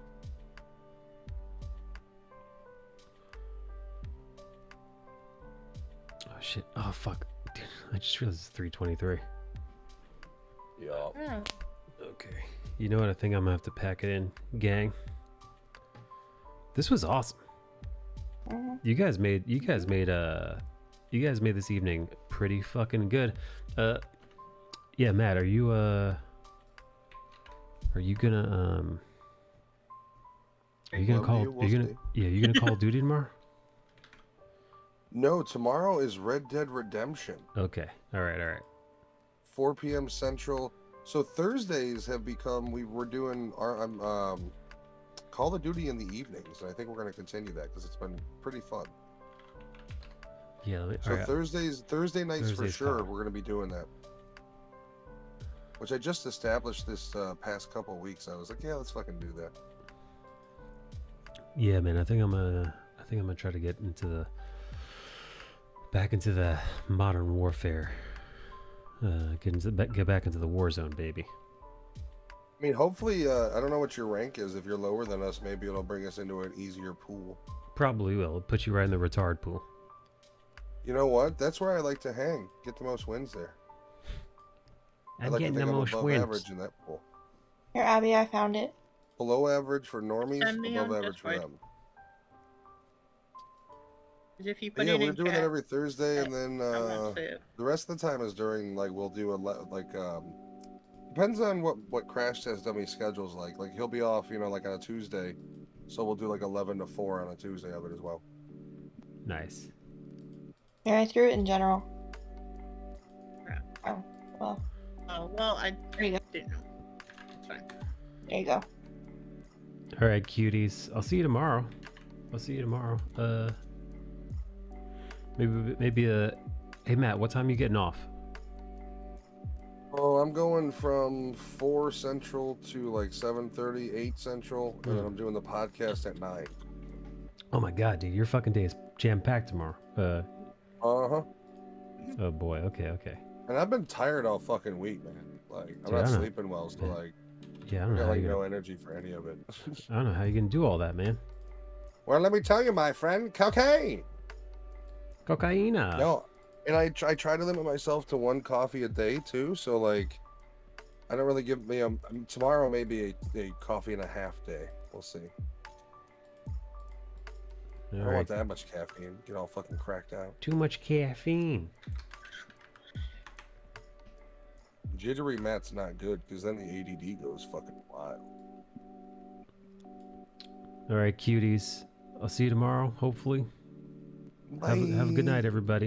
Oh shit! Oh fuck! Dude, I just realized it's 3:23. Yeah. Yeah. Okay. You know what? I think I'm gonna have to pack it in, gang. This was awesome. Mhm. You guys made this evening pretty fucking good. Yeah, Matt, are you gonna you gonna Call of Duty tomorrow? No, tomorrow is Red Dead Redemption, Okay. All right. 4 p.m. Central. So Thursdays have become we're doing our Call of Duty in the evenings, and I think we're going to continue that because it's been pretty fun. Yeah. So all right. Thursday nights for Thursday's sure, fine. we're going to be doing that. Which I just established this past couple weeks. I was like, yeah, let's fucking do that. Yeah, man. I think I'm gonna try to get back into the modern warfare. Get back into the war zone, baby. I mean, hopefully, I don't know what your rank is. If you're lower than us, maybe it'll bring us into an easier pool. Probably will. It'll put you right in the retard pool. You know what? That's where I like to hang. Get the most wins there. I I'm like to getting think the I'm most above wins. average in that pool. Here, Abby, I found it. Below average for normies, Send me above on average for Discord. them. 'Cause if you But put yeah, it we're in doing that chat, every Thursday, and then I won't say it. the rest of the time is during like we'll do depends on what Crash Test Dummy schedule's like. Like he'll be off, like on a Tuesday, so we'll do like 11 to 4 on a Tuesday of it as well. Nice. Yeah, I threw it in general. Yeah. Oh, well, Oh well, I there you go. didn't know. It's fine. There you go. All right, cuties. I'll see you tomorrow. Maybe hey Matt, what time are you getting off? Oh, I'm going from 4 Central to like 7:30, 8 Central, and then I'm doing the podcast at 9. Oh my god, dude, your fucking day is jam packed tomorrow. Uh-huh. Oh boy. Okay. And I've been tired all fucking week, man. Like I'm Dude, not I know. sleeping well, so like Yeah, I I don't know got how like you're no gonna. energy for any of it. I don't know how you're gonna do all that, man. Well, let me tell you, my friend, cocaine. Cocaina. No, and I try to limit myself to 1 coffee a day too. So like, I don't really give me tomorrow maybe a coffee and a half day. We'll see. I don't want that much caffeine. Get all fucking cracked out. Too much caffeine. Jittery Matt's not good because then the ADD goes fucking wild. All right, cuties. I'll see you tomorrow, hopefully. Have a good night, everybody.